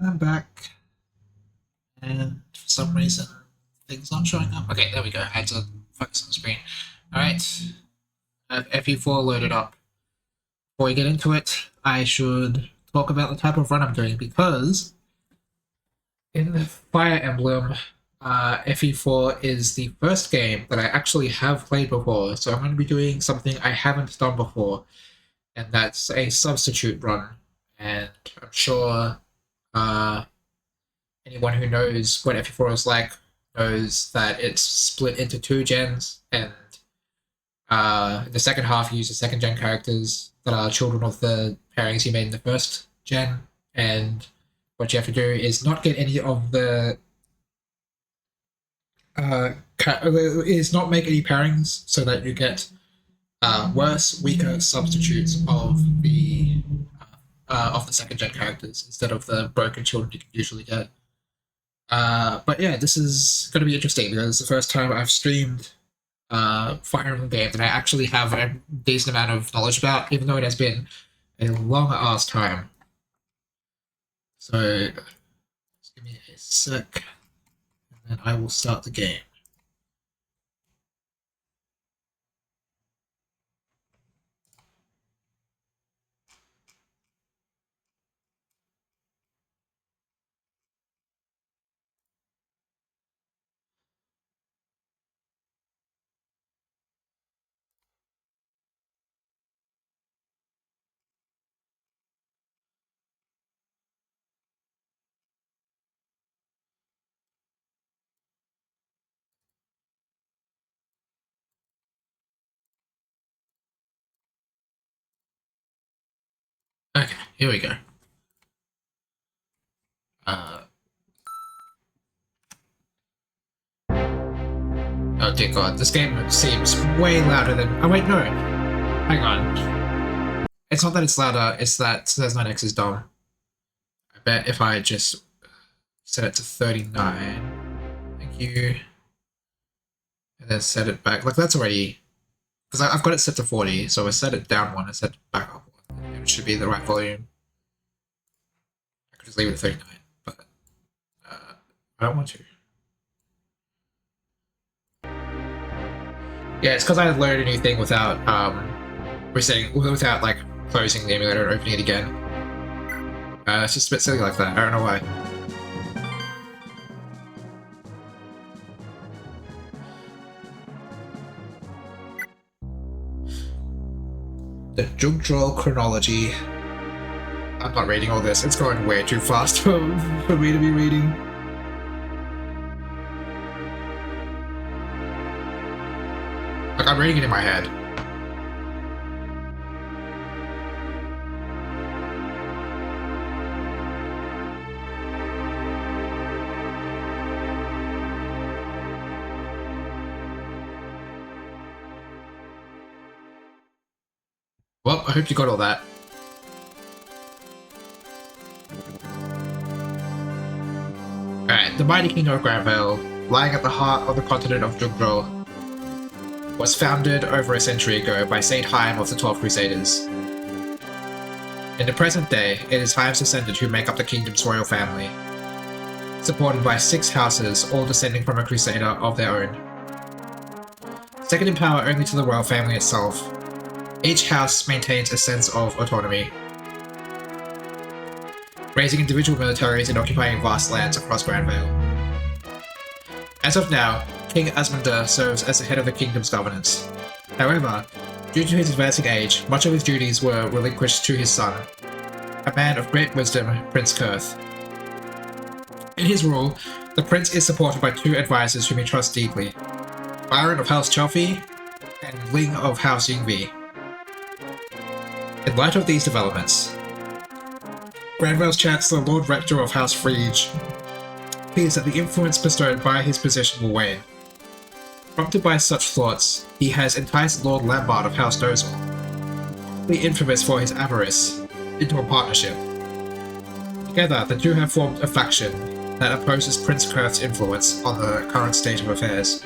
I'm back, and for some reason, things aren't showing up. Okay, there we go. I had to focus on the screen. Alright, I have FE4 loaded up. Before we get into it, I should talk about the type of run I'm doing, because in the Fire Emblem, FE4 is the first game that I actually have played before, so I'm going to be doing something I haven't done before, and that's a substitute run. And I'm sure uh, anyone who knows what FE4 is like knows that it's split into two gens, and in the second half you use the second gen characters that are children of the pairings you made in the first gen, and what you have to do is not get any of the is not make any pairings so that you get worse, weaker substitutes of the second gen characters instead of the broken children you can usually get. But yeah, this is going to be interesting because it's the first time I've streamed Fire Emblem game that I actually have a decent amount of knowledge about, even though it has been a long ass time. So, just give me a sec, and then I will start the game. Okay, here we go. Uh, oh dear god, this game seems way louder than. Oh wait, no. Hang on. It's not that it's louder, it's that There's9X is dumb. I bet if I just set it to 39. Thank you. And then set it back. Like, that's already. Because I've got it set to 40, so I set it down one and set it back up one. It should be the right volume. I could just leave it at 39, but I don't want to. Yeah, it's because I loaded a new thing without without like closing the emulator and opening it again. It's just a bit silly like that. I don't know why. The Jugdral chronology. I'm not reading all this. It's going way too fast for me to be reading. Like, I'm reading it in my head. Well, I hope you got all that. Alright, the mighty kingdom of Granvale, lying at the heart of the continent of Jugdral, was founded over a century ago by Saint Haim of the 12 Crusaders. In the present day, it is Haim's descendants who make up the kingdom's royal family, supported by 6 houses, all descending from a crusader of their own. Second in power only to the royal family itself, each house maintains a sense of autonomy, raising individual militaries and occupying vast lands across Granvale. As of now, King Asmundr serves as the head of the kingdom's governance. However, due to his advancing age, much of his duties were relinquished to his son, a man of great wisdom, Prince Kurth. In his rule, the prince is supported by 2 advisors whom he trusts deeply, Byron of House Chelfie and Ling of House Yngvi. In light of these developments, Granvale's Chancellor Lord Rector of House Frege fears that the influence bestowed by his position will wane. Prompted by such thoughts, he has enticed Lord Lambard of House Dozel, the infamous for his avarice, into a partnership. Together, the two have formed a faction that opposes Prince Kurth's influence on the current state of affairs.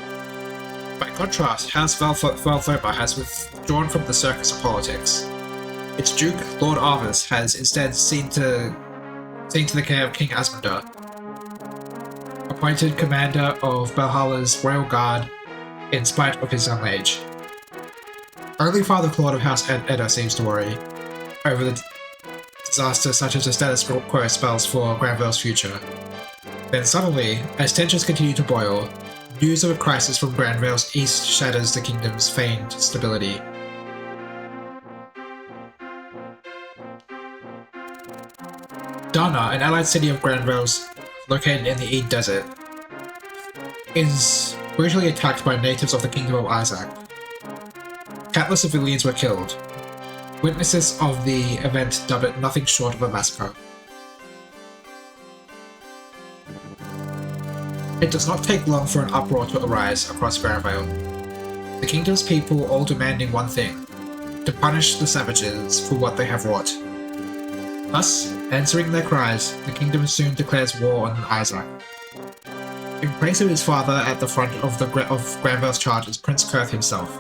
By contrast, House Velthoma has withdrawn from the circus of politics. Its Duke, Lord Arvis, has instead seen into the care of King Asmundar, appointed commander of Valhalla's royal guard in spite of his young age. Only Father Claude of House Edda seems to worry over the disaster such as the status quo spells for Granville's future. Then suddenly, as tensions continue to boil, news of a crisis from Granville's east shatters the kingdom's feigned stability. Dana, an allied city of Granville's located in the Eid Desert, is brutally attacked by natives of the Kingdom of Isaac. Countless civilians were killed. Witnesses of the event dub it nothing short of a massacre. It does not take long for an uproar to arise across Granville. The kingdom's people all demanding one thing: to punish the savages for what they have wrought. Thus, answering their cries, the kingdom soon declares war on Isaac. In place of his father at the front of Granville's charge is Prince Kurth himself,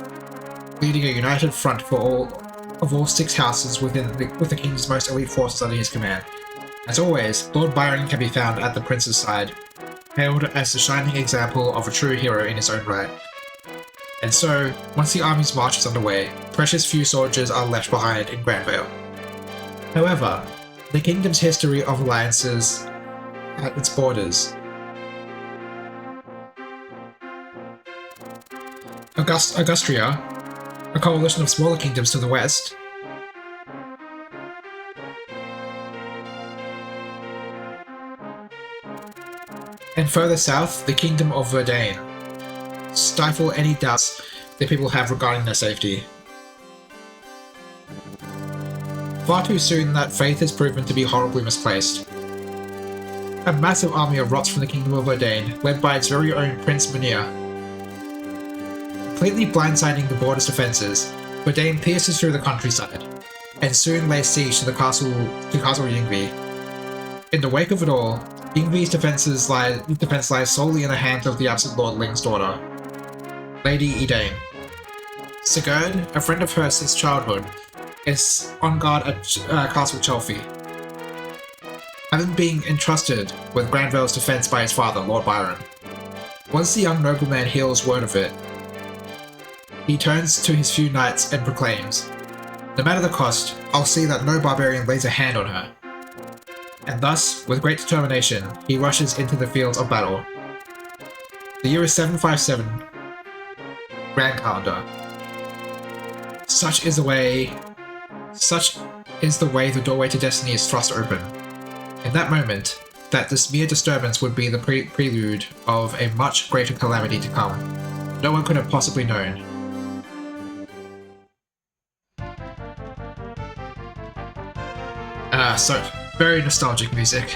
leading a united front for all 6 houses with the kingdom's most elite forces under his command. As always, Lord Byron can be found at the prince's side, hailed as the shining example of a true hero in his own right. And so, once the army's march is underway, precious few soldiers are left behind in Granville. However, the kingdom's history of alliances at its borders. Augustria, a coalition of smaller kingdoms to the west, and further south, the Kingdom of Verdane, stifle any doubts that people have regarding their safety. Far too soon, that faith is proven to be horribly misplaced. A massive army erupts from the Kingdom of Verdane, led by its very own Prince Munir. Completely blindsiding the border's defences, Verdane pierces through the countryside, and soon lays siege to Castle Yngvi. In the wake of it all, Yngvi's defense lies solely in the hands of the absent Lord Ling's daughter, Lady Edain. Sigurd, a friend of hers since childhood, is on guard at Castle Chelfie, having been entrusted with Granville's defence by his father, Lord Byron. Once the young nobleman hears word of it, he turns to his few knights and proclaims, "No matter the cost, I'll see that no barbarian lays a hand on her." And thus, with great determination, he rushes into the fields of battle. The year is 757, Grand Calendar. Such is the way the doorway to destiny is thrust open. In that moment, that this mere disturbance would be the prelude of a much greater calamity to come. No one could have possibly known. So, very nostalgic music.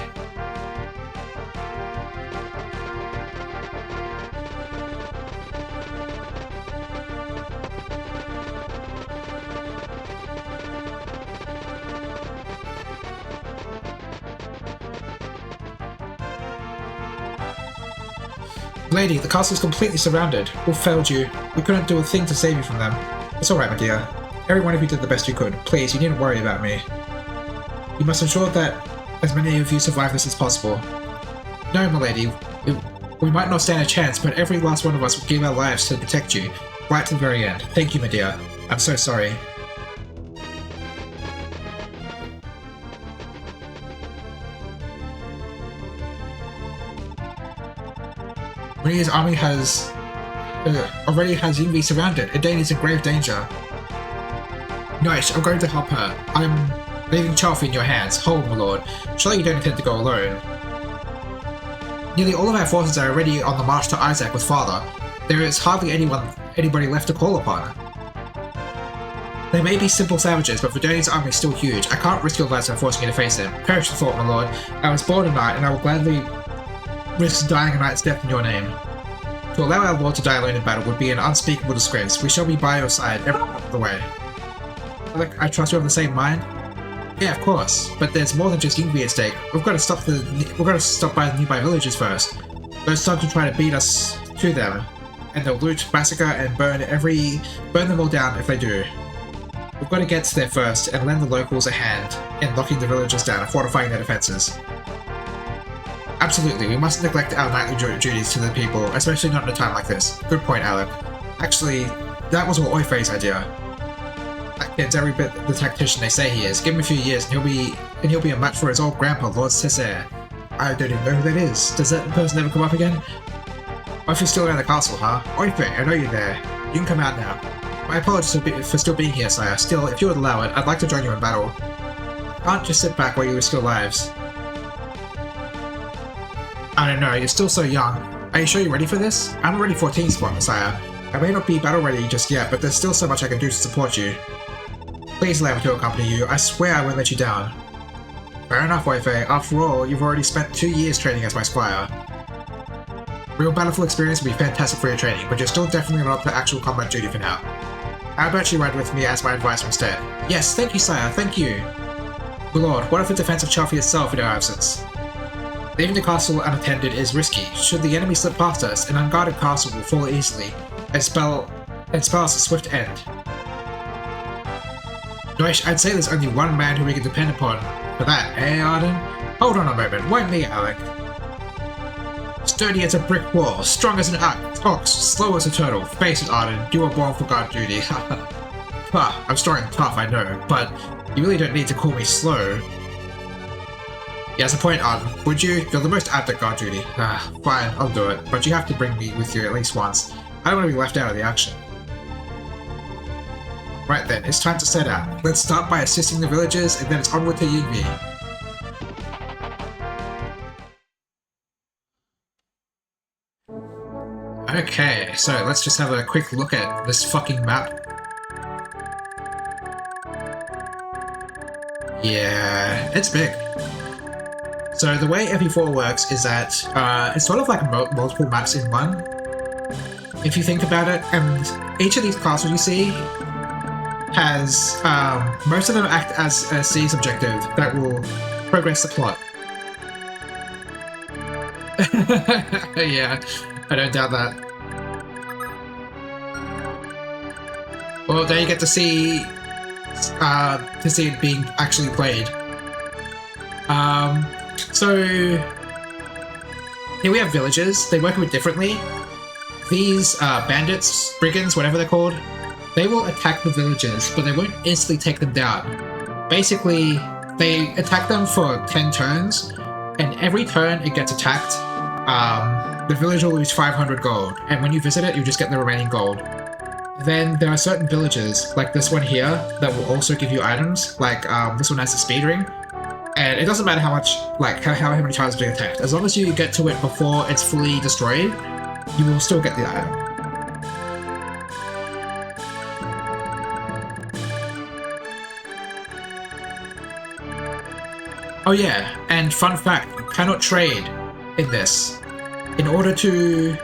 Lady, the castle's completely surrounded. We failed you. We couldn't do a thing to save you from them. It's alright, my dear. Every one of you did the best you could. Please, you needn't worry about me. You must ensure that as many of you survive this as possible. No, my lady, we might not stand a chance, but every last one of us will give our lives to protect you, right to the very end. Thank you, my dear. I'm so sorry. Munir's army already has Yngvi surrounded. Edain is in grave danger. Knight, I'm going to help her. I'm leaving Chelfie in your hands. Hold, my lord. Surely you don't intend to go alone. Nearly all of our forces are already on the march to Isaac with father. There is hardly anybody left to call upon. They may be simple savages, but Verdane's army is still huge. I can't risk your lives by forcing you to face them. Perish the thought, my lord. I was born a knight, and I will gladly risk dying a knight's death in your name. To allow our lord to die alone in battle would be an unspeakable disgrace. We shall be by your side every step of the way. I trust you have the same mind? Yeah, of course. But there's more than just Yngvi at stake. We've got to stop by the nearby villages first. Those thugs will try to beat us to them, and they'll loot, massacre, and burn them all down if they do. We've got to get there first and lend the locals a hand in locking the villagers down and fortifying their defenses. Absolutely, we mustn't neglect our nightly duties to the people, especially not at a time like this. Good point, Alec. Actually, that was all Oifei's idea. That kid's every bit the tactician they say he is. Give him a few years and he'll be a match for his old grandpa, Lord Cessair. I don't even know who that is. Does that person ever come up again? Oifei's still around the castle, huh? Oifei, I know you're there. You can come out now. My apologies for still being here, sire. Still, if you would allow it, I'd like to join you in battle. I can't just sit back while you risk your lives. I don't know, you're still so young. Are you sure you're ready for this? I'm already 14, sire. I may not be battle ready just yet, but there's still so much I can do to support you. Please allow me to accompany you. I swear I won't let you down. Fair enough, Oifei. After all, you've already spent 2 years training as my squire. Real battlefield experience would be fantastic for your training, but you're still definitely not up to actual combat duty for now. How about you ride with me as my advisor instead? Yes, thank you, sire, thank you. My lord, what if the defense of Chaffee itself in our absence? Leaving the castle unattended is risky. Should the enemy slip past us, an unguarded castle will fall easily, and spell us a swift end. Noish, I'd say there's only one man who we can depend upon for that, eh, Arden? Hold on a moment, why me, Alec? Sturdy as a brick wall, strong as an ox, slow as a turtle. Face it, Arden, you were born for guard duty. Ha, I'm strong and tough, I know, but you really don't need to call me slow. Yeah, that's a point, Arden. Would you? You're the most apt at guard duty. Fine, I'll do it, but you have to bring me with you at least once. I don't want to be left out of the action. Right then, it's time to set out. Let's start by assisting the villagers, and then it's onward to Yingvi. Okay, so let's just have a quick look at this fucking map. Yeah, it's big. So the way FE4 works is that it's sort of like multiple maps in one, if you think about it, and each of these castles you see has, most of them act as a series objective that will progress the plot. Yeah, I don't doubt that. Well, there you get to see it being actually played. So here we have villagers. They work a bit differently. These bandits, brigands, whatever they're called, they will attack the villagers, but they won't instantly take them down. Basically, they attack them for 10 turns, and every turn it gets attacked, the village will lose 500 gold, and when you visit it, you just get the remaining gold. Then there are certain villages, like this one here, that will also give you items, like this one has a speed ring, and it doesn't matter how much, like how many times it's being attacked. As long as you get to it before it's fully destroyed, you will still get the item. Oh yeah, and fun fact, you cannot trade in this. In order to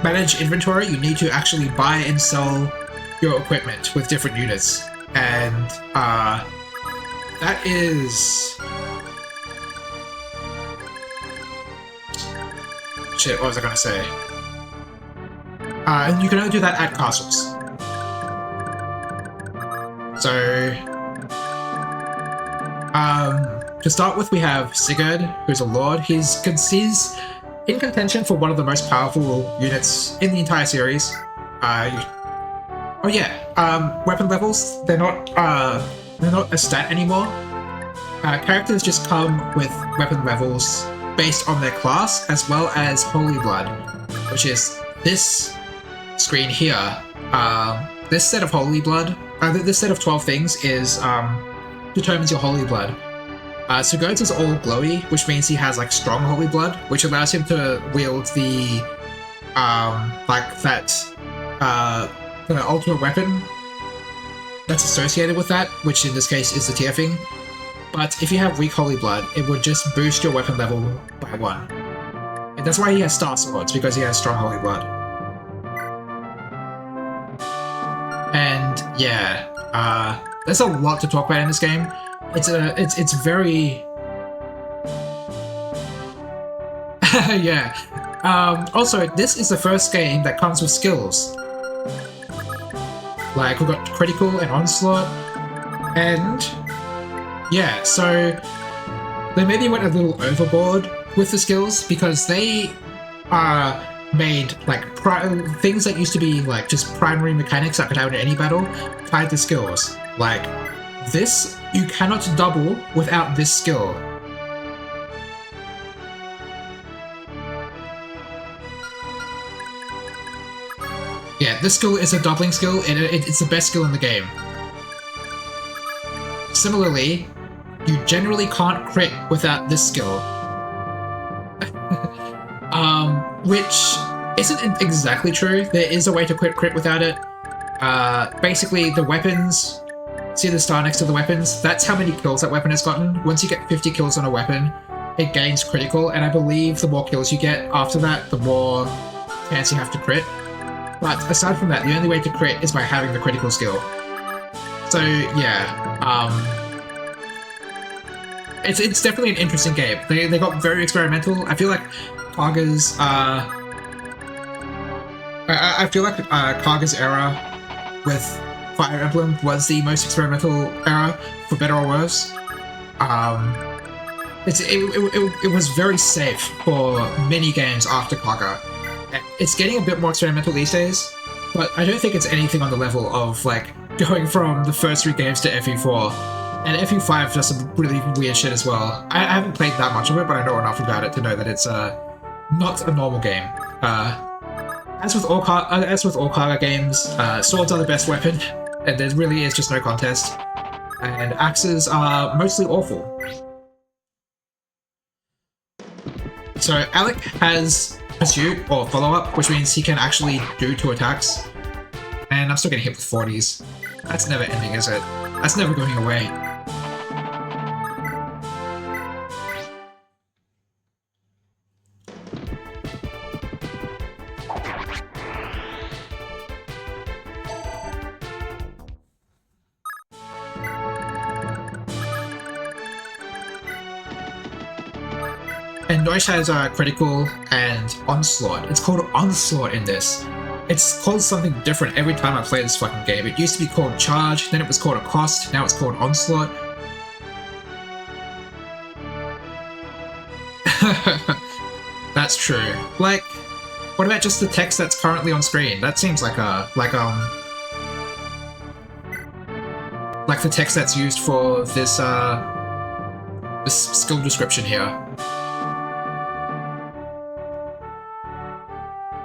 manage inventory, you need to actually buy and sell your equipment with different units. And that is... Shit, what was I gonna say? And you can only do that at castles. So... to start with, we have Sigurd, who's a lord. He's in contention for one of the most powerful units in the entire series. Oh yeah, weapon levels, they're not a stat anymore. Characters just come with weapon levels based on their class, as well as Holy Blood, which is this screen here. This set of Holy Blood, this set of 12 things is determines your Holy Blood. Sigurd's is all glowy, which means he has like strong Holy Blood, which allows him to wield the the ultimate weapon that's associated with that, which in this case is the Tearfing. But if you have weak Holy Blood, it would just boost your weapon level by 1. And that's why he has Star Swords, because he has strong Holy Blood. And yeah, there's a lot to talk about in this game. It's very yeah. Also, this is the first game that comes with skills. Like, we've got critical and onslaught, and yeah, so they maybe went a little overboard with the skills because they made like things that used to be like just primary mechanics that could happen in any battle tied to skills. Like this, you cannot double without this skill. Yeah, this skill is a doubling skill, and it's the best skill in the game. Similarly, you generally can't crit without this skill. Which isn't exactly true. There is a way to crit without it. Basically, the weapons... See the star next to the weapons? That's how many kills that weapon has gotten. Once you get 50 kills on a weapon, it gains critical, and I believe the more kills you get after that, the more chance you have to crit. But aside from that, the only way to crit is by having the critical skill. So, yeah, it's definitely an interesting game. They got very experimental. I feel like Kaga's, I feel like Kaga's era with Fire Emblem was the most experimental era, for better or worse. It was very safe for many games after Kaga. It's getting a bit more experimental these days, but I don't think it's anything on the level of like going from the first 3 games to FE4. And FE5 does some really weird shit as well. I haven't played that much of it, but I know enough about it to know that it's not a normal game. As with all Kaga games, swords are the best weapon, and there really is just no contest. And axes are mostly awful. So Alec has Pursuit or Follow-Up, which means he can actually do 2 attacks. And I'm still getting hit with 40s. That's never ending, is it? That's never going away. And Noish has Critical and Onslaught. It's called Onslaught in this. It's called something different every time I play this fucking game. It used to be called Charge, then it was called Accost, now it's called Onslaught. That's true. Like, what about just the text that's currently on screen? That seems like the text that's used for this this skill description here.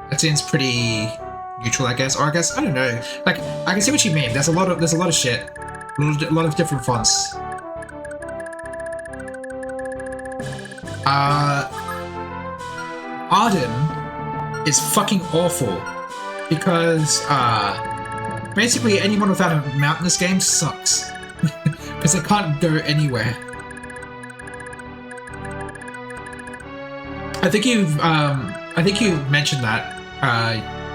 That seems pretty neutral, I guess. Or I guess, I don't know. Like, I can see what you mean. There's a lot of shit. A lot of different fonts. Arden is fucking awful. Because, basically anyone without a mount in this game sucks. Because they can't go anywhere. I think you mentioned that.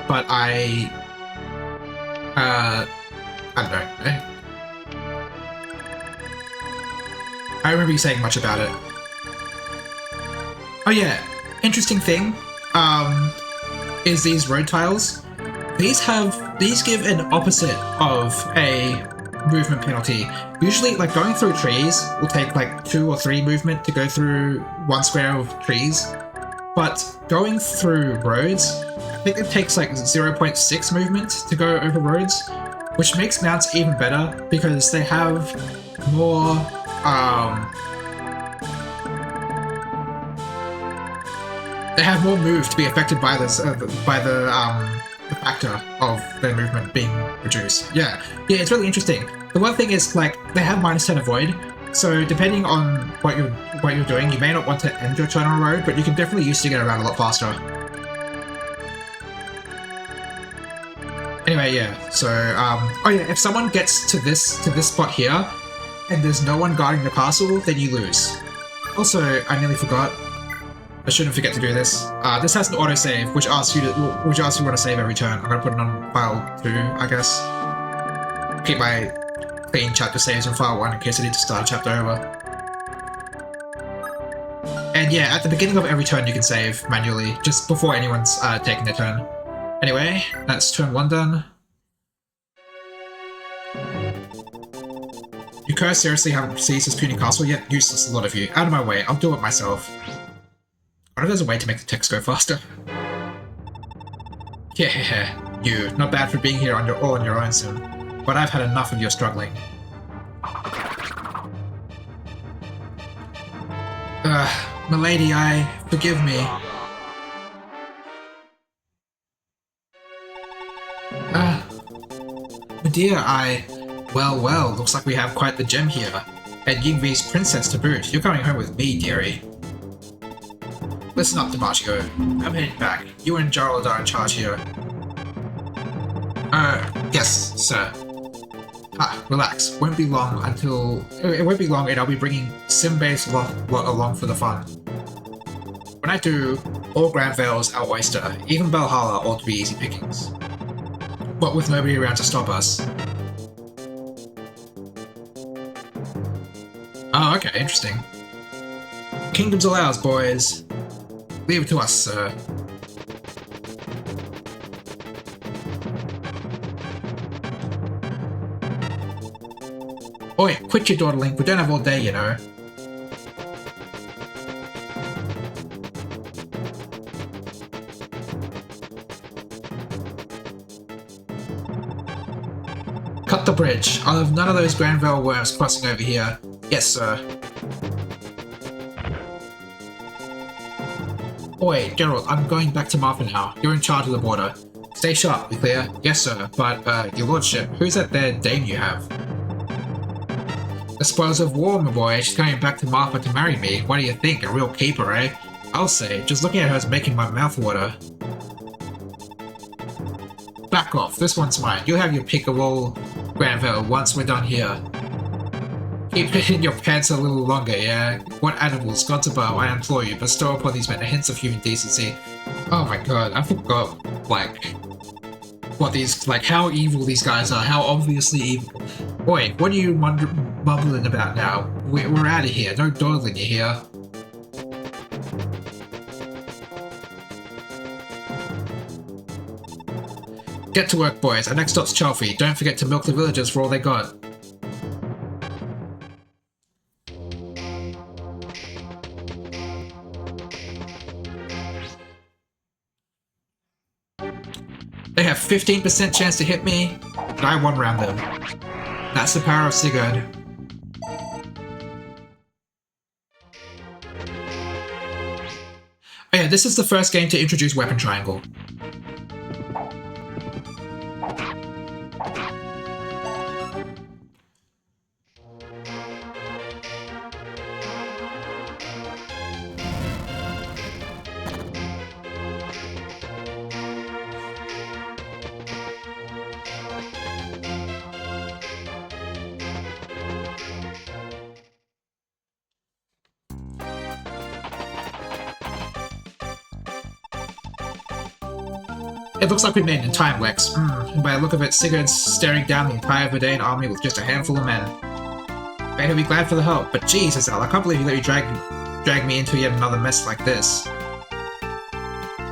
But I don't know. I remember you saying much about it. Oh yeah, interesting thing, is these road tiles. These give an opposite of a movement penalty. Usually, like, going through trees will take like 2 or 3 movement to go through 1 square of trees. But going through roads, I think it takes like 0.6 movement to go over roads, which makes mounts even better because they have more move to be affected by this the factor of their movement being reduced. Yeah, it's really interesting. The one thing is, like, they have -10 avoid. So depending on what you're doing, you may not want to end your turn on a road, but you can definitely use it to get around a lot faster. Anyway, yeah. So oh yeah, if someone gets to this spot here, and there's no one guarding the castle, then you lose. Also, I nearly forgot. I shouldn't forget to do this. This has an autosave, which asks you want to save every turn. I'm gonna put it on file 2, I guess. Keep my clean chapter saves on file 1 in case I need to start a chapter over. And yeah, at the beginning of every turn you can save manually, just before anyone's taking their turn. Anyway, that's turn 1 done. You guys seriously haven't seized this puny castle yet? Useless, a lot of you. Out of my way, I'll do it myself. I wonder if there's a way to make the text go faster. Yeah, you. Not bad for being here all on your own soon. But I've had enough of your struggling. Milady, forgive me. Dear, well, looks like we have quite the gem here. And Yingvi's princess to boot. You're coming home with me, dearie. Listen up, DiMaggio. I'm heading back. You and Gerald are in charge here. Yes, sir. Relax. It won't be long and I'll be bringing Simbase along for the fun. When I do, all Grand Vale's our oyster. Even Valhalla ought to be easy pickings. But with nobody around to stop us. Oh, okay, interesting. Kingdom's all ours, boys. Leave it to us, sir. Oi, quit your dawdling. We don't have all day, you know. Cut the bridge. I'll have none of those Grand Vale worms crossing over here. Yes, sir. Oi, Gerald, I'm going back to Marfa now. You're in charge of the border. Stay sharp, we clear? Yes, sir. But, your lordship, who's that there dame you have? The spoils of war, my boy. She's coming back to Marfa to marry me. What do you think? A real keeper, eh? I'll say. Just looking at her is making my mouth water. Back off. This one's mine. You'll have your pick of all Grand Vale once we're done here. Keep it in your pants a little longer, yeah? What animals, gods above, I implore you, bestow upon these men a hint of human decency. Oh my god, I forgot, how evil these guys are, how obviously evil. Oi, what are you mumbling about now? We're out of here, no dawdling, you hear? Get to work, boys. Our next stop's Chelsea. Don't forget to milk the villagers for all they got. They have 15% chance to hit me, but I one-round them. That's the power of Sigurd. Oh yeah, this is the first game to introduce Weapon Triangle. It looks like we made it in time, Lex. And by the look of it, Sigurd's staring down the entire Verdane army with just a handful of men. Bet he'll be glad for the help, but Jesus, Al, I can't believe you let me drag me into yet another mess like this.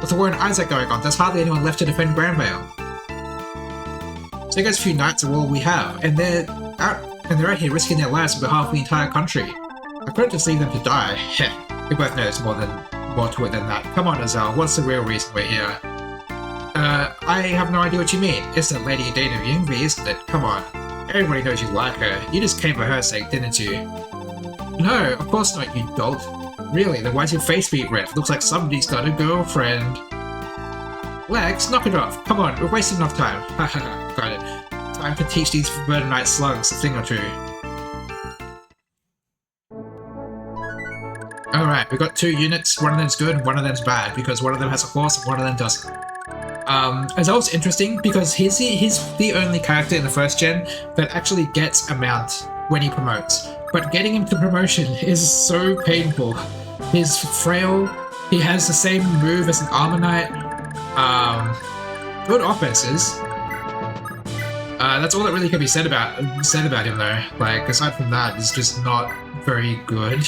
With the war in Isaac going on, there's hardly anyone left to defend Granvale. Sigurd's few knights are all we have, and they're out here risking their lives on behalf of the entire country. I couldn't just leave them to die. Heh, we both know there's more to it than that. Come on, Azal, what's the real reason we're here? I have no idea what you mean. It's that Lady Dana of Yingvi, isn't it? Come on. Everybody knows you like her. You just came for her sake, didn't you? No, of course not, you dolt. Really, then why's your face beat red? Looks like somebody's got a girlfriend. Lex, knock it off. Come on, we're wasting enough time. Haha, got it. Time to teach these Verdonite slugs a thing or two. Alright, we've got 2 units. One of them's good, one of them's bad, because one of them has a horse and one of them doesn't. Azal's interesting because he's the only character in the first gen that actually gets a mount when he promotes. But getting him to promotion is so painful. He's frail, he has the same move as an Armor Knight, good offenses. That's all that really can be said about him though. Like, aside from that, it's just not very good.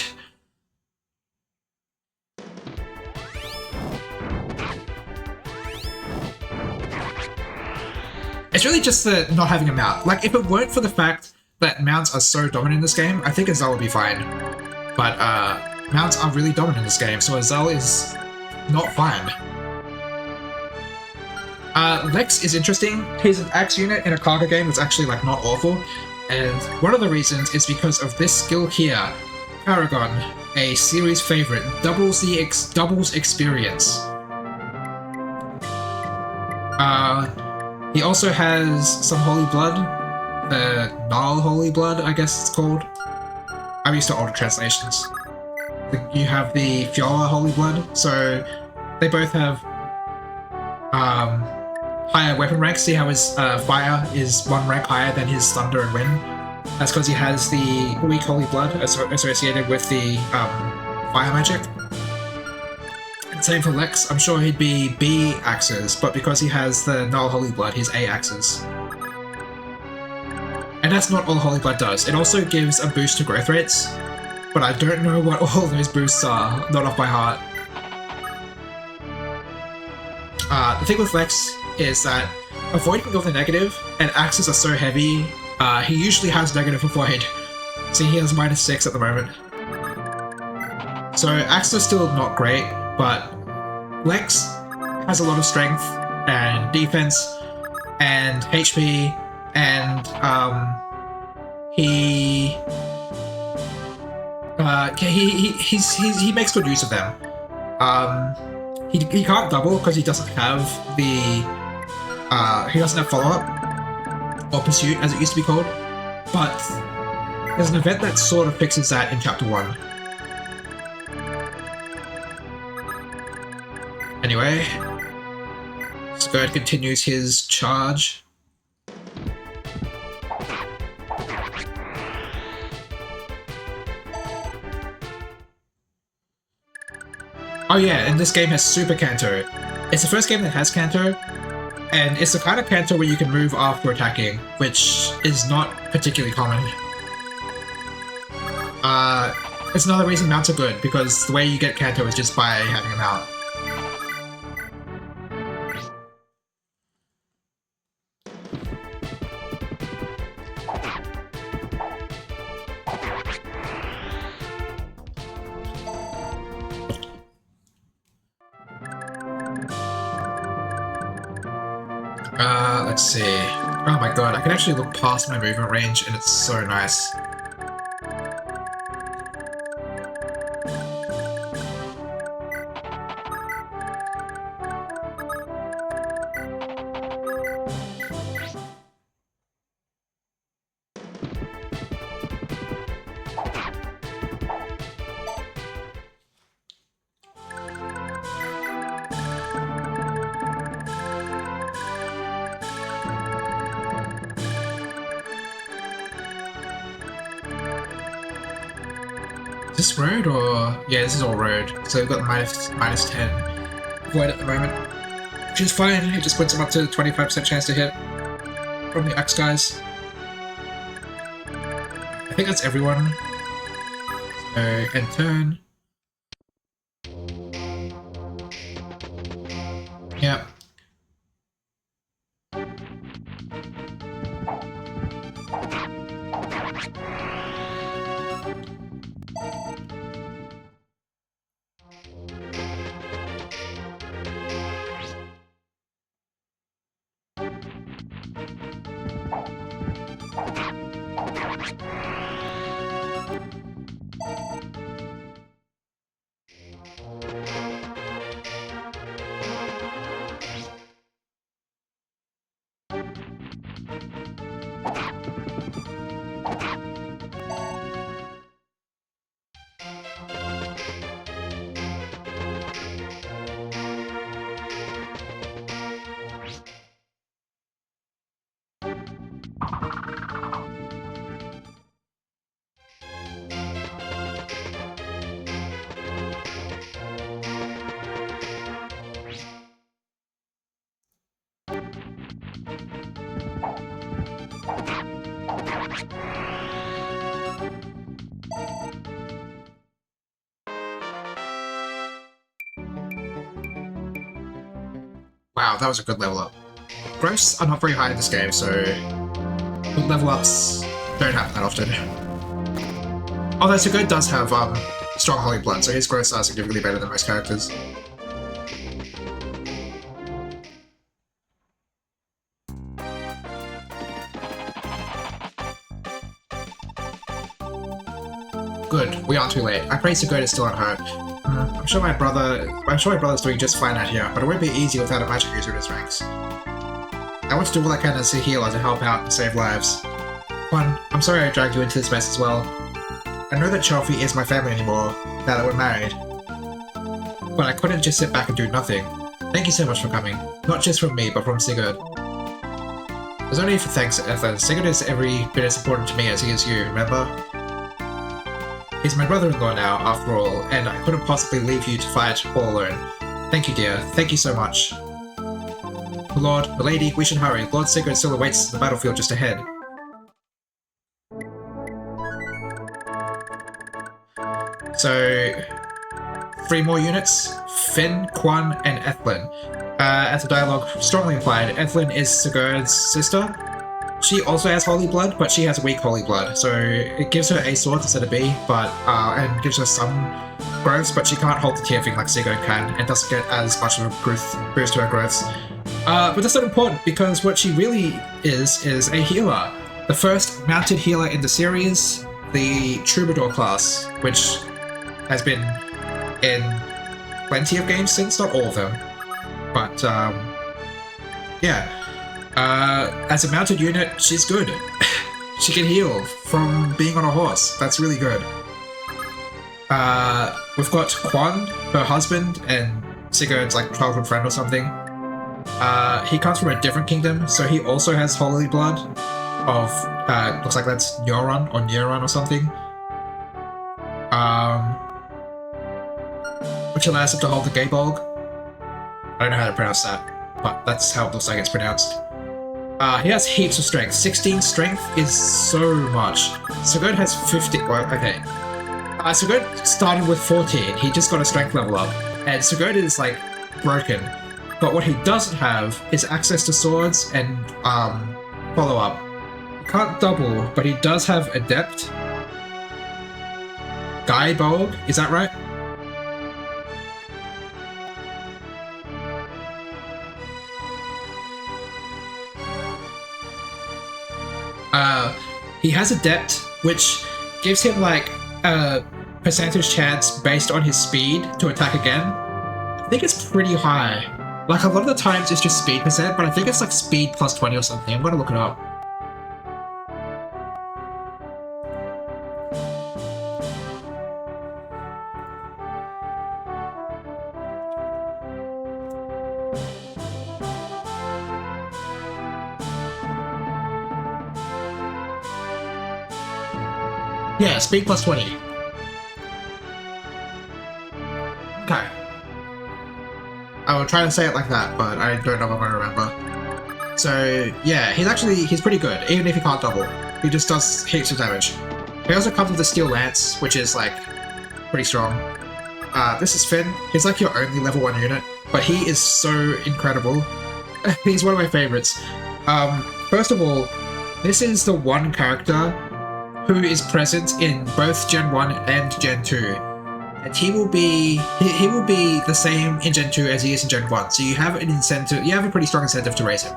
It's really just the not having a mount. Like, if it weren't for the fact that mounts are so dominant in this game, I think Azal will be fine. But mounts are really dominant in this game, so Azal is not fine. Lex is interesting. He's an axe unit in a cargo game that's actually like not awful, and one of the reasons is because of this skill here, Paragon, a series favorite, doubles experience. He also has some Holy Blood, the Null Holy Blood, I guess it's called. I'm used to older translations. You have the Fiola Holy Blood, so they both have higher weapon ranks. See how his fire is 1 rank higher than his thunder and wind? That's because he has the weak Holy Blood associated with the fire magic. And same for Lex, I'm sure he'd be B axes, but because he has the Null Holy Blood, he's A axes. And that's not all Holy Blood does. It also gives a boost to growth rates, but I don't know what all those boosts are, not off by heart. The thing with Lex is that avoiding all the negative, and axes are so heavy, he usually has negative avoid. See, he has -6 at the moment. So axes are still not great, but Lex has a lot of strength and defense and HP, and he makes good use of them. He can't double because he doesn't have the he doesn't have follow-up or pursuit as it used to be called, but there's an event that sort of fixes that in chapter 1. Anyway, Skirt continues his charge. Oh yeah, and this game has Super Canto. It's the first game that has Canto, and it's the kind of Canto where you can move after attacking, which is not particularly common. It's another reason mounts are good, because the way you get Canto is just by having a mount. Let's see. Oh my god, I can actually look past my movement range and it's so nice. Is this road or... yeah, this is all road. So we've got minus 10 void at the moment, which is fine. It just puts him up to 25% chance to hit from the axe guys. I think that's everyone. So, end turn. Yep. Wow, that was a good level up. Growths are not very high in this game, so good level ups don't happen that often. Although Sigurd does have strong holy blood, so his growths are significantly better than most characters. Good, we aren't too late. I pray Sigurd is still unhurt. I'm sure my brother's doing just fine out here, but it won't be easy without a magic user in his ranks. I want to do all I can as a healer to help out and save lives. Juan, I'm sorry I dragged you into this mess as well. I know that Chelsea is my family anymore, now that we're married. But I couldn't just sit back and do nothing. Thank you so much for coming. Not just from me, but from Sigurd. There's only for thanks, Ethan. Sigurd is every bit as important to me as he is you, remember? He's my brother-in-law now, after all, and I couldn't possibly leave you to fight all alone. Thank you, dear. Thank you so much. Lord, milady, we should hurry. Lord Sigurd still awaits the battlefield just ahead. So, 3 more units. Finn, Quan, and Ethlyn. As the dialogue strongly implied, Ethlyn is Sigurd's sister. She also has holy blood, but she has weak holy blood, so it gives her a sword instead of B, but and gives her some growths, but she can't hold the tier thing like Sigurd can, and doesn't get as much of a boost to her growths. But that's not important, because what she really is a healer. The first mounted healer in the series, the Troubadour class, which has been in plenty of games since, not all of them. But, yeah. As a mounted unit, she's good. She can heal from being on a horse. That's really good. We've got Quan, her husband, and Sigurd's like childhood friend or something. He comes from a different kingdom, so he also has holy blood of, looks like that's Neuron or something. Which allows him to hold the Gaybolg. I don't know how to pronounce that, but that's how it looks like it's pronounced. He has heaps of strength. 16 strength is so much. Sigurd has 50. Well, okay. Sigurd started with 14. He just got a strength level up. And Sigurd is, like, broken. But what he doesn't have is access to swords and, follow-up. He can't double, but he does have Adept. Gaybolg, is that right? He has Adept, which gives him like a percentage chance based on his speed to attack again. I think it's pretty high. Like a lot of the times it's just speed percent, but I think it's like speed plus 20 or something. I'm gonna look it up. Yeah, speed plus 20. Okay. I will try to say it like that, but I don't know if I'm going to remember. So, yeah, he's pretty good, even if he can't double. He just does heaps of damage. He also comes with the Steel Lance, which is, like, pretty strong. This is Finn. He's like your only level 1 unit, but he is so incredible. He's one of my favorites. First of all, this is the one character who is present in both Gen 1 and Gen 2. And he will be the same in Gen 2 as he is in Gen 1. So you have an incentive, you have a pretty strong incentive to raise him.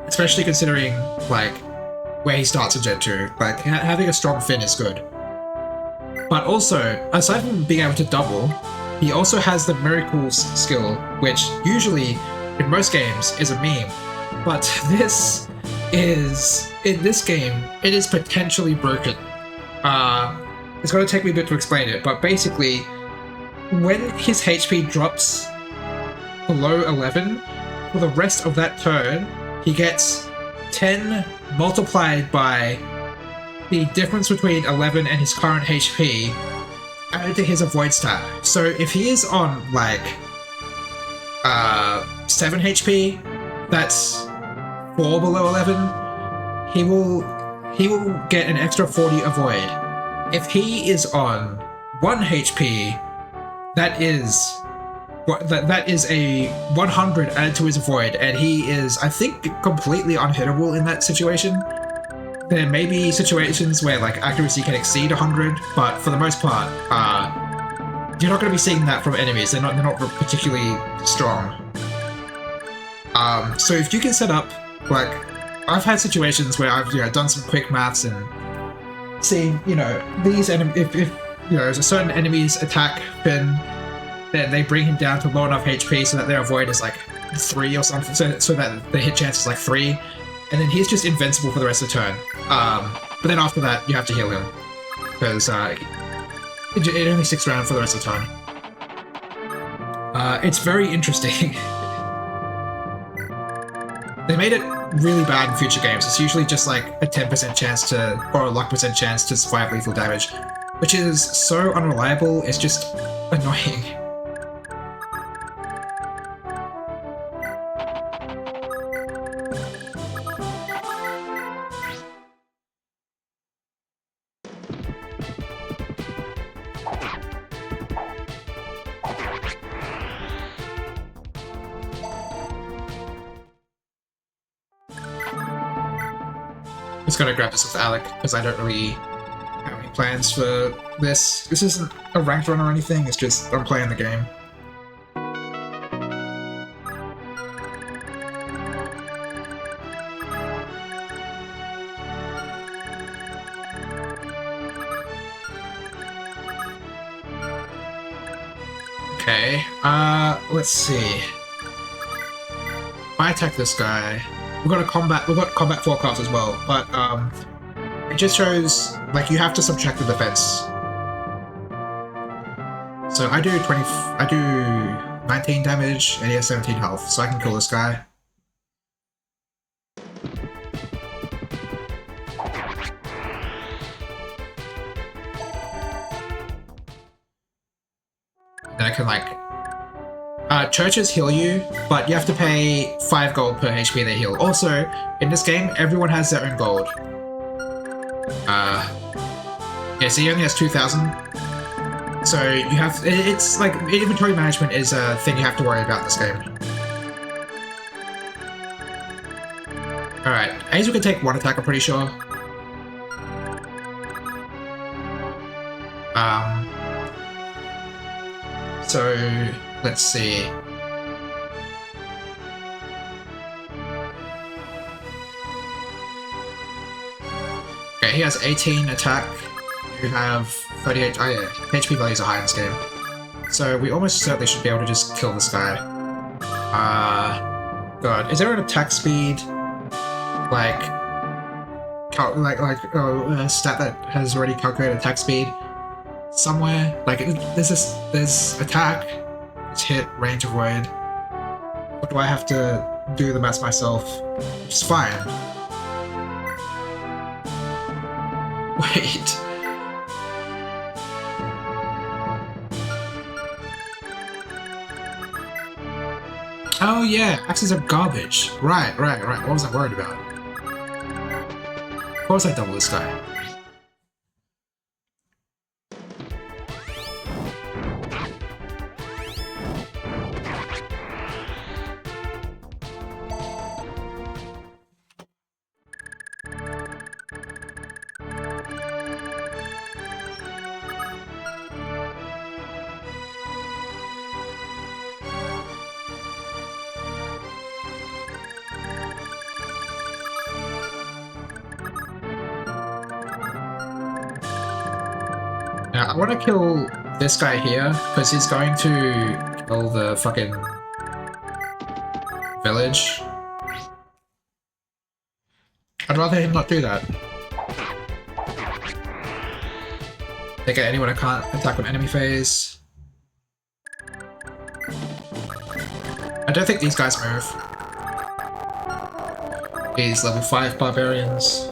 Especially considering like where he starts in Gen 2. Like having a strong Finn is good. But also, aside from being able to double, he also has the Miracles skill, which usually in most games is a meme. But this is, in this game, it is potentially broken. It's going to take me a bit to explain it, but basically, when his HP drops below 11, for the rest of that turn, he gets 10 multiplied by the difference between 11 and his current HP added to his avoid stat. So if he is on, like, 7 HP, that's 4 below 11, he will get an extra 40 avoid. If he is on 1 HP, that is a 100 added to his avoid, and he is, I think, completely unhittable in that situation. there may be situations where like accuracy can exceed 100, but for the most part, you're not going to be seeing that from enemies. They're not particularly strong. So if you can set up, like, I've had situations where I've done some quick maths and seen these if there's a certain enemy's attack, then they bring him down to low enough HP so that their avoid is like 3 or something, so that the hit chance is like 3, and then he's just invincible for the rest of the turn. But then after that, you have to heal him because it only sticks around for the rest of the time. It's very interesting. They made it really bad in future games. It's usually just like a 10% chance or a luck percent chance to survive lethal damage, which is so unreliable, it's just annoying. I'm just gonna grab this with Alec, because I don't really have any plans for this. This isn't a ranked run or anything, it's just I'm playing the game. Okay, let's see. If I attack this guy, we've got combat forecast as well, but it just shows like you have to subtract the defense. So I do 19 damage and he has 17 health, so I can kill this guy. Then I can like churches heal you, but you have to pay 5 gold per HP they heal. Also, in this game, everyone has their own gold. Yeah, so he only has 2,000. So you have, it's like, inventory management is a thing you have to worry about in this game. Alright, Hazel can take 1 attack, I'm pretty sure. So, let's see. Okay, he has 18 attack. You have 38. Oh yeah, HP values are high in this game. So we almost certainly should be able to just kill this guy. God, is there an attack speed like a stat that has already calculated attack speed somewhere? Like there's attack, it's hit, range, avoid. Or do I have to do the maths myself? Which is fine. Wait. Oh yeah, axes are garbage. Right. What was I worried about? Of course I double this guy. Now, I want to kill this guy here, because he's going to kill the fucking village. I'd rather him not do that. Take out anyone I can't attack on enemy phase. I don't think these guys move. These level 5 barbarians.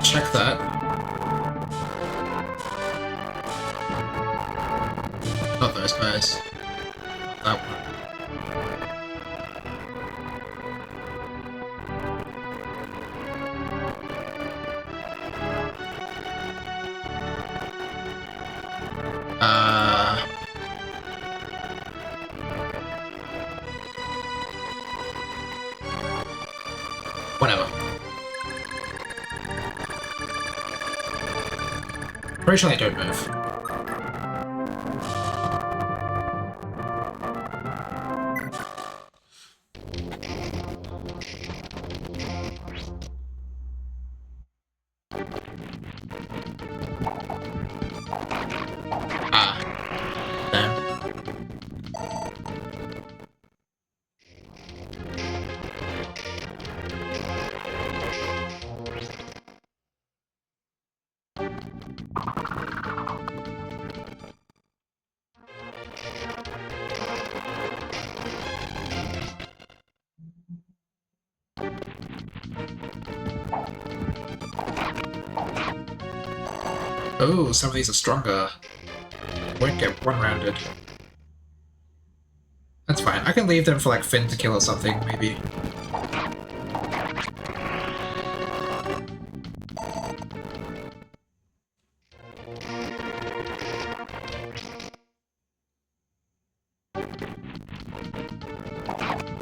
Check that. Not those guys. Not that one. Whatever. Pretty sure they don't move. Oh, some of these are stronger. Won't get one-rounded. That's fine. I can leave them for like Finn to kill or something, maybe.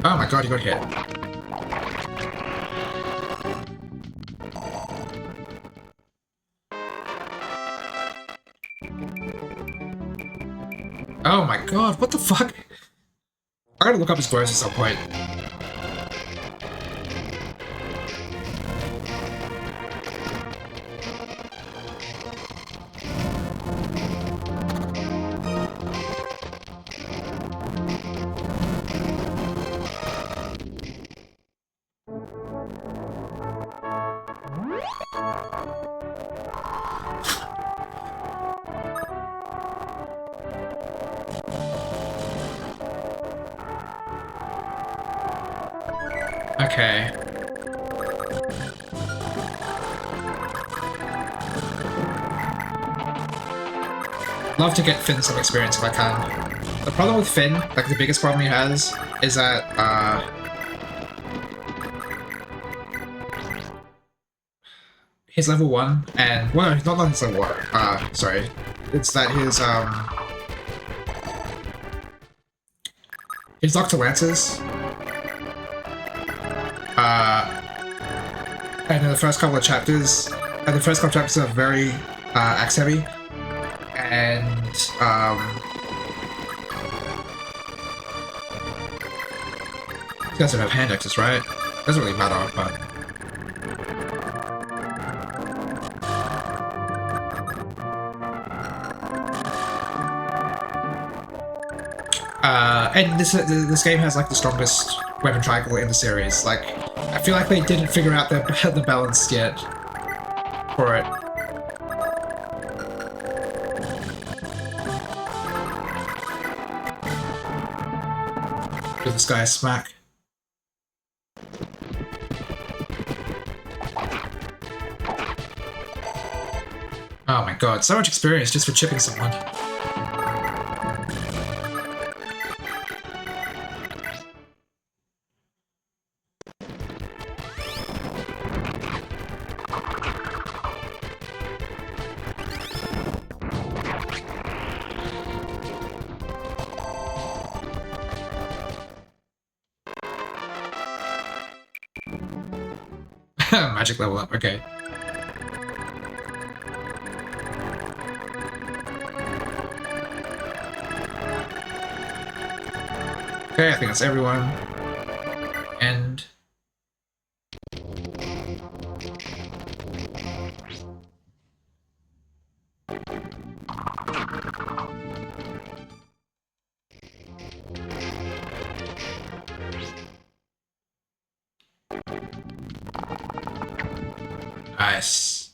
Oh my god, you got hit. Oh my god, what the fuck? I gotta look up his bows at some point. Okay. Love to get Finn some experience if I can. The problem with Finn, like the biggest problem he has, is that, he's level 1, and, well, no, not his level 1, sorry. It's that his locked to Lances, and in the first couple of chapters, are very, axe heavy, and, you guys don't have hand axes, right? Doesn't really matter, but... and this game has like the strongest weapon triangle in the series. Like, I feel like they didn't figure out the balance yet for it. Give this guy a smack. Oh my god, so much experience just for chipping someone. Magic level up, okay. Okay, I think that's everyone. And... nice.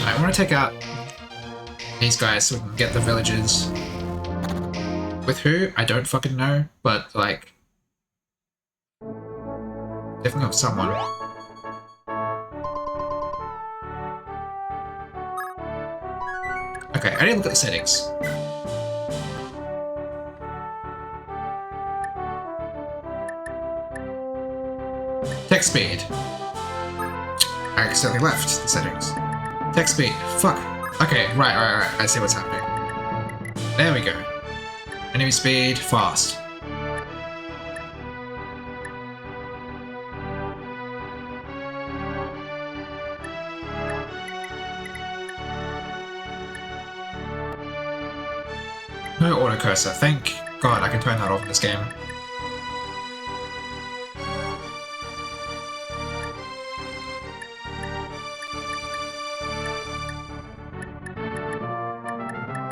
I want to take out these guys so we can get the villagers. With who? I don't fucking know, but like... definitely with someone. Okay, I need to look at the settings. Text speed. I accidentally left the settings. Text speed. Fuck. Okay, right. I see what's happening. There we go. Enemy speed, fast. No auto cursor. Thank God I can turn that off in this game.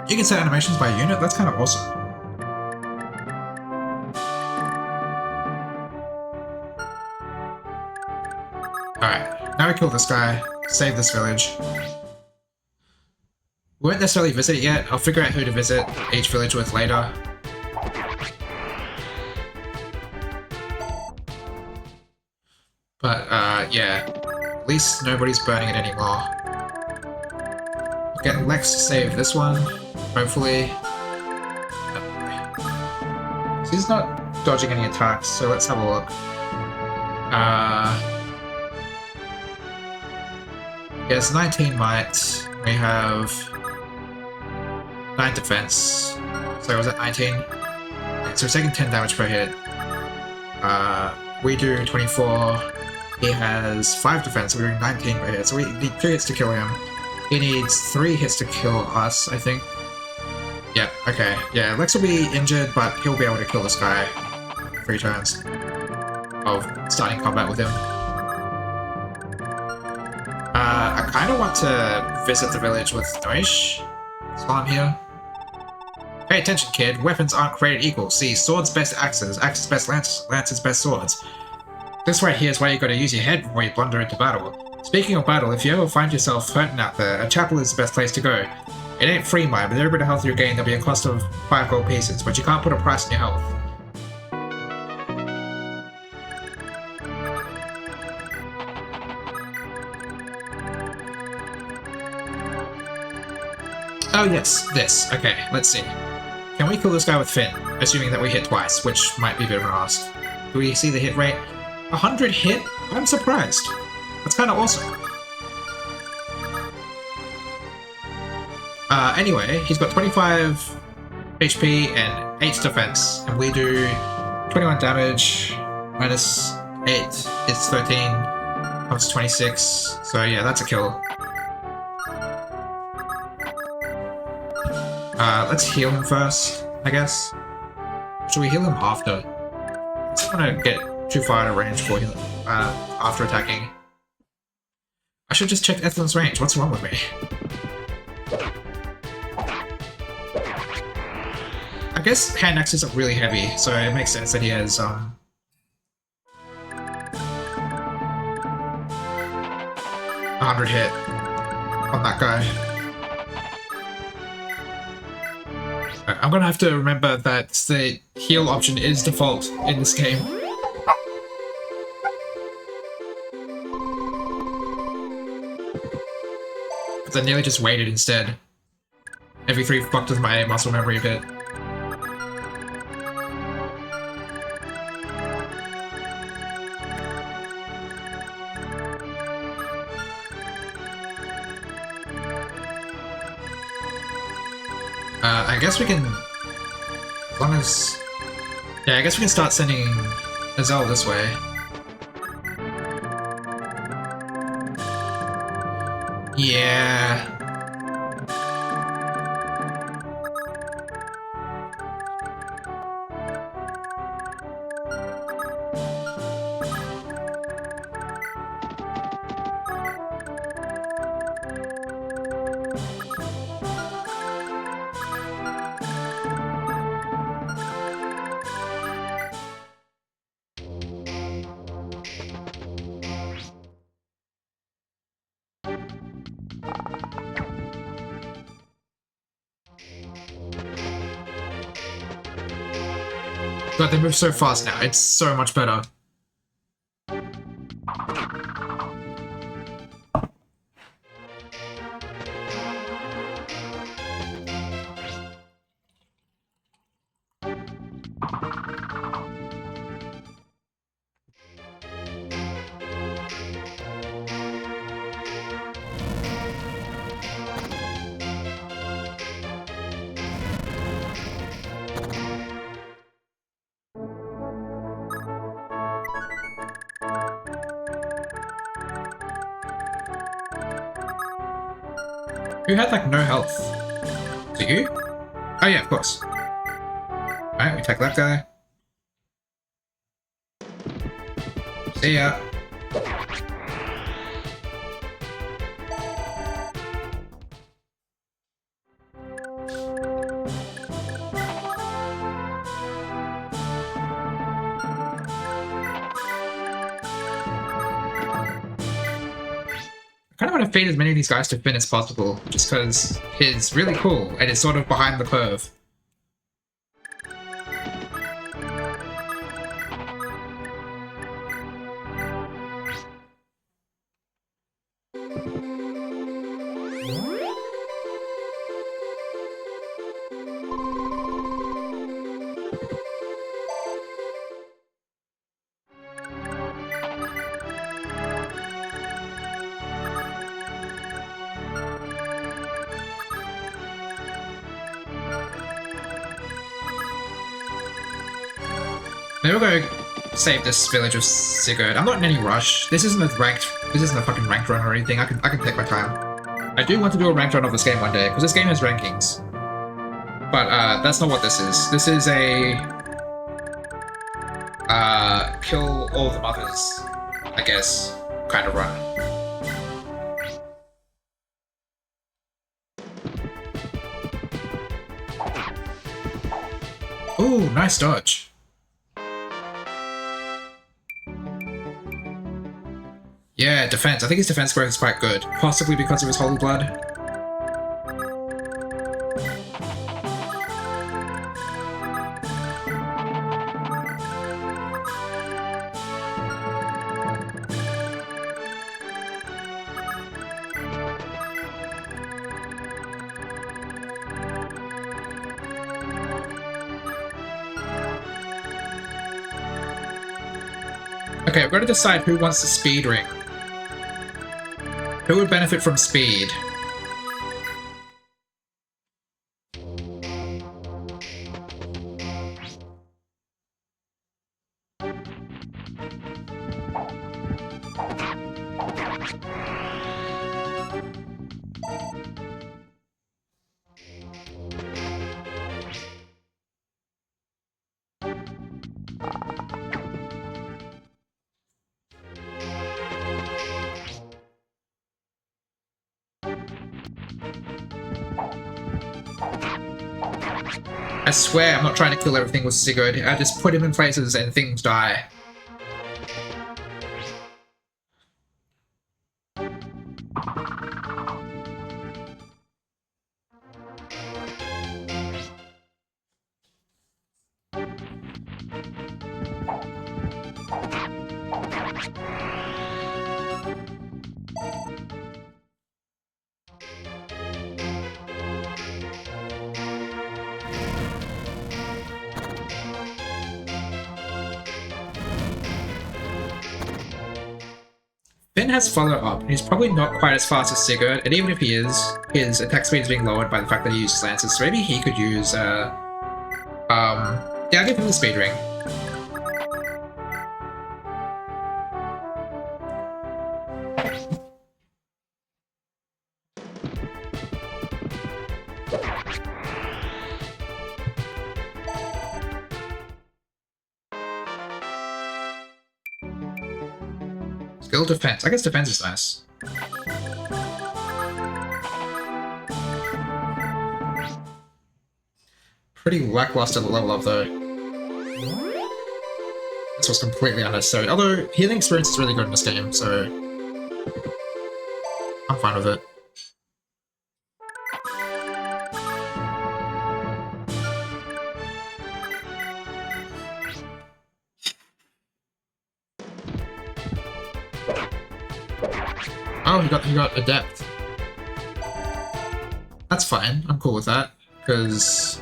You can set animations by unit? That's kind of awesome. Alright, now we kill this guy, save this village. We won't necessarily visit it yet, I'll figure out who to visit each village with later. But, yeah. At least nobody's burning it anymore. I'll get Lex to save this one, hopefully. So he's not dodging any attacks, so let's have a look. Yes, 19 might. We have 9 defense. So was that 19? Yeah, so we're taking 10 damage per hit. We do 24. He has 5 defense, so we're doing 19 per hit. So we need 2 hits to kill him. He needs 3 hits to kill us, I think. Yeah, okay. Yeah, Lex will be injured, but he'll be able to kill this guy. 3 turns of starting combat with him. I kind of want to visit the village with Noish while I'm here. Pay attention, kid. Weapons aren't created equal. See, swords best axes, axes best lances best swords. This right here is why you gotta use your head before you blunder into battle. Speaking of battle, if you ever find yourself hurting out there, a chapel is the best place to go. It ain't free, mind, but every bit of health you gain there'll be a cost of 5 gold pieces, but you can't put a price on your health. Oh yes, this. Okay, let's see. Can we kill this guy with Finn? Assuming that we hit twice, which might be a bit of an ask. Do we see the hit rate? 100 hit? I'm surprised. That's kind of awesome. Anyway, he's got 25 HP and 8 defense, and we do 21 damage, minus 8 is 13, comes to 26, so yeah, that's a kill. Let's heal him first, I guess. Should we heal him after? I just want to get too far out of range for healing, after attacking. I should just check Ethelyn's range, what's wrong with me? I guess hand axes are really heavy, so it makes sense that he has, 100 hit on that guy. I'm gonna have to remember that the heal option is default in this game. Because I nearly just waited instead. Every 3 fucked with my muscle memory a bit. I guess we can, as long as, yeah, I guess we can start sending Azelle this way. Yeah. God, they move so fast now. It's so much better. Who had like no health? Is it you? Oh yeah, of course. Alright, we take that guy. See ya. I kind of want to feed as many of these guys to Finn as possible, just because he's really cool and is sort of behind the curve. Maybe we'll go save this village of Sigurd. I'm not in any rush. This isn't a fucking ranked run or anything. I can take my time. I do want to do a ranked run of this game one day, because this game has rankings. But that's not what this is. This is a kill all the mothers, I guess, kind of run. Ooh, nice dodge. Yeah, defense. I think his defense growth is quite good, possibly because of his holy blood. Okay, we've got to decide who wants the speed ring. Who would benefit from speed? I swear I'm not trying to kill everything with Sigurd. I just put him in places and things die. Finn has follow-up, and he's probably not quite as fast as Sigurd, and even if he is, his attack speed is being lowered by the fact that he uses lances, so maybe he could use, yeah, I'll give him the speed ring. Skill defense. I guess defense is nice. Pretty lackluster level up though. This was completely unnecessary. Although healing experience is really good in this game, so I'm fine with it. Oh, he got adept. That's fine. I'm cool with that, because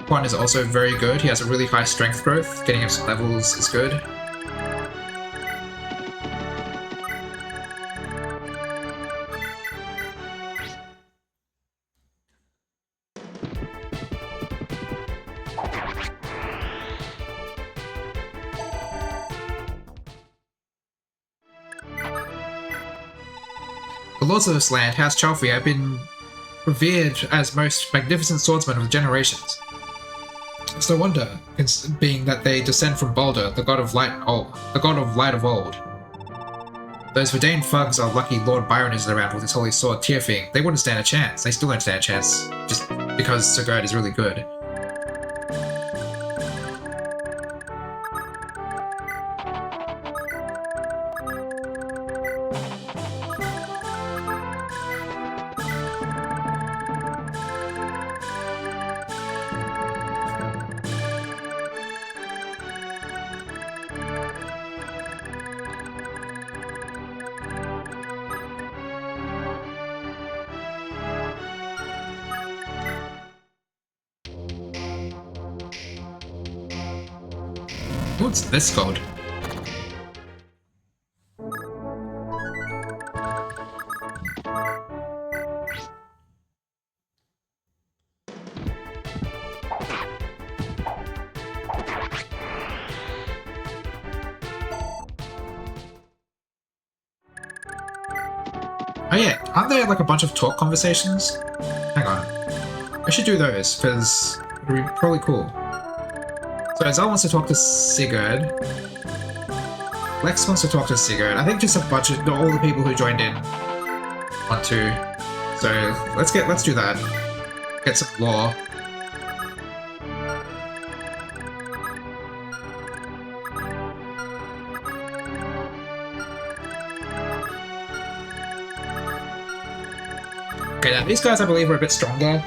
Quan is also very good. He has a really high strength growth. Getting him some levels is good. The lords of this land, House Chalfrey, have been revered as most magnificent swordsmen of the generations. It's no wonder, being that they descend from Baldur, the god of light of old. Those Verdane thugs are lucky Lord Byron isn't around with his holy sword Tearfing. They wouldn't stand a chance. They still don't stand a chance, just because Sigurd is really good. What's this called? Oh yeah, aren't there like a bunch of talk conversations? Hang on. I should do those, because it would be probably cool. So Azal wants to talk to Sigurd. Lex wants to talk to Sigurd. I think just a bunch of all the people who joined in want to. So let's do that. Get some lore. Okay, now these guys I believe are a bit stronger,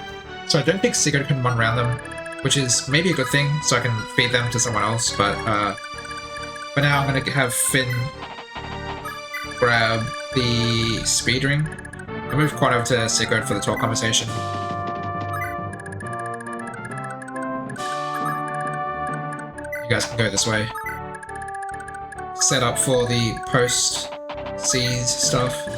so I don't think Sigurd can run around them, which is maybe a good thing, so I can feed them to someone else, but for now I'm gonna have Finn grab the speed ring. I moved quite over to Sigurd for the talk conversation. You guys can go this way. Set up for the post-siege stuff.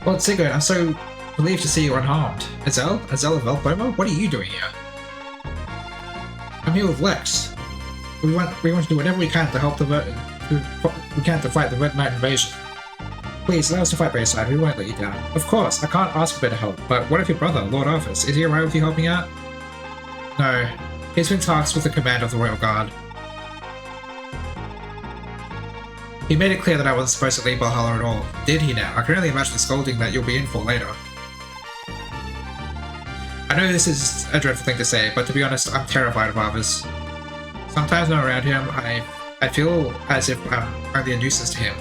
Lord Sigurd, I'm so relieved to see you unharmed. Azal of Velkboma? What are you doing here? I'm here with Lex. We want to do whatever we can to help to fight the Red Knight invasion. Please, allow us to fight by your side, we won't let you down. Of course, I can't ask for better help, but what if your brother, Lord Arthas, is he alright with you helping out? No, he's been tasked with the command of the Royal Guard. He made it clear that I wasn't supposed to leave Valhalla at all. Did he now? I can only imagine the scolding that you'll be in for later. I know this is a dreadful thing to say, but to be honest, I'm terrified of Arthas. Sometimes when I'm around him, I feel as if I'm only a nuisance to him.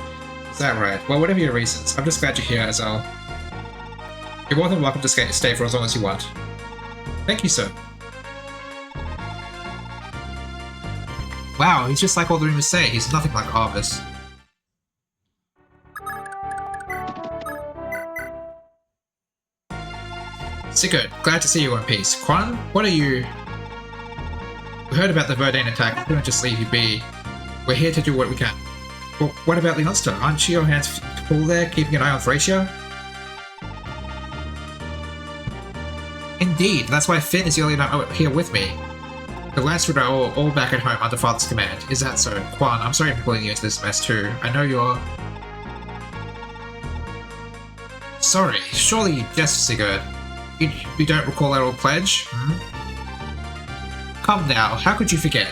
Is that right? Well, whatever your reasons, I'm just glad you're here, Azal. You're more than welcome to stay for as long as you want. Thank you, sir. Wow, he's just like all the rumors say, he's nothing like Arthas. Sigurd, glad to see you in peace. Quan, what are you... We heard about the Verdane attack, we couldn't just leave you be. We're here to do what we can. Well, what about Leonsta? Aren't your hands full there, keeping an eye on Thracia? Indeed, that's why Finn is the only one here with me. The Lancewood are all back at home under Father's command. Is that so? Quan, I'm sorry for pulling you into this mess too. I know you're... Sorry, surely you jest, Sigurd. You don't recall our old pledge? Come now, how could you forget?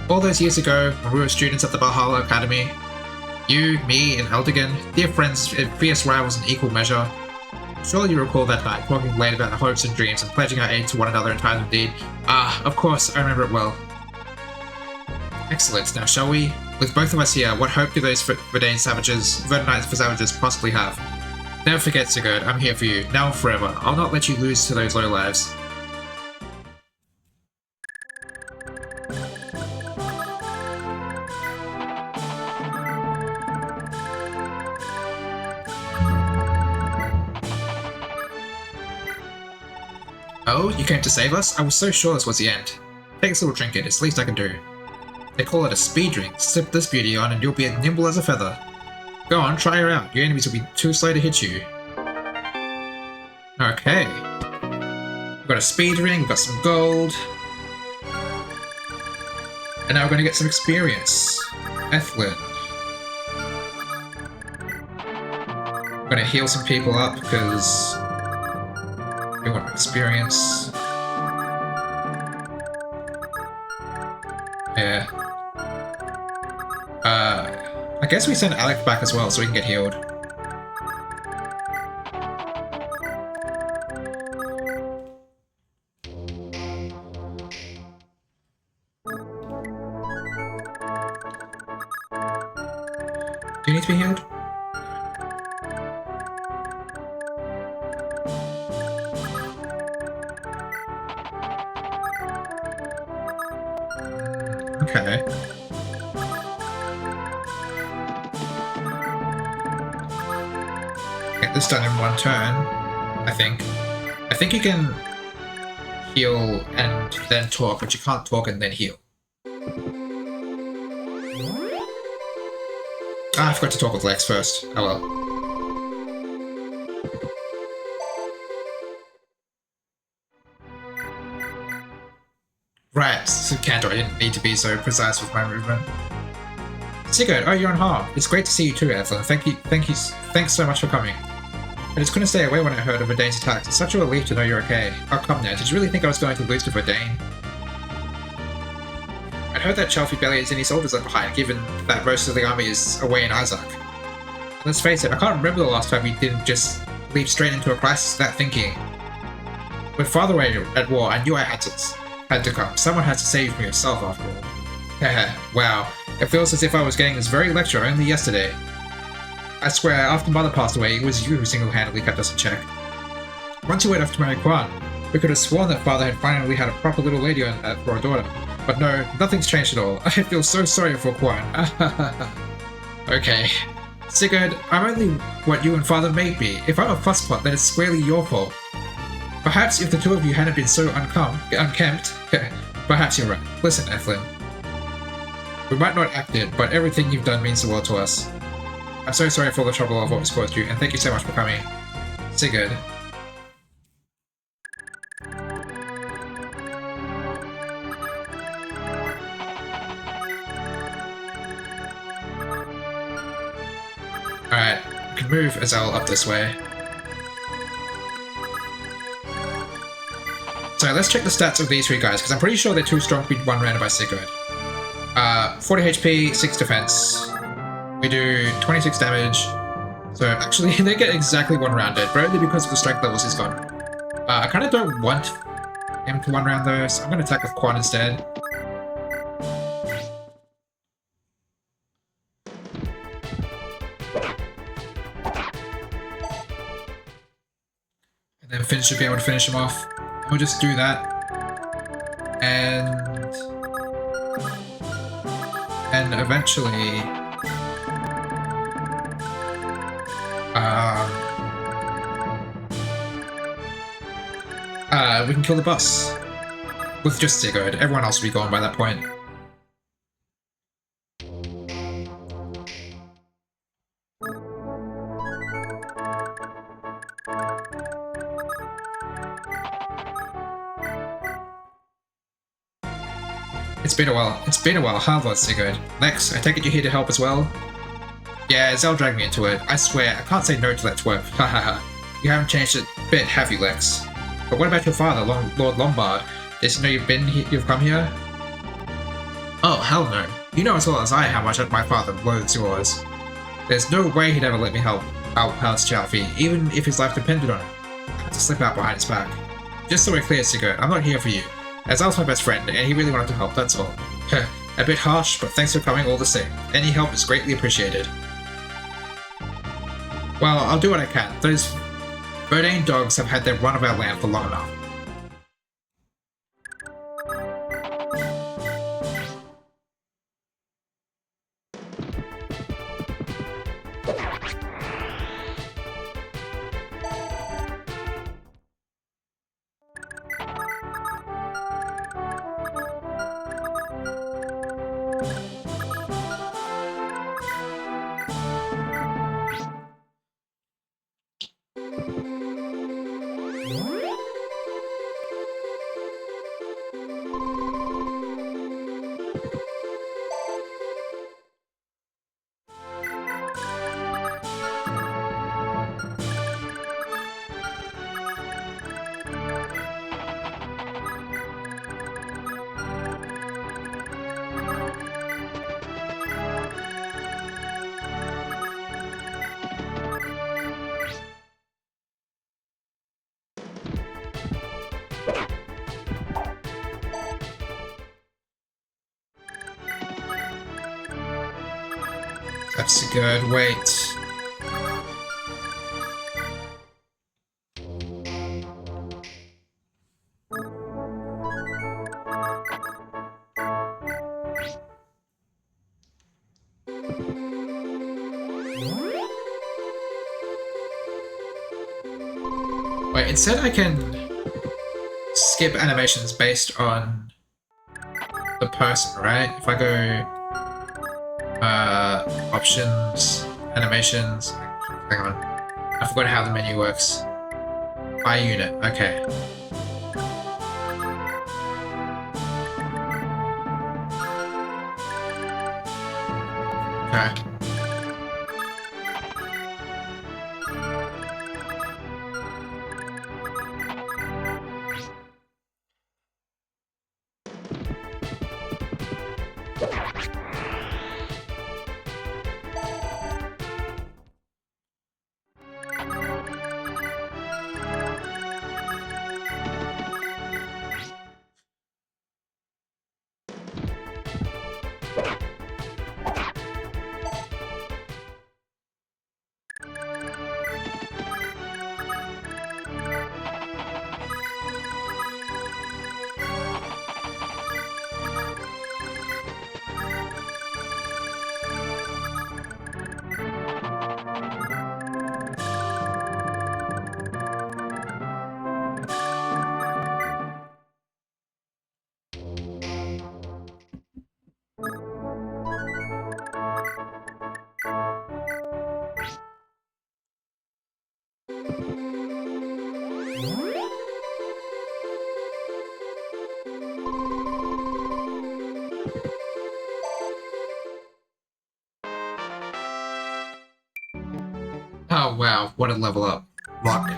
All those years ago, when we were students at the Valhalla Academy, you, me, and Eldigan, dear friends and fierce rivals in equal measure, surely you recall that night, talking late about our hopes and dreams and pledging our aid to one another in time of need. Ah, of course, I remember it well. Excellent, now shall we? With both of us here, what hope do those Verdane savages possibly have? Never forget, Sigurd, I'm here for you, now and forever. I'll not let you lose to those low lives. Oh, you came to save us? I was so sure this was the end. Take this little trinket, it's the least I can do. They call it a speed drink. Sip this beauty on and you'll be as nimble as a feather. Go on, try her out. Your enemies will be too slow to hit you. Okay. We've got a speed ring, we've got some gold. And now we're going to get some experience. Ethlyn. I'm going to heal some people up because we want experience. Yeah. I guess we send Alec back as well so we can get healed. Do you need to be healed? Okay. Get this done in one turn, I think. I think you can heal and then talk, but you can't talk and then heal. Ah, I forgot to talk with Lex first. Oh well. Right, so Cantor, I didn't need to be so precise with my movement. Sigurd, oh, you're on harm. It's great to see you too, Ethlyn. Thanks so much for coming. I just couldn't stay away when I heard of Verdane's attacks. It's such a relief to know you're okay. Oh, come now, did you really think I was going to lose to Verdane? I'd heard that Chalfie barely has any soldiers left behind, given that most of the army is away in Isaac. Let's face it, I can't remember the last time we didn't just leap straight into a crisis without thinking. With Father were at war, I knew I had to come. Someone had to save me yourself, after all. Haha, wow. It feels as if I was getting this very lecture only yesterday. I swear, after Mother passed away, it was you who single-handedly kept us in check. Once you went off to marry Quan, we could have sworn that Father had finally had a proper little lady for a daughter. But no, nothing's changed at all. I feel so sorry for Quan. Okay. Sigurd, I'm only what you and Father made me. If I'm a fusspot, then it's squarely your fault. Perhaps if the two of you hadn't been so unkempt, perhaps you're right. Listen, Ethlyn. We might not act it, but everything you've done means the world to us. I'm so sorry for all the trouble I've always caused you, and thank you so much for coming. Sigurd. Alright, we can move Azal up this way. So let's check the stats of these three guys, because I'm pretty sure they're too strong to be one-rounded by Sigurd. 40 HP, 6 defense. We do 26 damage. So actually, they get exactly one-rounded, but only because of the strength levels he's got. I kind of don't want him to one-round though, so I'm going to attack with Quan instead. And then Finn should be able to finish him off. And we'll just do that. And eventually... we can kill the boss. With just Sigurd. Everyone else will be gone by that point. It's been a while. It's been a while, huh, Lord Sigurd? Lex, I take it you're here to help as well? Yeah, Zell dragged me into it. I swear, I can't say no to that twerp. Hahaha. You haven't changed a bit, have you, Lex? But what about your father, Lord Lombard? Does he know you've come here? Oh, hell no. You know as well as I how much my father loathes yours. There's no way he'd ever let me help out House Chalfie, even if his life depended on it. I had to slip out behind his back. Just so we're clear, Sigurd, I'm not here for you. Azal's my best friend, and he really wanted to help, that's all. A bit harsh, but thanks for coming all the same. Any help is greatly appreciated. Well, I'll do what I can. Those Verdane dogs have had their run of our land for long enough. That's good. Wait. Wait, it said I can skip animations based on the person, right? If I go options, animations, hang on, I forgot how the menu works. By unit, okay. Okay. Oh wow, what a level up. Luck.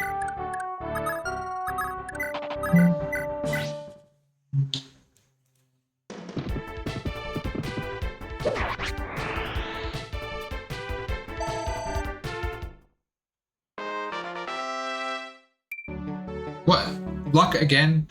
What? Luck again?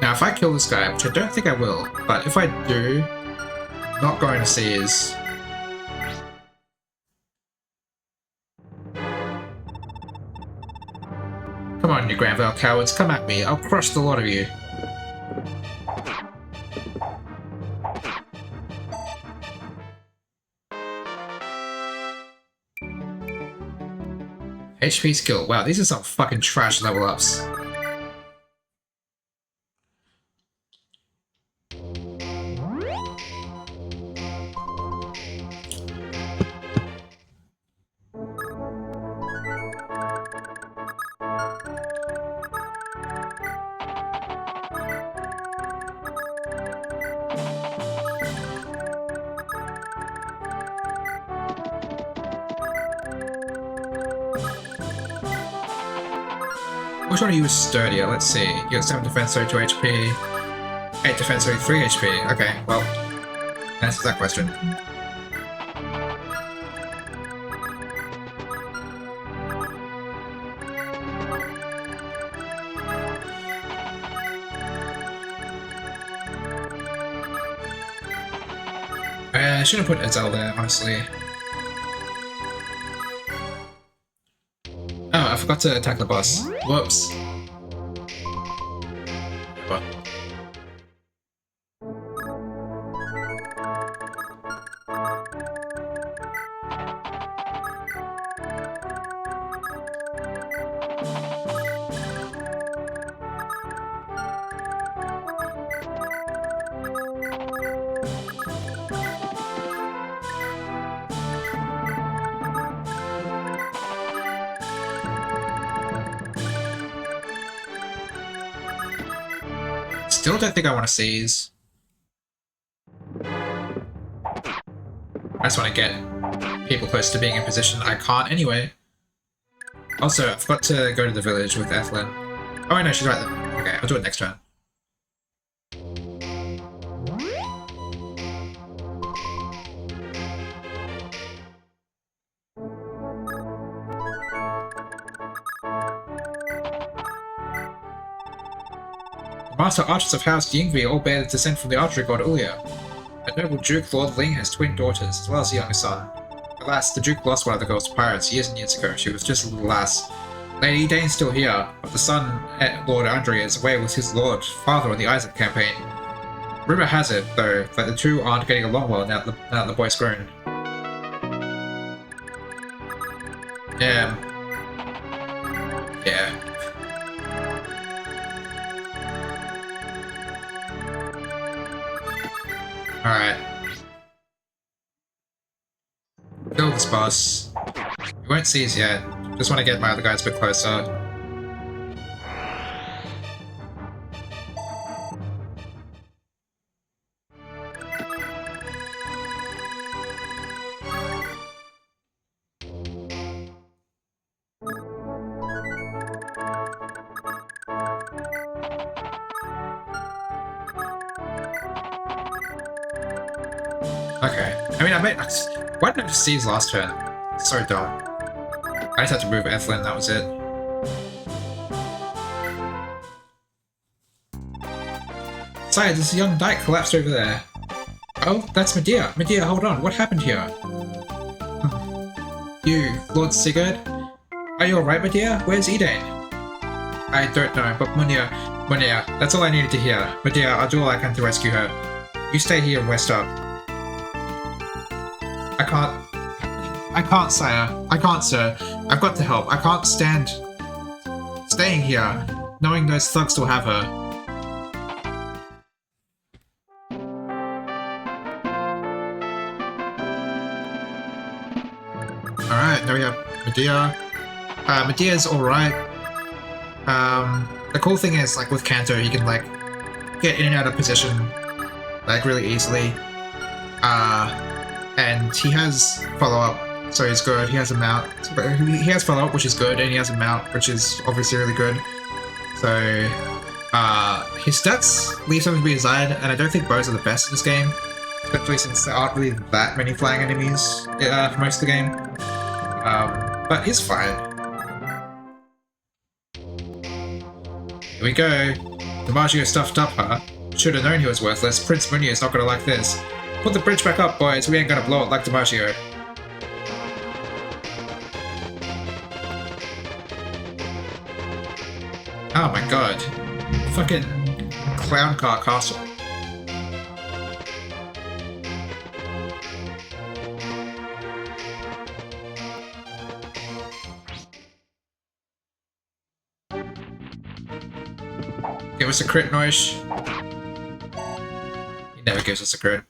Now, if I kill this guy, which I don't think I will, but if I do, not going to see is... Come on, you Granville cowards, come at me. I'll crush the lot of you. HP skill. Wow, these are some fucking trash level ups. Which one of you is sturdier? Let's see. You got 7 defense, 32 HP. 8 defense, 33 HP. Okay, well, answers that question. I should have put Ezel there, honestly. Oh, I forgot to attack the boss. Whoops. What? Still don't think I want to seize. I just want to get people close to being in position. I can't anyway. Also, I forgot to go to the village with Ethelyn. Oh, I know, she's right there. Okay, I'll do it next turn. Master archers of House Yingvi all bear descent from the archery god Ulia. A noble Duke, Lord Ling, has twin daughters, as well as a younger son. Alas, the Duke lost one of the girls to pirates years and years ago. She was just a little lass. Lady Dane's still here, but the son, Lord Andre, is away with his lord father on the Isaac campaign. Rumor has it, though, that the two aren't getting along well now that the boy's grown. Yeah. Yeah. Alright. Kill this boss. You won't see us yet. Just want to get my other guys a bit closer. Okay. I mean, why didn't I just see his last turn? So dumb. I just had to move Ethelyn, that was it. Sire, this young dyke collapsed over there. Oh, that's Medea. Medea, hold on. What happened here? You, Lord Sigurd? Are you alright, Medea? Where's Edane? I don't know, but Medea, that's all I needed to hear. Medea, I'll do all I can to rescue her. You stay here and rest up. I can't, sire. I can't, sir. I've got to help. I can't stand staying here, knowing those thugs still have her. Alright, now we have Medea. Medea's alright. The cool thing is, like, with Kanto, he can, like, get in and out of position, like, really easily. And he has follow-up, so he's good. He has a mount. He has follow-up, which is good, and he has a mount, which is obviously really good. So, his stats leave something to be desired, and I don't think bows are the best in this game, especially since there aren't really that many flying enemies for most of the game. But he's fine. Here we go. DiMaggio stuffed up, huh? Should have known he was worthless. Prince Munio's not gonna like this. Put the bridge back up, boys. We ain't gonna blow it like DiMaggio. Oh my god. Fucking clown car castle. Give us a crit, Noish. He never gives us a crit.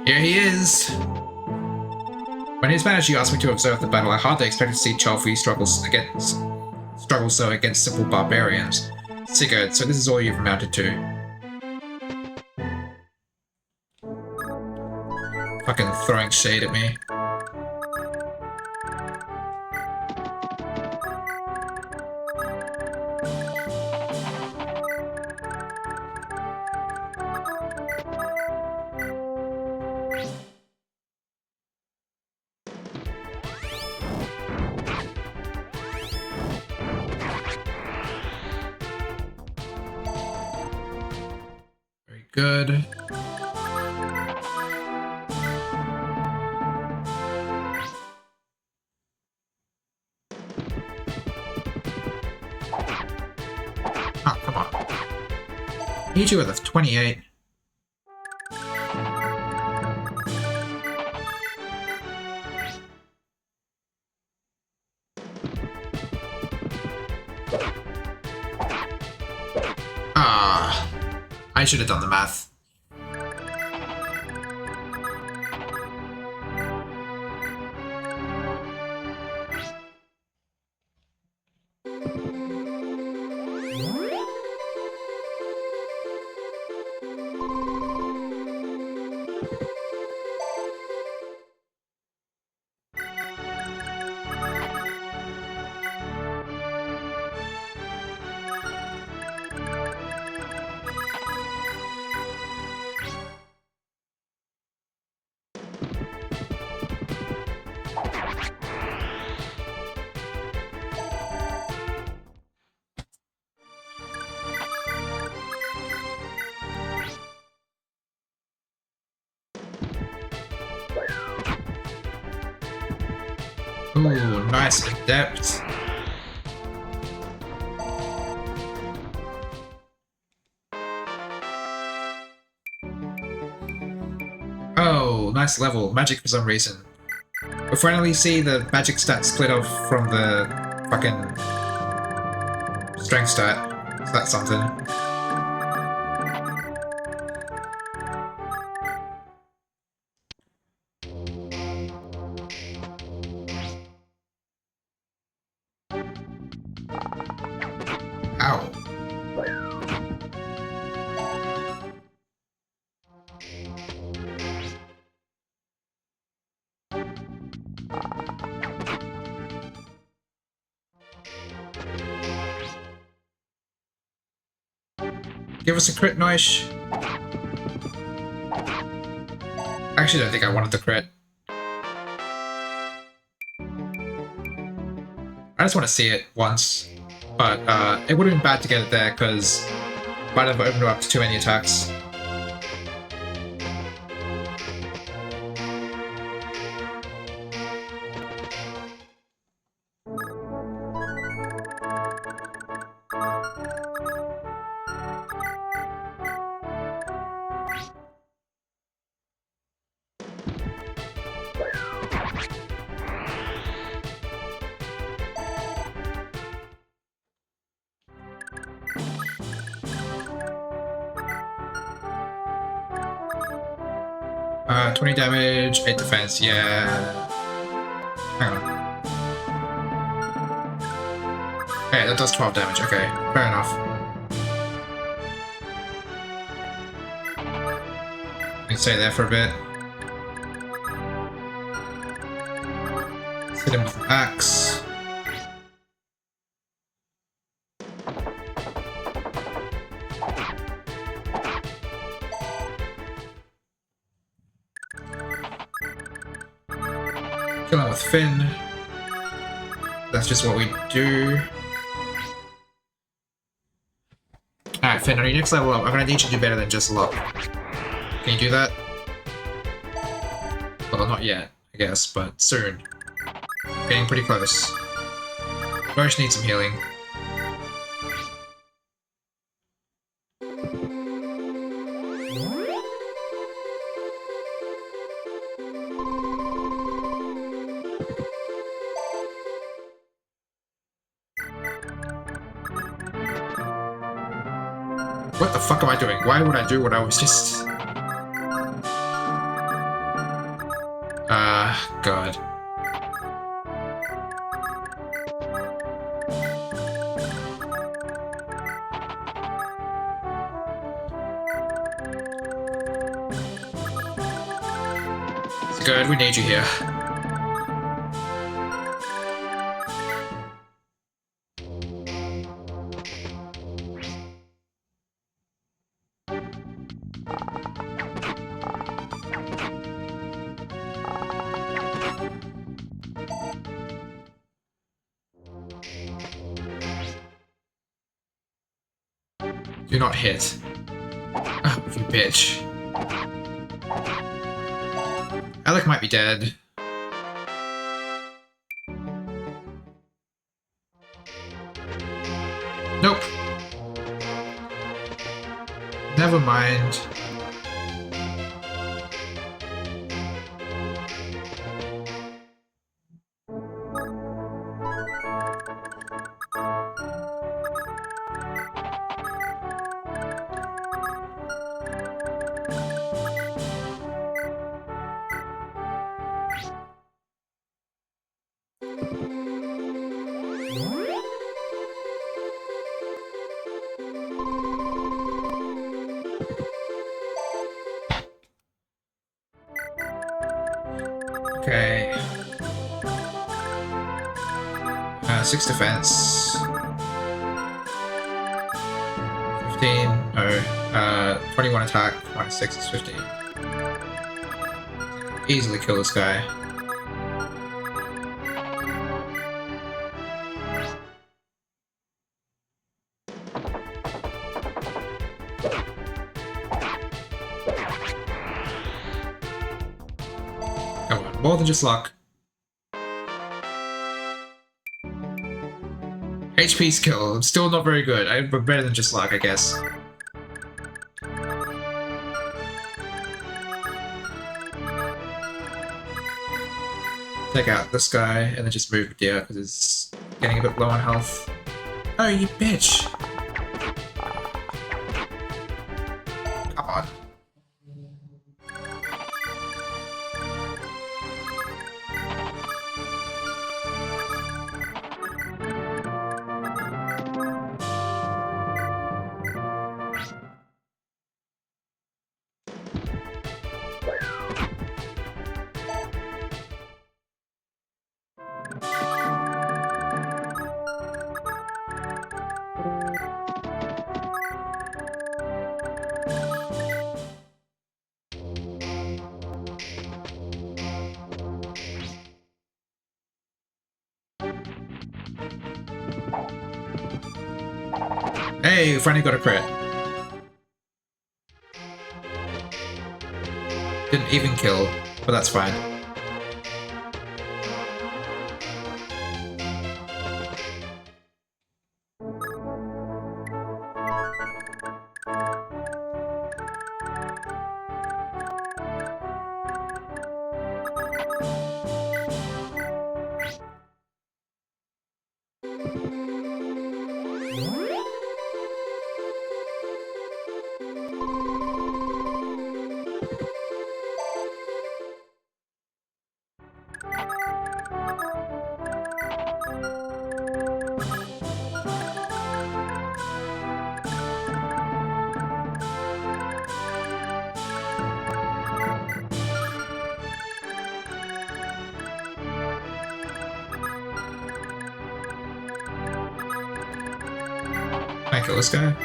Here he is! When his manager asked me to observe the battle, I hardly expected to see Chalfie struggle so against simple barbarians. Sigurd, so this is all you've amounted to. Fucking throwing shade at me. Good. Oh, come on. Need you with a 28. I should have done the math. Ooh, nice adept. Oh, nice level. Magic for some reason. We finally see the magic stat split off from the fucking strength stat. So that's something. Ow. Give us a crit, Noish. I actually don't think I wanted the crit. I just want to see it once. But it would have been bad to get it there, because might have opened up to too many attacks. 20 damage, 8 defense, yeah. Hang on. Okay, that does 12 damage, okay, fair enough. You can stay there for a bit. Let's hit him with an axe. Kill him with Finn. That's just what we do. Alright, Finn, on your next level up, I'm gonna need you to do better than just luck. Can you do that? Well, not yet, I guess, but soon. Getting pretty close. Nourish needs some healing. What the fuck am I doing? Why would I do what I was just... God. It's good, we need you here. Do not hit. Ah, you bitch. Alec might be dead. Nope. Never mind. Okay. 6 defense. 15. No. 21 attack. Minus 6 is 15. Easily kill this guy. Come on, more than just luck. HP skill. I'm still not very good. I'm better than just luck, I guess. Take out this guy and then just move Deer because it's getting a bit low on health. Oh, you bitch! Come on. Hey, finally got a crit. Didn't even kill, but that's fine. Can I kill this guy?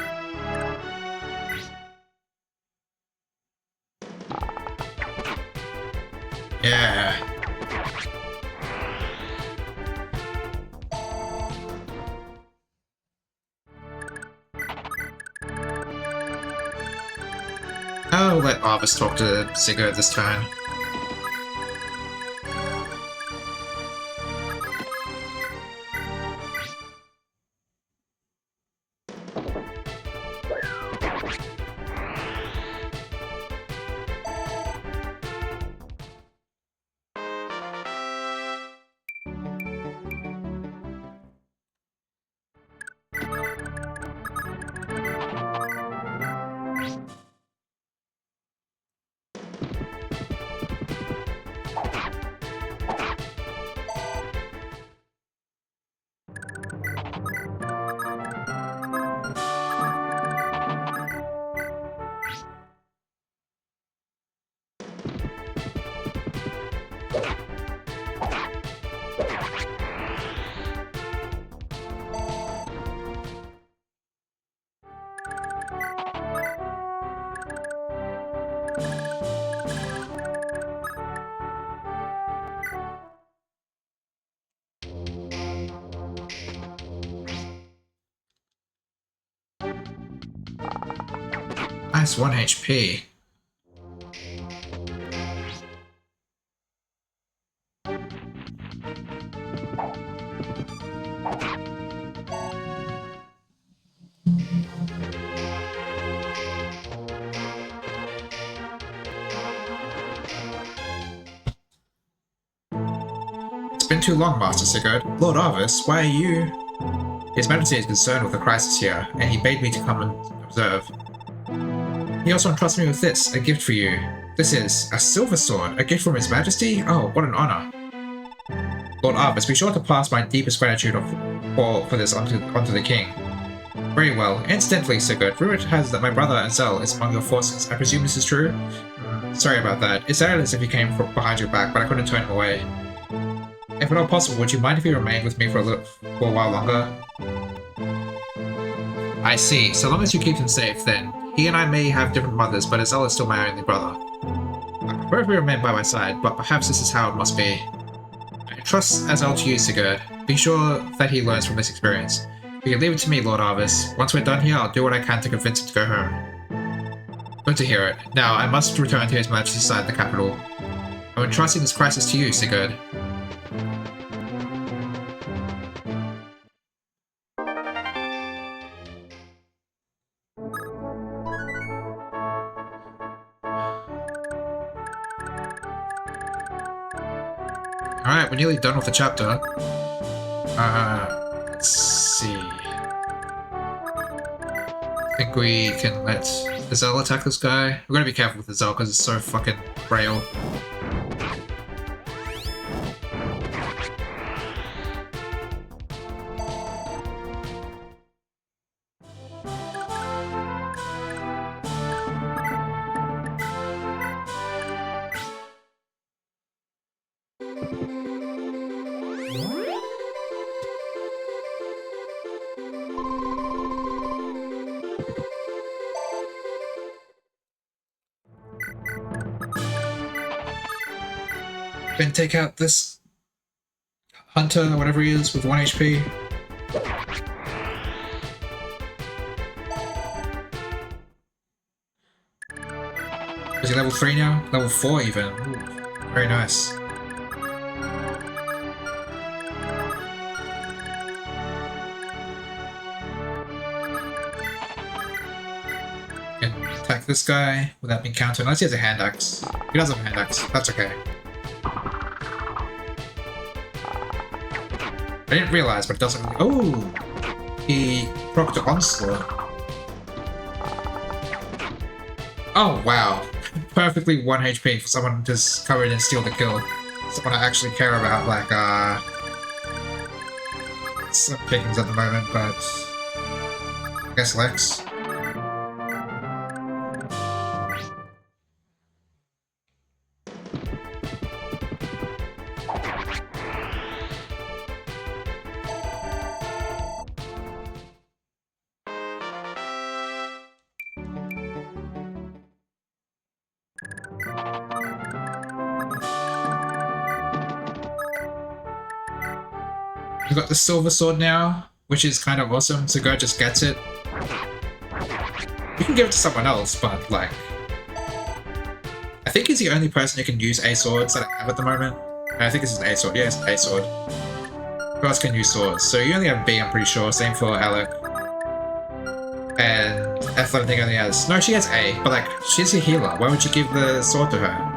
Yeah. I'll let Arvis talk to Sigurd this turn. Nice 1 HP. It's been too long, Master Sigurd. Lord Arvis, why are you... His Majesty is concerned with the crisis here, and he bade me to come and observe. He also entrusted me with this, a gift for you. This is a silver sword, a gift from His Majesty? Oh, what an honor. Lord Arvis, be sure to pass my deepest gratitude for this onto the king. Very well. Incidentally, Sigurd, rumor has that my brother Azel is among your forces. I presume this is true? Sorry about that. It sounded as if he came from behind your back, but I couldn't turn him away. If at all possible, would you mind if he remained with me for a while longer? I see. So long as you keep him safe, then. He and I may have different mothers, but Azel is still my only brother. I prefer if we remain by my side, but perhaps this is how it must be. I trust Azel to you, Sigurd. Be sure that he learns from this experience. You can leave it to me, Lord Arvis. Once we're done here, I'll do what I can to convince him to go home. Good to hear it. Now, I must return to His Majesty's side of the capital. I'm entrusting this crisis to you, Sigurd. Alright, we're nearly done with the chapter. Let's see. I think we can let Azelle attack this guy. We're gonna be careful with Azelle because it's so fucking frail. Then take out this hunter, whatever he is, with 1 HP. Is he level 3 now? Level 4 even. Ooh, very nice. Can attack this guy without being countered, unless he has a hand axe. He does have a hand axe, that's okay. I didn't realize, but it doesn't really. Oh! He procced the onslaught. Oh, wow. Perfectly 1 HP for someone just covered in steal the kill. Someone I actually care about, like, some pickings at the moment, but I guess Lex. We've got the silver sword now, which is kind of awesome, so Go just gets it. You can give it to someone else, but like... I think he's the only person who can use A swords that I have at the moment. I think this is an A sword, yeah, it's an A sword. Who else can use swords? So you only have B, I'm pretty sure, same for Alec. And Ethelyn, I think, only has... No, she has A, but like, she's a healer, why would you give the sword to her?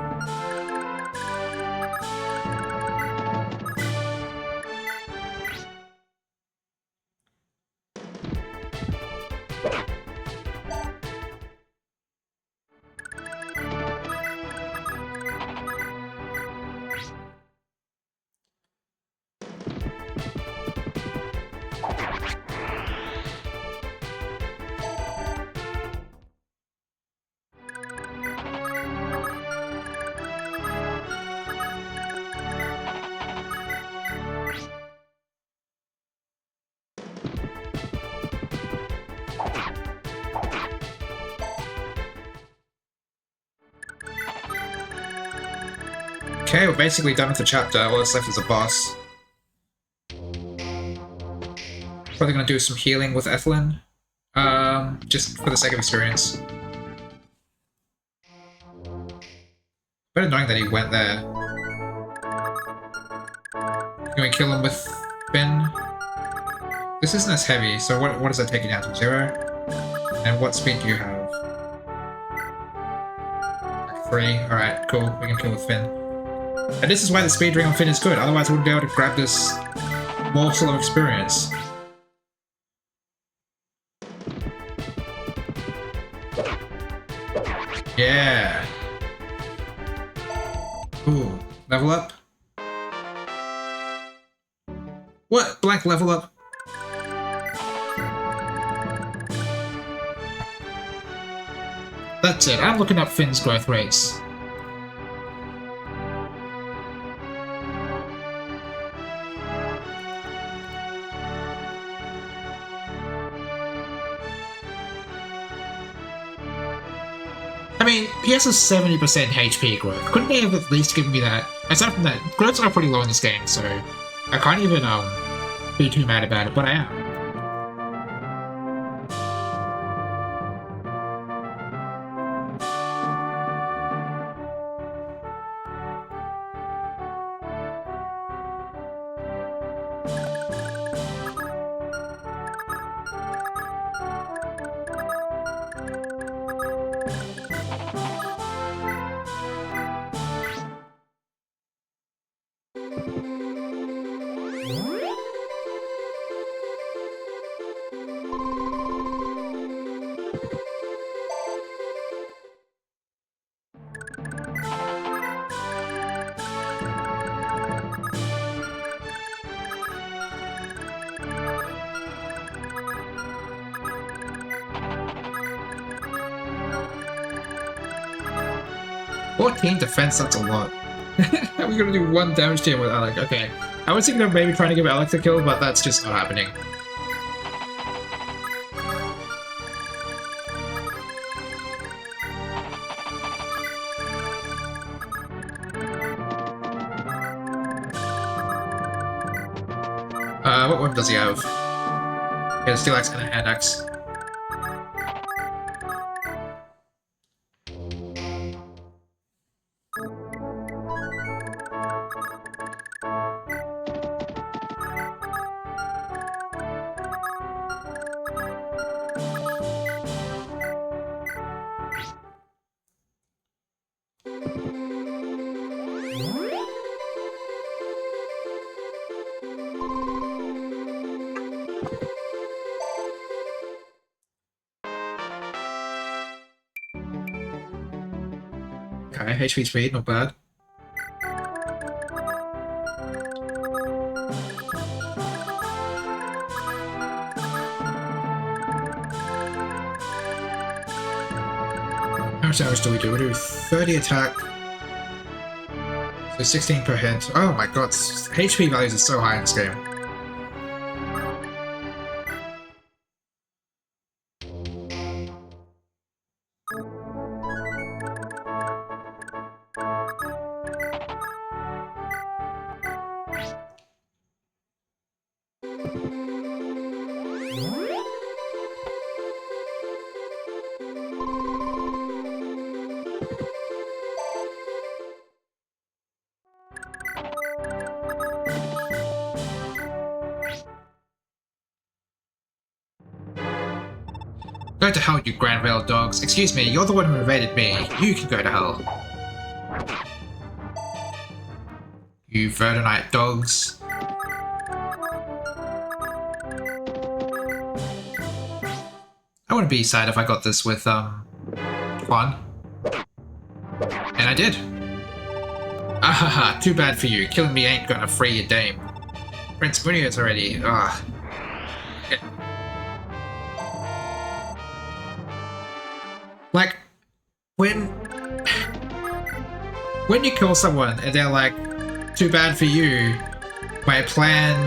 Okay, we're basically done with the chapter. All that's left is a boss. Probably gonna do some healing with Ethelyn. Just for the sake of experience. But annoying that he went there. Can we kill him with Finn? This isn't as heavy, so what does that take you down to? 0? And what speed do you have? Like 3? Alright, cool. We can kill with Finn. And this is why the speed ring on Finn is good, otherwise I wouldn't be able to grab this morsel of experience. Yeah! Ooh, level up? What? Blank level up? That's it, I'm looking up Finn's growth rates. I mean, he has a 70% HP growth. Couldn't they have at least given me that? Aside from that, growths are pretty low in this game, so I can't even be too mad about it, but I am. 14 defense, that's a lot. How are we gonna do 1 damage to him with Alec? Okay. I was thinking of maybe trying to give Alec the kill, but that's just not happening. What weapon does he have? Yeah, Steel Axe and a Hand Axe. Okay, HP speed, not bad. How much damage do we do? We do 30 attack. So 16 per hit. Oh my god, HP values are so high in this game. Go to hell, you Grand Rail dogs. Excuse me, you're the one who invaded me. You can go to hell. You Verdonite dogs. I wouldn't be sad if I got this with, Juan. And I did. Ahaha, too bad for you. Killing me ain't gonna free your dame. Prince Munoz already. Ugh. Like, when you kill someone and they're like, too bad for you, my plan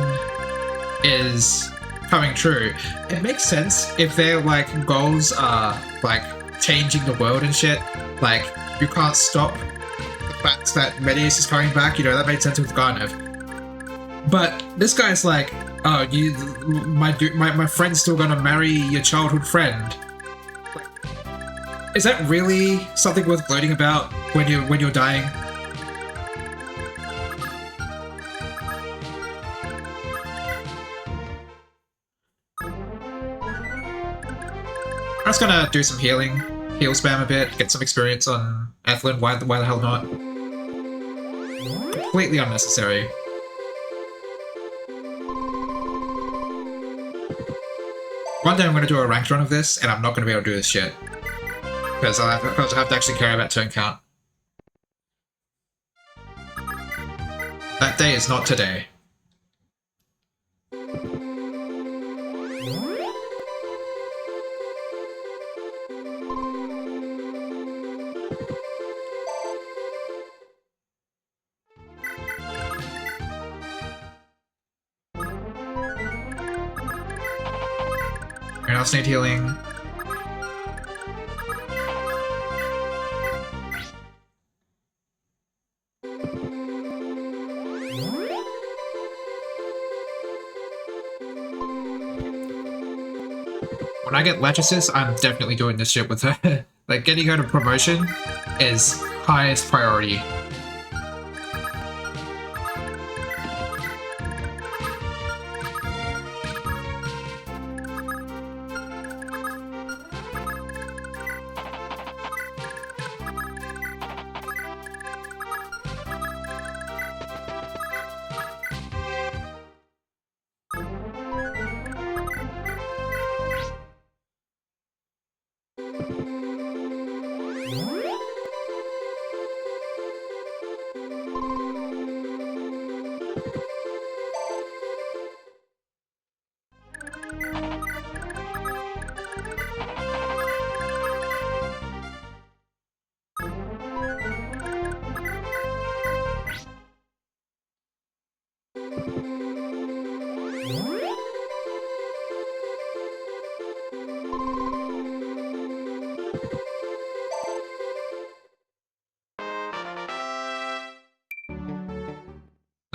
is coming true, it makes sense if their, like, goals are, like, changing the world and shit. Like, you can't stop the fact that Medius is coming back, you know, that made sense with Garnev. But this guy's like, oh, my friend's still gonna marry your childhood friend. Is that really something worth gloating about when you're dying? I'm just gonna do some healing, heal spam a bit, get some experience on Ethelyn. Why the hell not? Completely unnecessary. One day I'm gonna do a ranked run of this, and I'm not gonna be able to do this shit. Because I have to actually care about turn count. That day is not today. Anyone else need healing? When I get Lachesis, I'm definitely doing this shit with her. Like, getting her to promotion is highest priority.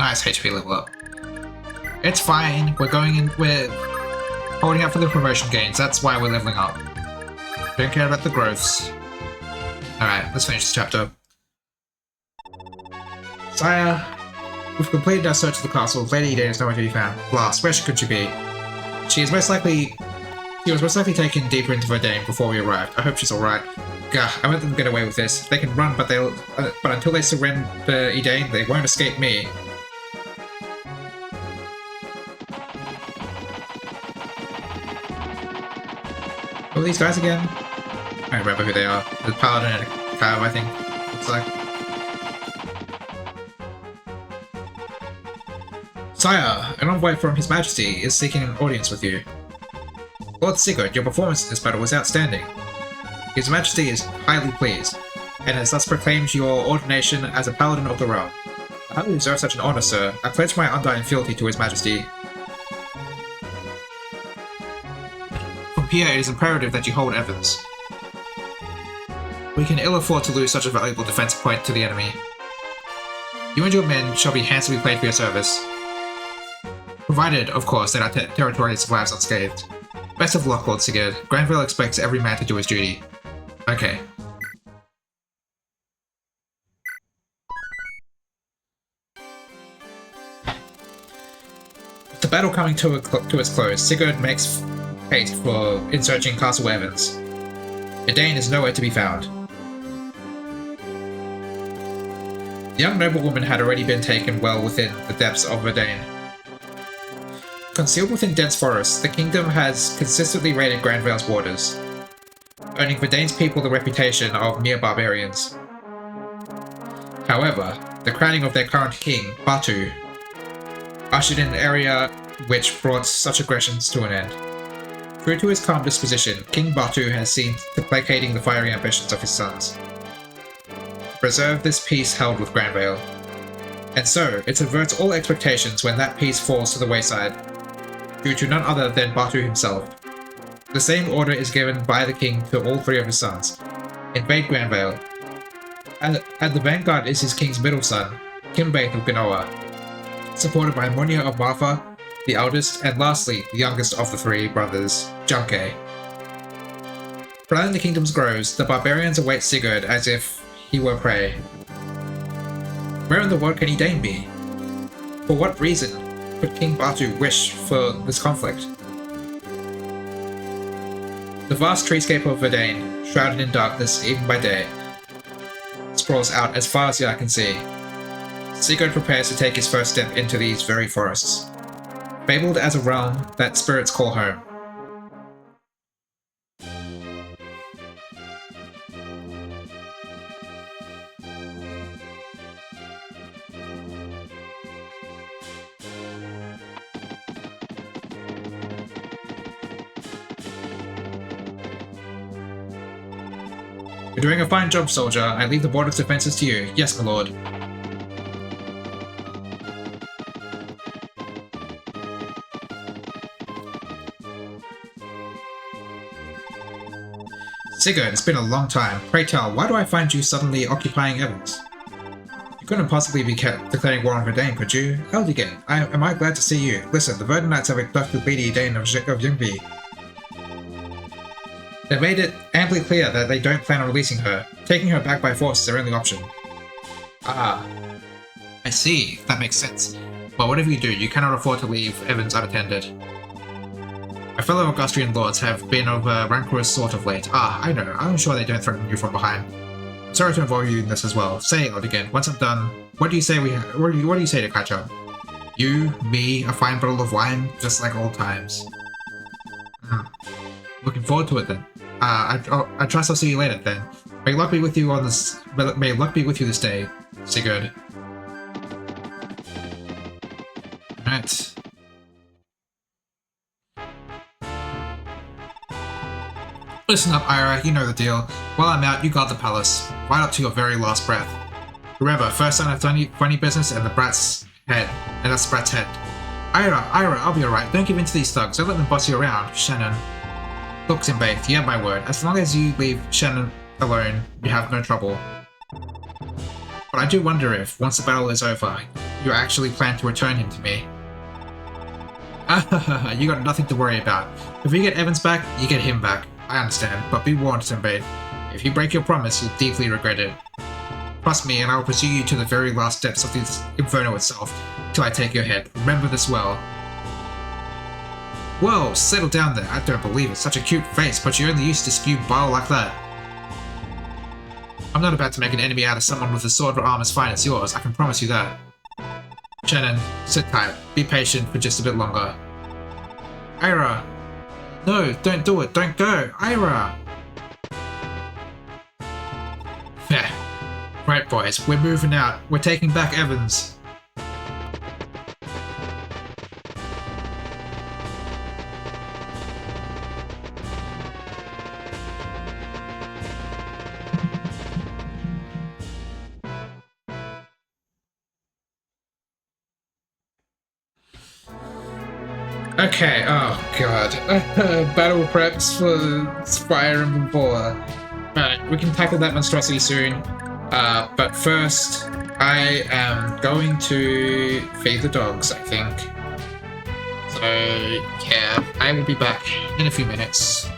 Nice HP level up. It's fine. We're going in. We're holding out for the promotion gains. That's why we're leveling up. Don't care about the growths. Alright, let's finish this chapter. Sire, we've completed our search of the castle. Lady Eden is nowhere to be found. Blast, where could she be? She was most likely taken deeper into Verdane before we arrived. I hope she's alright. Gah, I won't let them get away with this. They can run, but until they surrender Eden, they won't escape me. Who are these guys again? I don't remember who they are. The Paladin and a cow, I think. Looks like. Sire, an envoy from His Majesty is seeking an audience with you. Lord Sigurd, your performance in this battle was outstanding. His Majesty is highly pleased, and has thus proclaimed your ordination as a Paladin of the realm. I hardly deserve such an honor, sir. I pledge my undying fealty to His Majesty. From here, it is imperative that you hold Evans. We can ill afford to lose such a valuable defense point to the enemy. You and your men shall be handsomely paid for your service. Provided, of course, that our territory survives unscathed. Best of luck, Lord Sigurd. Granville expects every man to do his duty. Okay. With the battle coming to its close, Sigurd makes haste for searching Castle Evans. Eden is nowhere to be found. The young noblewoman had already been taken well within the depths of Verdane. Concealed within dense forests, the kingdom has consistently raided Granvale's borders, earning Verdane's people the reputation of mere barbarians. However, the crowning of their current king, Batu, ushered in an area which brought such aggressions to an end. True to his calm disposition, King Batu has seen to placating the fiery ambitions of his sons. To preserve this peace held with Granvale. And so, it subverts all expectations when that peace falls to the wayside, due to none other than Batu himself. The same order is given by the king to all three of his sons. Invade Granvale. At the vanguard is his king's middle son, Kimbaith of Genoa, supported by Munya of Marfa, the eldest, and lastly, the youngest of the three brothers, Junke. Prowling the kingdom's groves, the barbarians await Sigurd as if he were prey. Where in the world can Eden be? For what reason could King Batu wish for this conflict? The vast treescape of Verdane, shrouded in darkness even by day, sprawls out as far as the eye can see. Sigurd prepares to take his first step into these very forests, fabled as a realm that spirits call home. You're doing a fine job, soldier. I leave the border's defenses to you. Yes, my lord. Sigurd, it's been a long time. Pray tell, why do I find you suddenly occupying Evans? You couldn't possibly be kept declaring war on Verdane, could you? Eldigan, am I glad to see you. Listen, the Verdant Knights have abducted Lady Eden of Ljungby. They've made it amply clear that they don't plan on releasing her. Taking her back by force is their only option. Ah. I see. That makes sense. Well, whatever you do, you cannot afford to leave Evans unattended. My fellow Augustrian lords have been of a rancorous sort of late. Ah, I know. I'm sure they don't threaten you from behind. I'm sorry to involve you in this as well. Say it again. Once I'm done, what do you say what do you say to catch up? You, me, a fine bottle of wine, just like old times. Looking forward to it then. I trust I'll see you later then. May luck be with you on this. May luck be with you this day, Sigurd. Alright. Listen up, Ira. You know the deal. While I'm out, you guard the palace, right up to your very last breath. Remember, first sign of funny business, and the brat's head, and that's the brat's head. Ira, I'll be alright. Don't give in to these thugs. Don't let them boss you around, Shannon. Look, Simbaith, you have my word. As long as you leave Shannon alone, you have no trouble. But I do wonder if, once the battle is over, You actually plan to return him to me. You got nothing to worry about. If we get Evans back, you get him back. I understand, but be warned, Senbei. If you break your promise, you'll deeply regret it. Trust me, and I will pursue you to the very last depths of this inferno itself, till I take your head. Remember this well. Whoa, settle down there. I don't believe it. Such a cute face, but you only used to spew bile like that. I'm not about to make an enemy out of someone with a sword or arm as fine as yours, I can promise you that. Shannon, sit tight. Be patient for just a bit longer. Ira! No, don't do it. Don't go. Ira! Heh. Right, boys. We're moving out. We're taking back Evans. Okay, oh god. Battle preps for Fire Emblem 4. Alright, we can tackle that monstrosity soon. But first, I am going to feed the dogs, I think. So, yeah, I will be back in a few minutes.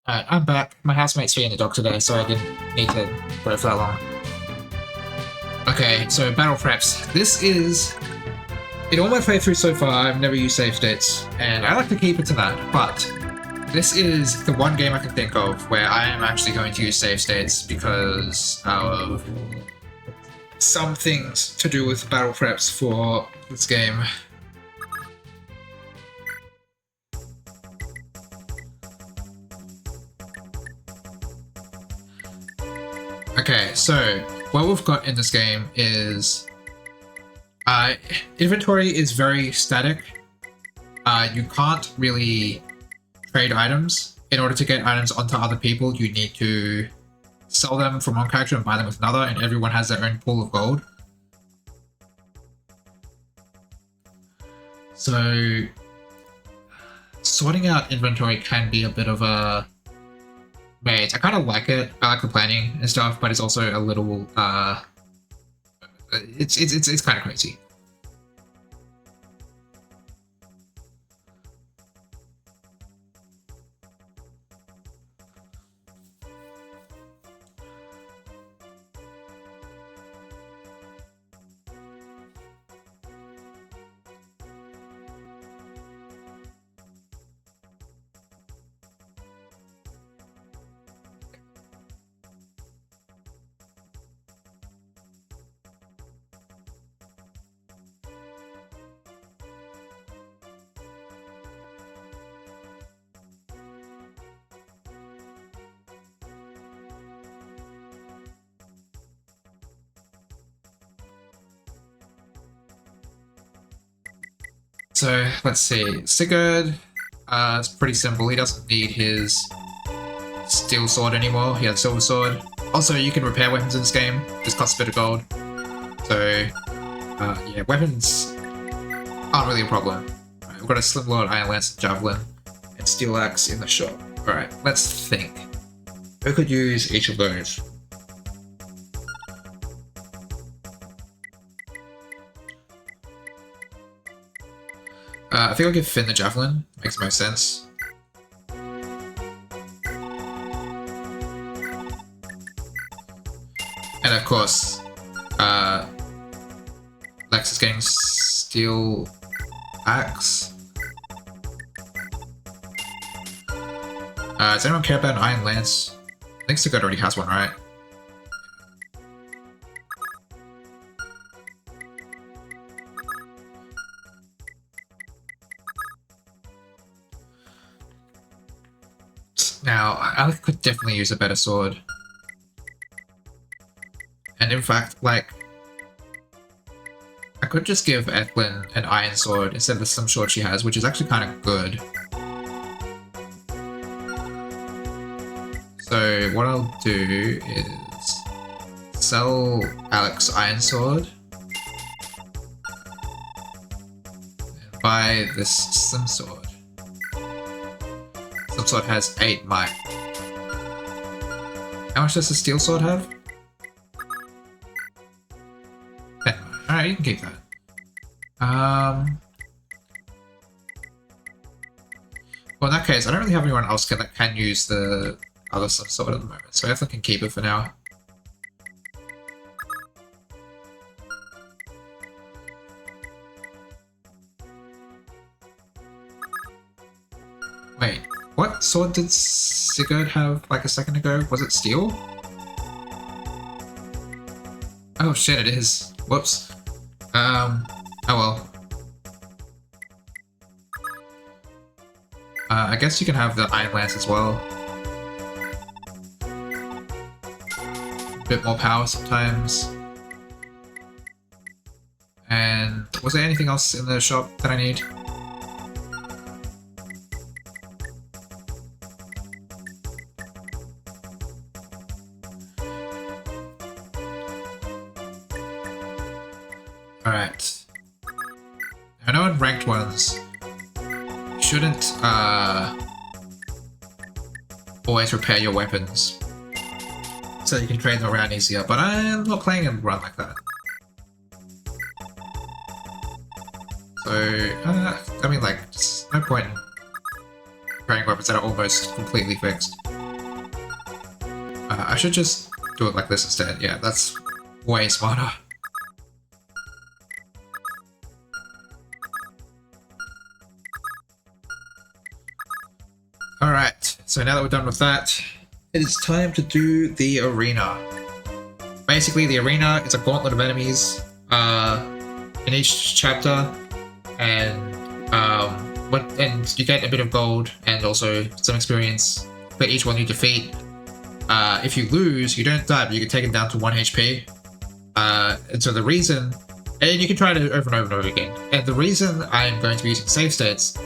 Alright, I'm back. My housemate's being a dog today, so I didn't need to wait for that long. Okay, so battle preps. This is... In all my playthroughs so far, I've never used save states, and I like to keep it to that, but this is the one game I can think of where I am actually going to use save states because of some things to do with battle preps for this game. Okay, so what we've got in this game is inventory is very static. You can't really trade items. In order to get items onto other people, you need to sell them from one character and buy them with another, and everyone has their own pool of gold. So sorting out inventory can be a bit of a maze. I kind of like it. I like the planning and stuff, but it's also a little it's kind of crazy. So let's see, Sigurd, it's pretty simple. He doesn't need his steel sword anymore. He has silver sword. Also, you can repair weapons in this game. This costs a bit of gold. So, yeah, weapons aren't really a problem. Right, we've got a Slim Lord, Iron Lance, and Javelin, and Steel Axe in the shop. Alright, let's think. Who could use each of those? I think I'll give Finn the Javelin. Makes most sense. And of course, Lex is getting Steel Axe. Does anyone care about an Iron Lance? I think Sigurd already has one, right? Now, Alec could definitely use a better sword. And in fact, like, I could just give Ethlyn an iron sword instead of the slim sword she has, which is actually kind of good. So what I'll do is sell Alec's iron sword and buy this slim sword. Slim sword has 8 might. How much does the steel sword have? 10 might. Alright, you can keep that. Well, in that case, I don't really have anyone else that can use the other slim sword at the moment, so I definitely can keep it for now. Wait, what sword did Sigurd have like a second ago? Was it steel? Oh shit, it is. Whoops. Oh well. I guess you can have the Iron Lance as well. A bit more power sometimes. And was there anything else in the shop that I need? Alright. I know in ranked ones, you shouldn't always repair your weapons so you can trade them around easier, but I'm not playing a run like that. So, I mean, like, there's no point in repairing weapons that are almost completely fixed. I should just do it like this instead. Yeah, that's way smarter. Alright, so now that we're done with that, it is time to do the arena. Basically, the arena is a gauntlet of enemies in each chapter, and you get a bit of gold and also some experience for each one you defeat. If you lose, you don't die, but you get taken down to 1 HP. And so the reason, and you can try it over and over and over again. And the reason I'm going to be using save states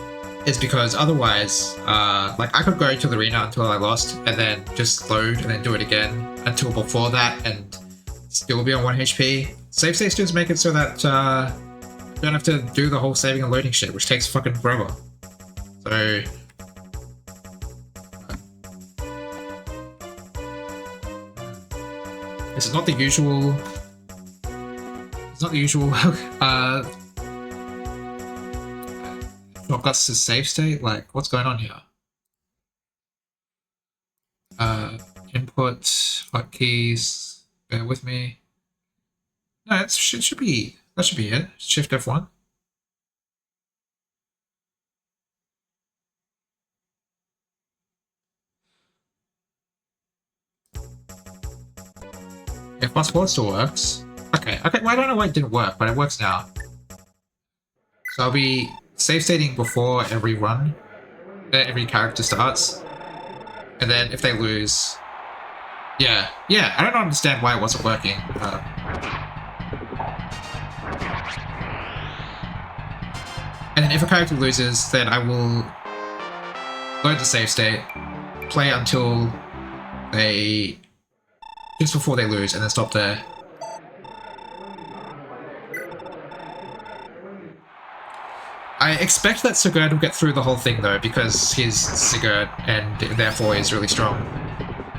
is because otherwise, like I could go to the arena until I lost, and then just load and then do it again until before that, and still be on 1 HP. Save states just make it so that you don't have to do the whole saving and loading shit, which takes fucking forever. So this is not the usual. It's not the usual. Shortcuts to save state. Like, what's going on here? Input hotkeys. Bear with me. No, it should be. That should be it. Shift F1. If fast forward still works. Okay, well, I don't know why it didn't work, but it works now. So I'll be save stating before every run, every character starts, and then if they lose, yeah, I don't understand why it wasn't working. And then if a character loses, then I will load the save state, play until they, just before they lose, and then stop there. I expect that Sigurd will get through the whole thing though, because he's Sigurd and therefore is really strong.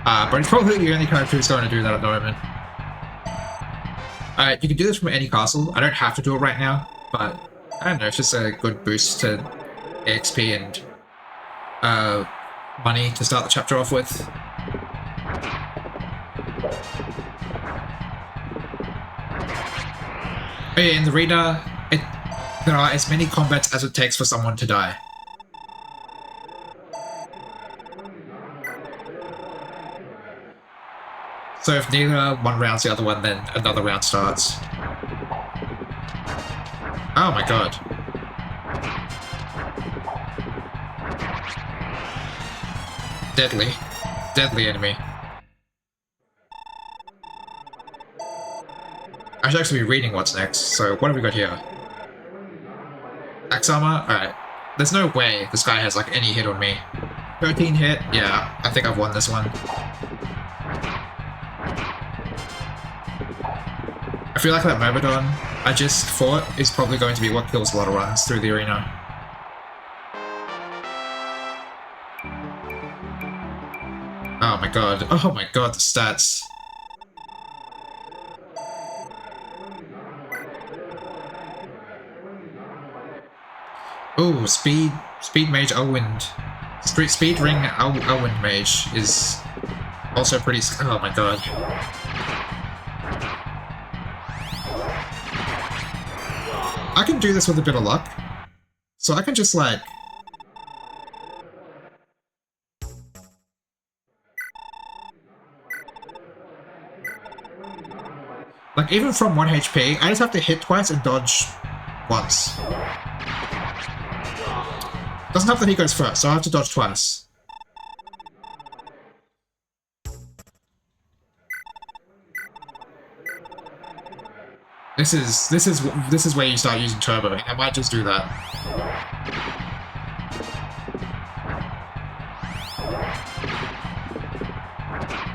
But he's probably the only character who's going to do that at the moment. You can do this from any castle. I don't have to do it right now, but I don't know, it's just a good boost to XP and money to start the chapter off with. Oh yeah, in the arena, there are as many combats as it takes for someone to die. So if neither one rounds the other one, then another round starts. Oh my god. Deadly. Deadly enemy. I should actually be reading what's next, so what have we got here? Axe armor? Alright. There's no way this guy has like any hit on me. 13 hit? Yeah, I think I've won this one. I feel like that Myrmidon I just fought is probably going to be what kills a lot of runs through the arena. Oh my god. Oh my god, the stats. Oh, speed mage Elwind. Speed ring Elwind mage is also pretty. Oh my god. I can do this with a bit of luck, so I can just like. Like even from 1 HP, I just have to hit twice and dodge once. Doesn't help that he goes first, so I have to dodge twice. This is where you start using turbo. I might just do that.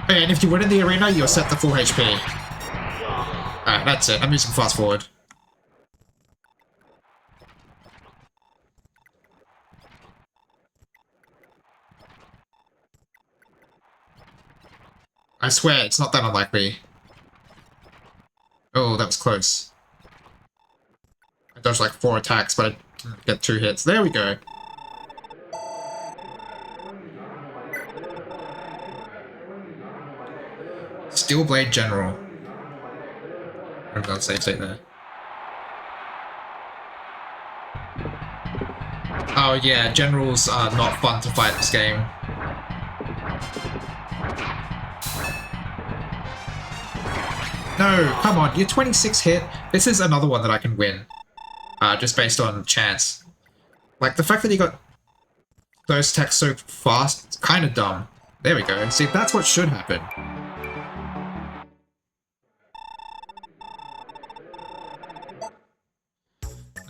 And if you win in the arena, you're set to full HP. Alright, that's it. I'm using fast forward. I swear, it's not that unlikely. Oh, that was close. I dodged like 4 attacks, but I didn't get 2 hits. There we go. Steel Blade General. I'm gonna save state there. Oh yeah, generals are not fun to fight this game. No, come on, you're 26 hit. This is another one that I can win. Just based on chance. Like, the fact that he got those attacks so fast, it's kind of dumb. There we go. See, that's what should happen.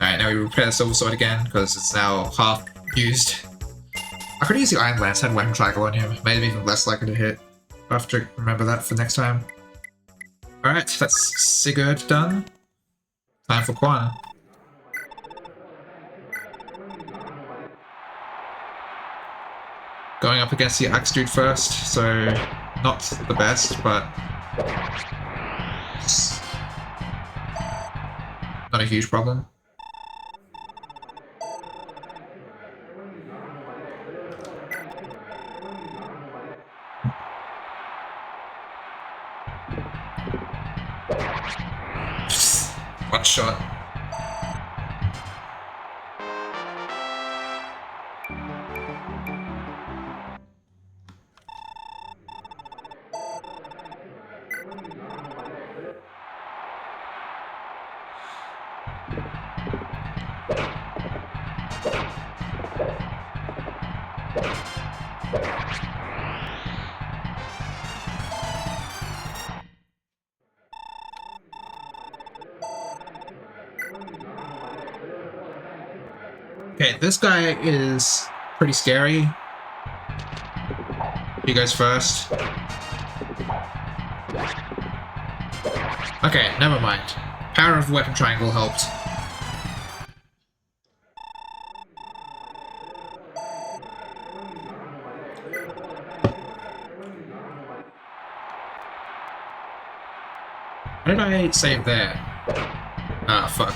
Alright, now we repair the Silver Sword again, because it's now half used. I could use the Iron Lance, had Weapon Triangle on him. Maybe even less likely to hit. I'll have to remember that for next time. Alright, that's Sigurd done. Time for Quan. Going up against the Axe Dude first, so not the best, but not a huge problem. One shot. Okay, this guy is pretty scary. You guys first. Okay, never mind. Power of Weapon Triangle helped. What did I save there? Ah, fuck.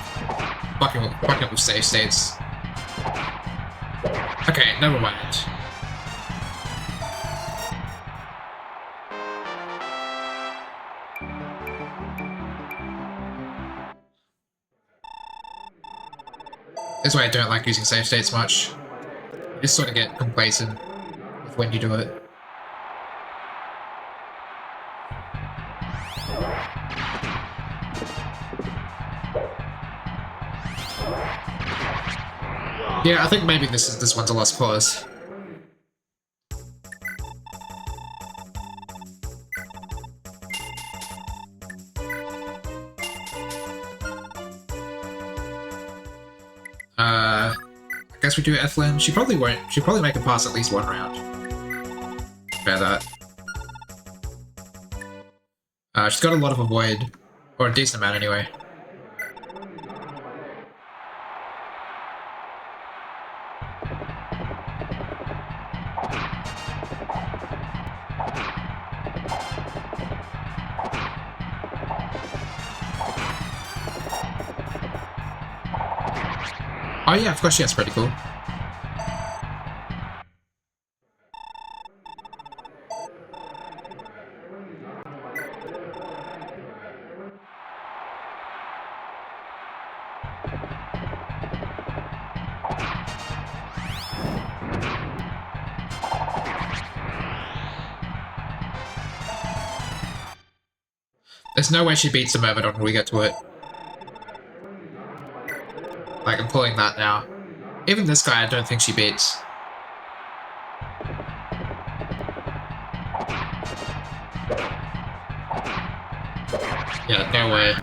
Fucking with save states. Okay, never mind. This is why I don't like using save states much. You just sort of get complacent with when you do it. Yeah, I think maybe this one's a lost cause. I guess we do Ethlyn. She probably won't. She'll probably make it past at least one round. Fair that. She's got a lot of avoid, or a decent amount anyway. Oh yeah, of course, yeah, it's pretty cool. There's no way she beats the Myrmidon when we get to it. Like, I'm pulling that now. Even this guy, I don't think she beats. Yeah, no way.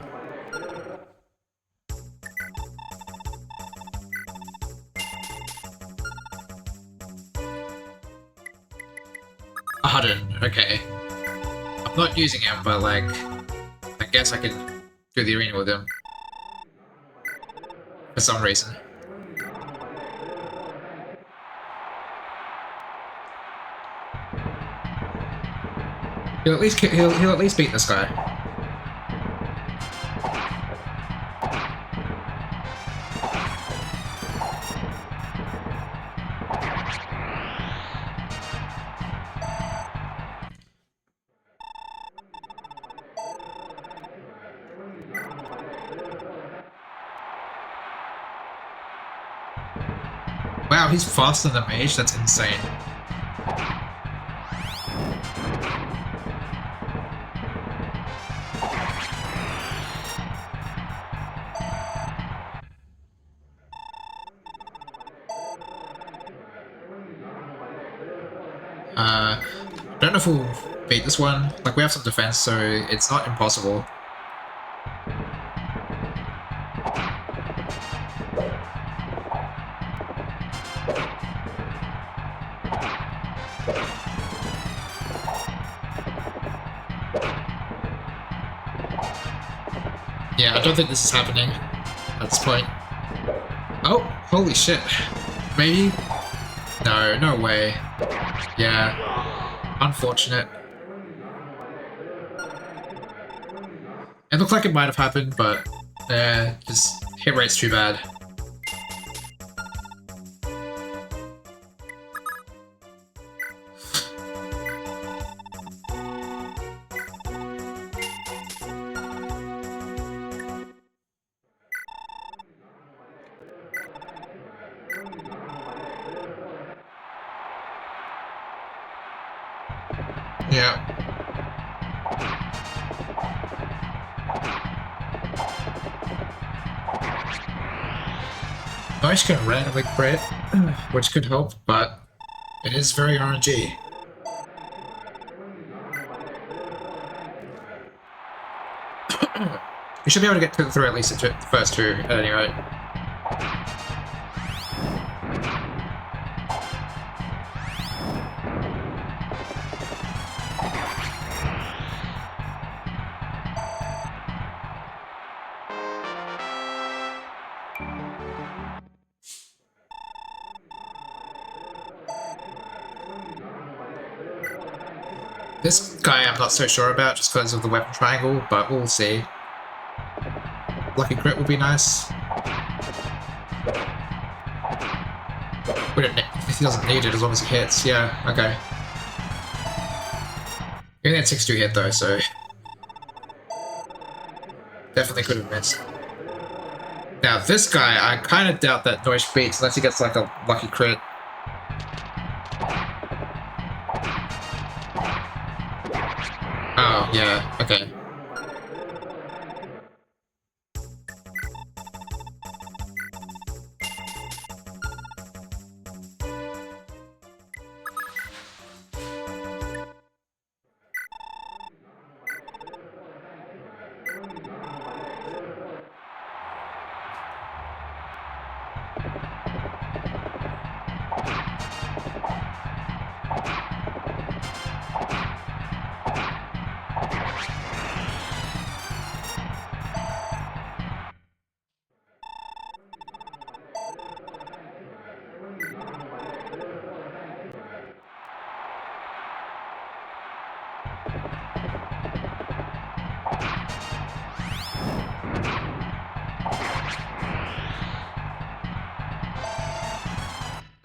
Arden, okay. I'm not using him, but like, I guess I can do the arena with him. For some reason. He'll at least beat this guy. Wow, he's faster than the mage? That's insane. Don't know if we'll beat this one. Like, we have some defense, so it's not impossible. Yeah, I don't think this is happening at this point. Oh, holy shit. Maybe? No, no way. Yeah. Unfortunate. It looked like it might have happened, but just hit rate's too bad. Yeah. Nice can randomly crit, which could help, but it is very RNG. You should be able to get through at least the first two at any rate. This guy I'm not so sure about just because of the weapon triangle, but we'll see. Lucky crit would be nice. We don't he doesn't need it as long as he hits. Yeah, okay. He only had 6-2 hit though, so definitely could have missed. Now this guy, I kind of doubt that Noish beats unless he gets like a lucky crit. Oh, yeah, okay.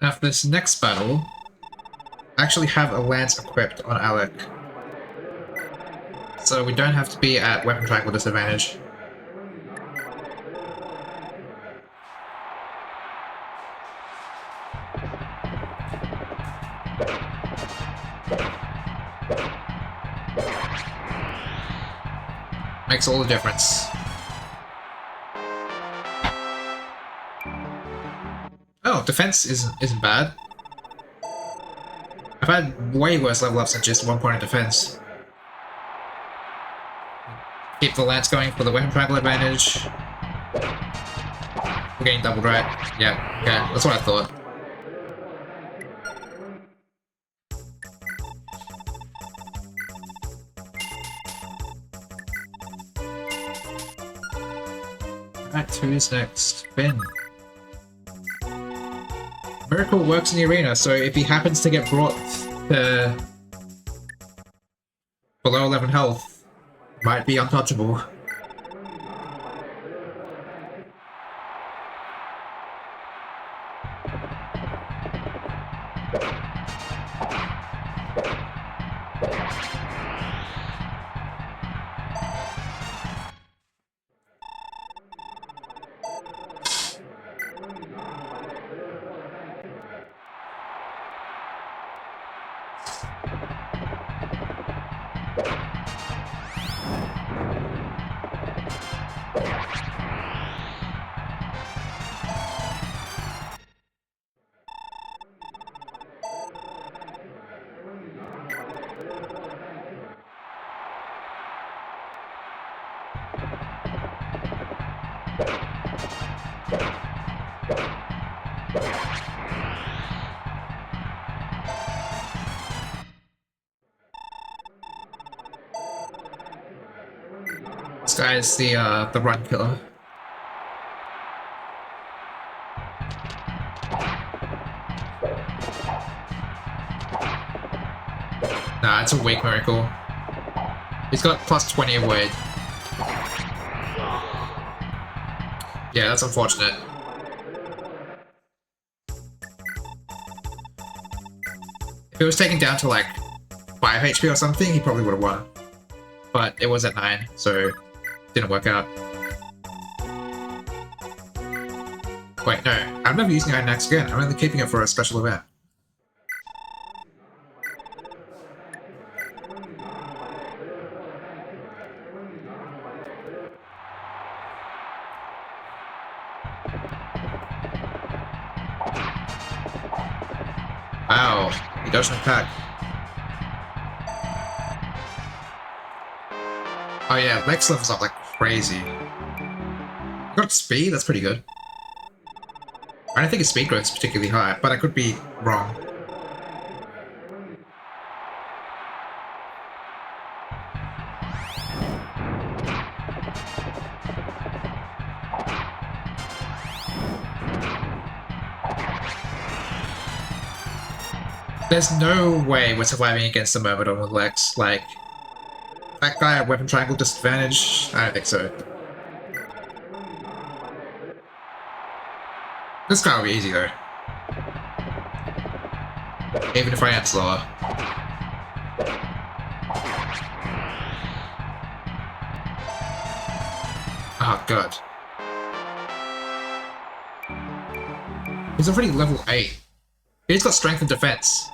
Now for this next battle, I actually have a lance equipped on Alec. So we don't have to be at weapon triangle disadvantage. Makes all the difference. Oh, defense isn't bad. I've had way worse level ups than just 1 point of defense. Keep the lance going for the weapon triangle advantage. We're getting doubled, right? Yeah, okay, that's what I thought. Alright, who's next? Ben. Miracle works in the arena, so if he happens to get brought to below 11 health, might be untouchable. This guy is the run killer. Nah, it's a weak miracle. He's got plus 20 avoid. Yeah, that's unfortunate. If it was taken down to like 5 HP or something, he probably would have won. But it was at 9, so didn't work out. Wait, no, I'm never using Iron Axe again. I'm only keeping it for a special event. Wow, he doesn't attack. Oh yeah, Lex levels up like crazy. You got speed? That's pretty good. I don't think his speed growth is particularly high, but I could be wrong. There's no way we're surviving against the Myrmidon with Lex. Like, that guy at Weapon Triangle disadvantage? I don't think so. This guy will be easy though. Even if I am slower. Oh god. He's already level 8. He's got strength and defense.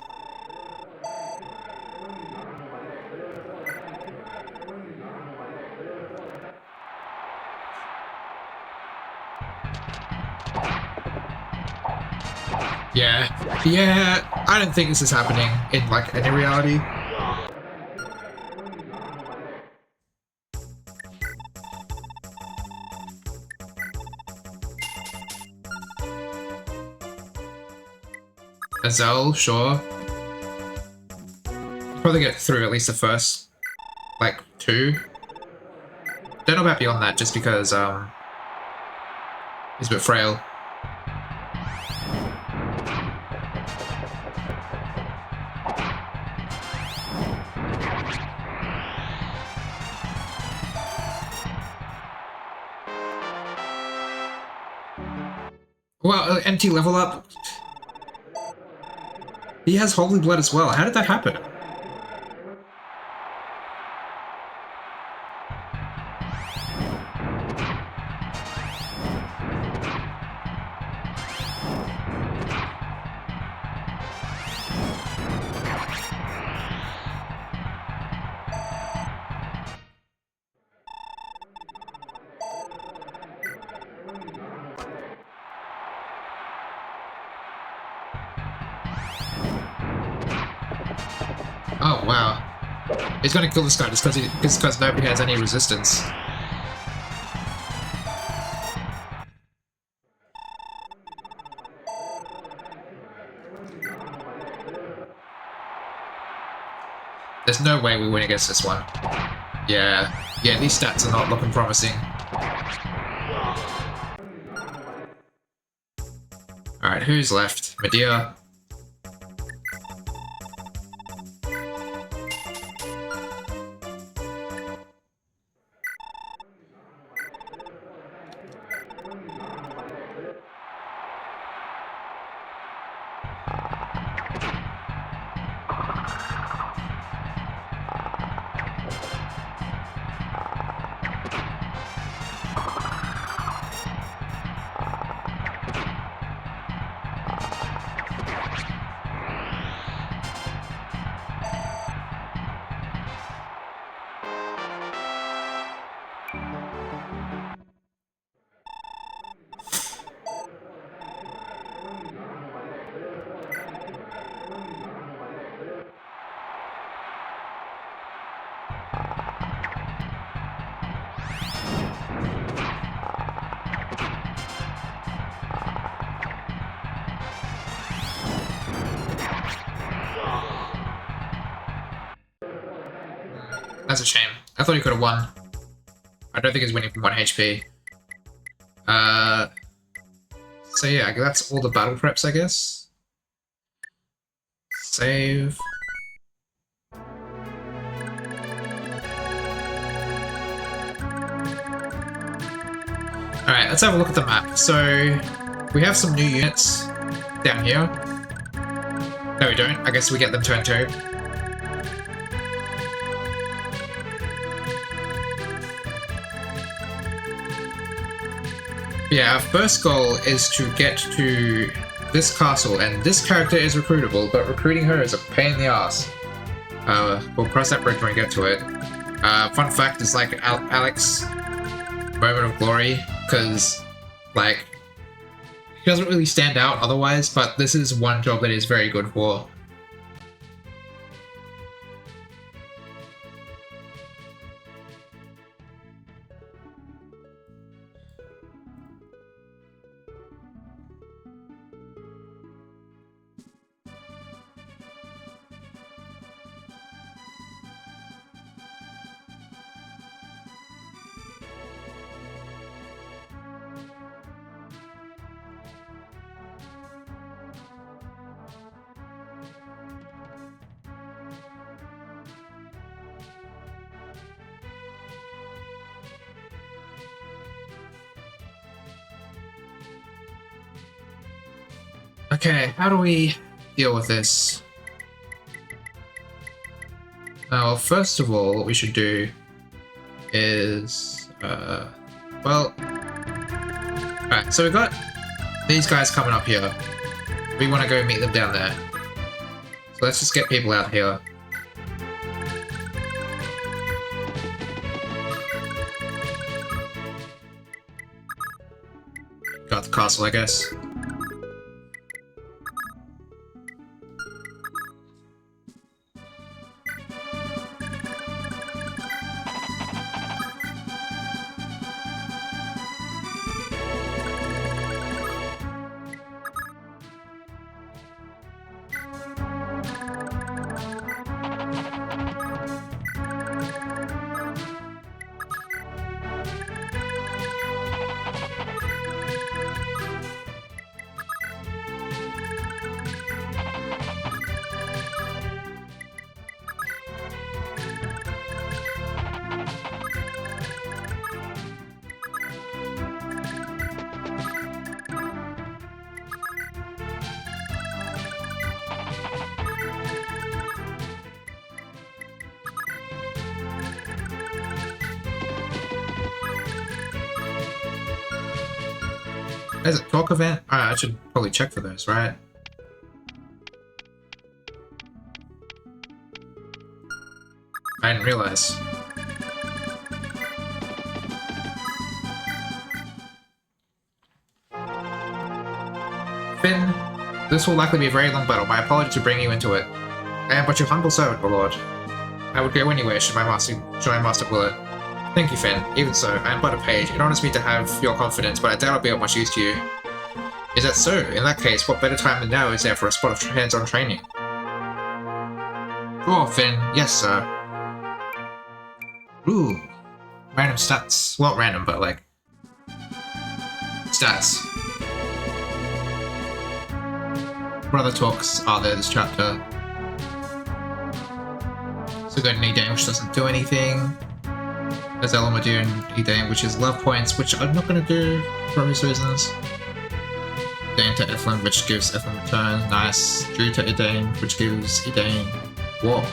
Yeah, I don't think this is happening in, like, any reality. Azel, sure. You'll probably get through at least the first, like, 2. Don't know about beyond that, just because, he's a bit frail. Well, empty level up. He has Holy Blood as well. How did that happen? Oh wow. He's gonna kill this guy just because nobody has any resistance. There's no way we win against this one. Yeah, these stats are not looking promising. Alright, who's left? Medea. That's a shame. I thought he could have won. I don't think he's winning from 1 HP. So yeah, that's all the battle preps, I guess. Save. Alright, let's have a look at the map. So, we have some new units down here. No, we don't. I guess we get them turn 2. Yeah, our first goal is to get to this castle, and this character is recruitable, but recruiting her is a pain in the ass. We'll cross that bridge when we get to it. Fun fact is, like, Alex, moment of glory, because, like, he doesn't really stand out otherwise, but this is one job that he's very good for. Okay, how do we deal with this? Well, first of all, what we should do is, well, alright, so we've got these guys coming up here. We want to go meet them down there. So let's just get people out here. Got the castle, I guess. There's a talk event? Alright, I should probably check for those, right? I didn't realize. Finn, this will likely be a very long battle. My apologies to bring you into it. I am but your humble servant, my lord. I would go anywhere should my master will it. Thank you, Finn. Even so, I am but a page. It honors me to have your confidence, but I doubt I'll be of much use to you. Is that so? In that case, what better time than now is there for a spot of hands-on training? Sure, Finn. Yes, sir. Ooh. Random stats. Well, random, but like... stats. What other talks are there this chapter? So got an E-Dane, which doesn't do anything. There's Elamadir and E-Dane, which is love points, which I'm not going to do for obvious reasons. E-Dane to Emblem, which gives Emblem return. Nice. Drew to E-Dane, which gives E-Dane war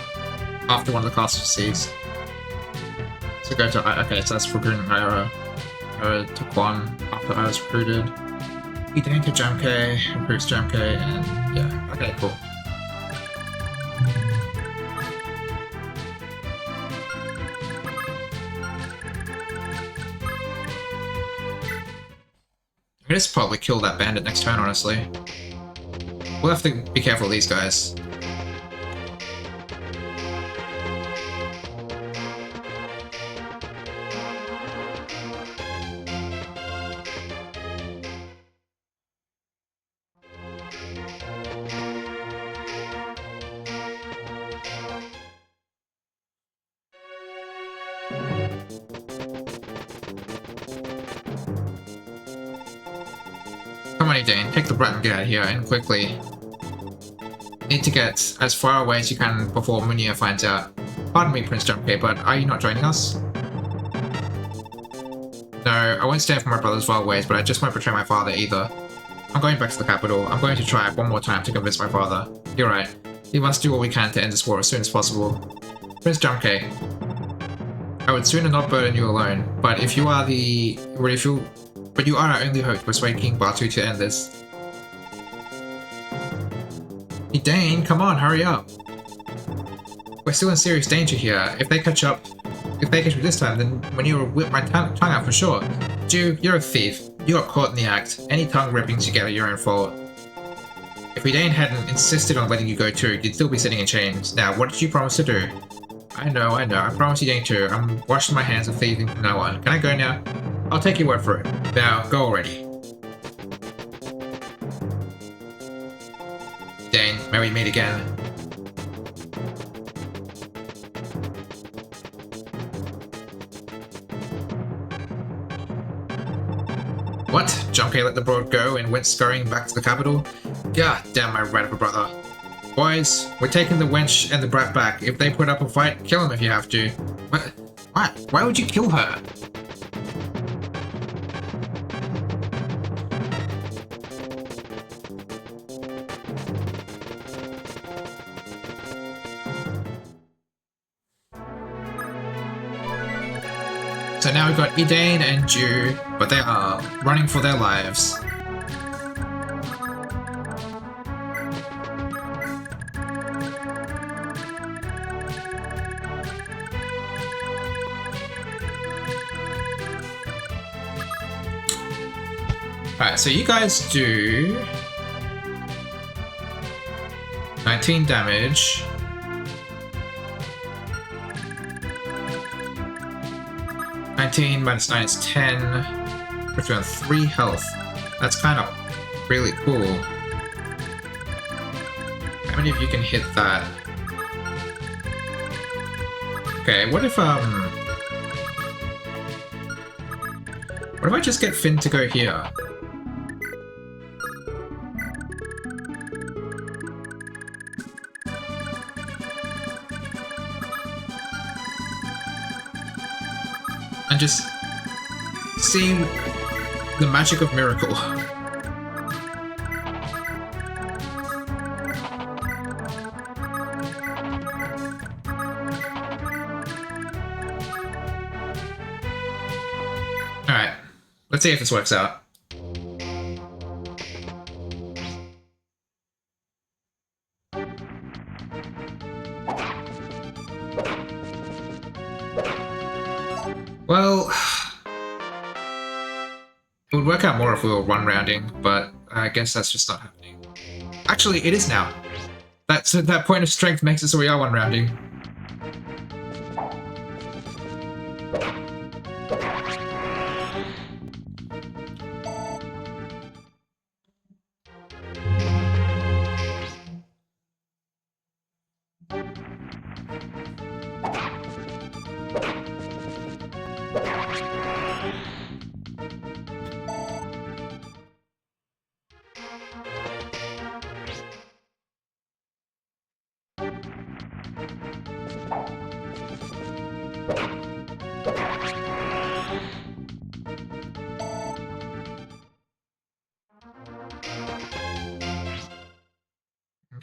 after one of the castles seized. So go to... okay, so that's for recruiting Ira. Ira to Quan after Ira's recruited. E-Dane to Jamke, recruits Jamke, and yeah, okay, cool. I'm gonna just probably kill that bandit next turn, honestly. We'll have to be careful of these guys. Alright, Dane, pick the brat and get out of here, and quickly. Need to get as far away as you can before Munia finds out. Pardon me, Prince Jumpy, but are you not joining us? No, I won't stand for my brother's vile ways, but I just won't betray my father either. I'm going back to the capital. I'm going to try one more time to convince my father. You're right. We must do what we can to end this war as soon as possible. Prince Jumpy, I would sooner not burden you alone, but if you are but you are our only hope to persuade King Batu to end this. Hey Dane, come on, hurry up. We're still in serious danger here. If they catch me this time, then when you will whip my tongue out for sure. Jew, you're a thief. You got caught in the act. Any tongue ripping together, your own fault. If Dane hadn't insisted on letting you go too, you'd still be sitting in chains. Now, what did you promise to do? I know. I promised you Dane too. I'm washing my hands of thieving from now on. Can I go now? I'll take your word for it. Now, go already. Dane, may we meet again. What? Jumpy let the broad go and went scurrying back to the capital? God damn my rat of a brother. Boys, we're taking the wench and the brat back. If they put up a fight, kill them if you have to. What? What? Why would you kill her? So now we've got Idane and Jew, but they are running for their lives. Alright, so you guys do 19 damage. Minus 9 is 10. Puts you on 3 health. That's kind of really cool. How many of you can hit that? Okay, what if I just get Finn to go here? And just see the magic of miracle. Alright, let's see if this works out. Well, it would work out more if we were one-rounding, but I guess that's just not happening. Actually, it is now. That point of strength makes it so we are one-rounding.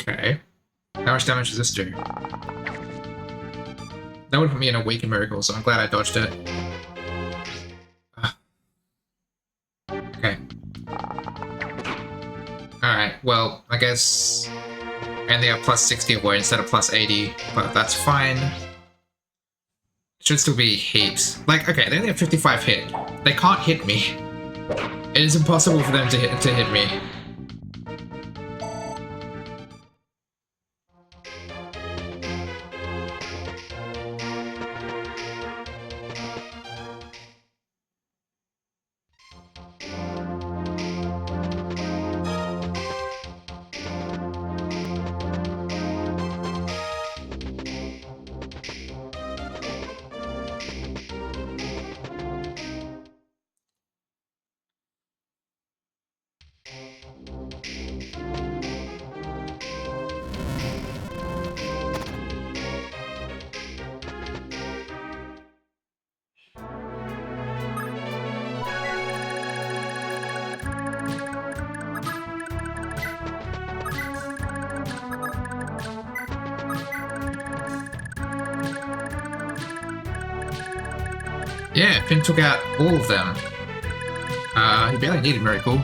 Okay. How much damage does this do? That would put me in a weakened miracle, so I'm glad I dodged it. Okay. Alright, well, I guess I only have plus 60 avoid instead of plus 80, but that's fine. It should still be heaps. Like, okay, they only have 55 hit. They can't hit me. It is impossible for them to hit me. Yeah, Finn took out all of them. He barely needed Miracle.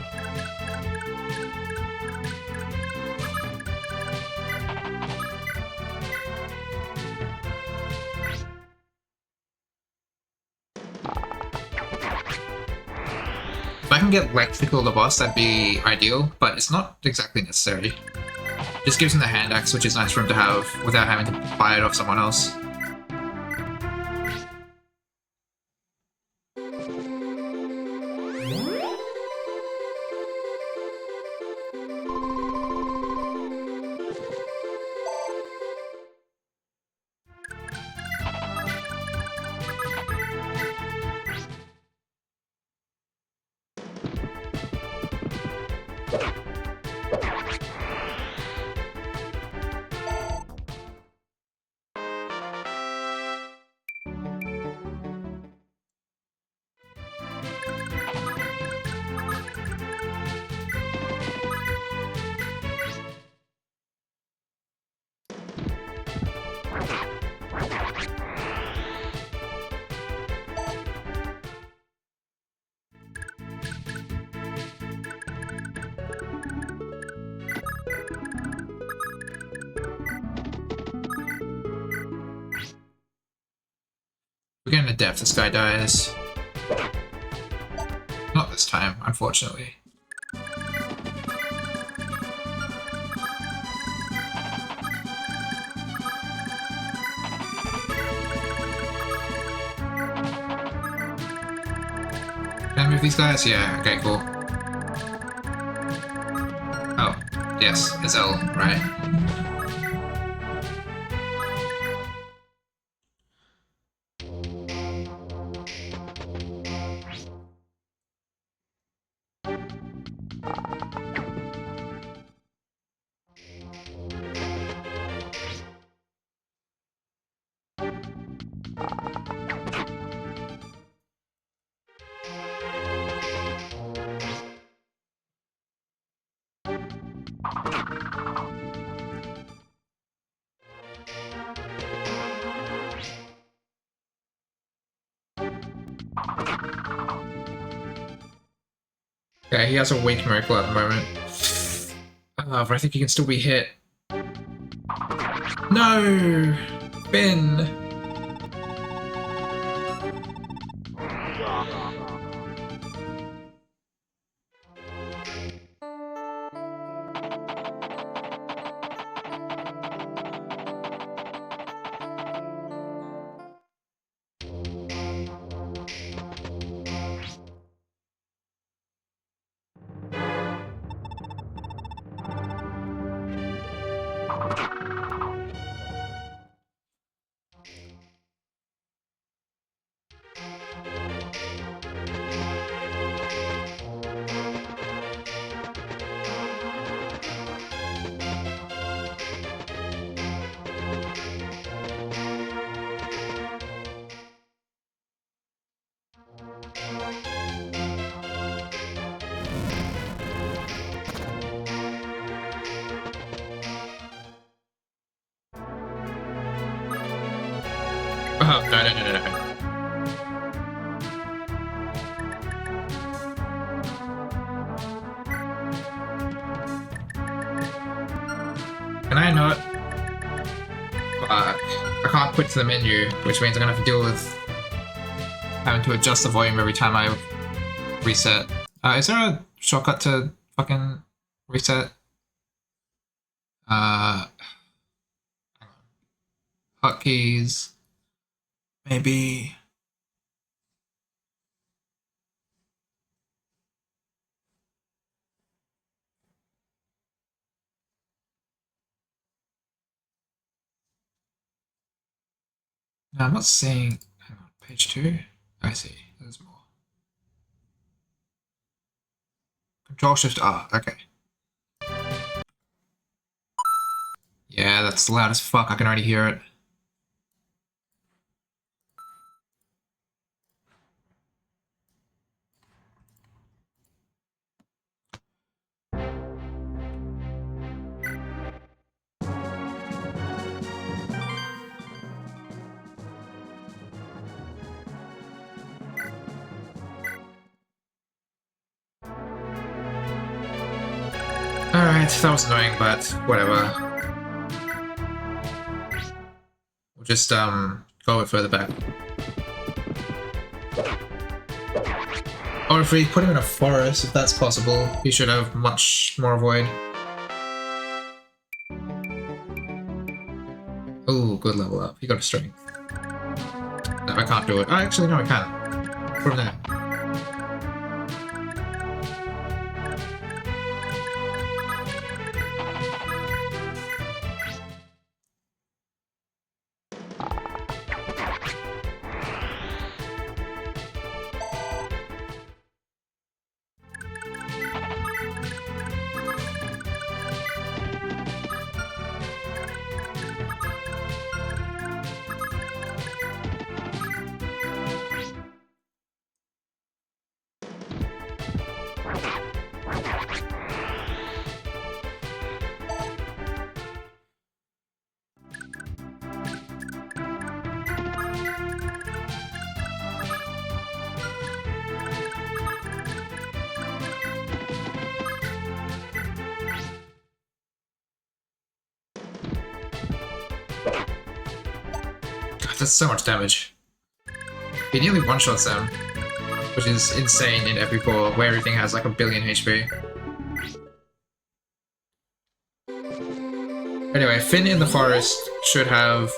If I can get Electrical the boss, that'd be ideal, but it's not exactly necessary. Just gives him the hand axe, which is nice for him to have without having to buy it off someone else. We're getting a death, this guy dies. Not this time, unfortunately. Can I move these guys? Yeah, okay, cool. Oh, yes, it's L, right. Okay, he has a weak miracle at the moment. But I think he can still be hit. No! Finn! Oh, no. Can I not? Fuck. I can't quit to the menu, which means I'm gonna have to deal with having to adjust the volume every time I reset. Is there a shortcut to fucking reset? Hotkeys. Maybe. No, I'm not seeing. Hang on, page 2. I see. There's more. Control Shift R. Okay. Yeah, that's loud as fuck. I can already hear it. Alright, that was annoying, but whatever. We'll just go a bit further back. Or if we put him in a forest, if that's possible, he should have much more avoid. Oh, good level up. He got a strength. No, I can't do it. Oh, actually, no, I can. Put him there. That's so much damage. He nearly one-shots them, which is insane in Epic Core, where everything has like a billion HP. Anyway, Finn in the forest should have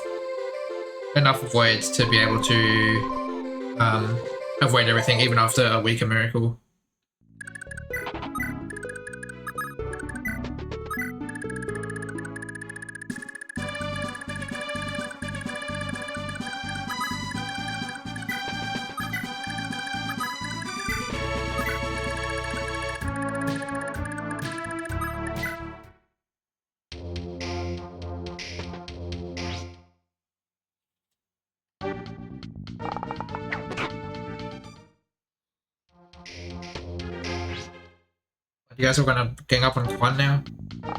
enough avoids to be able to avoid everything, even after a weaker miracle. You guys are gonna gang up on Quan now? I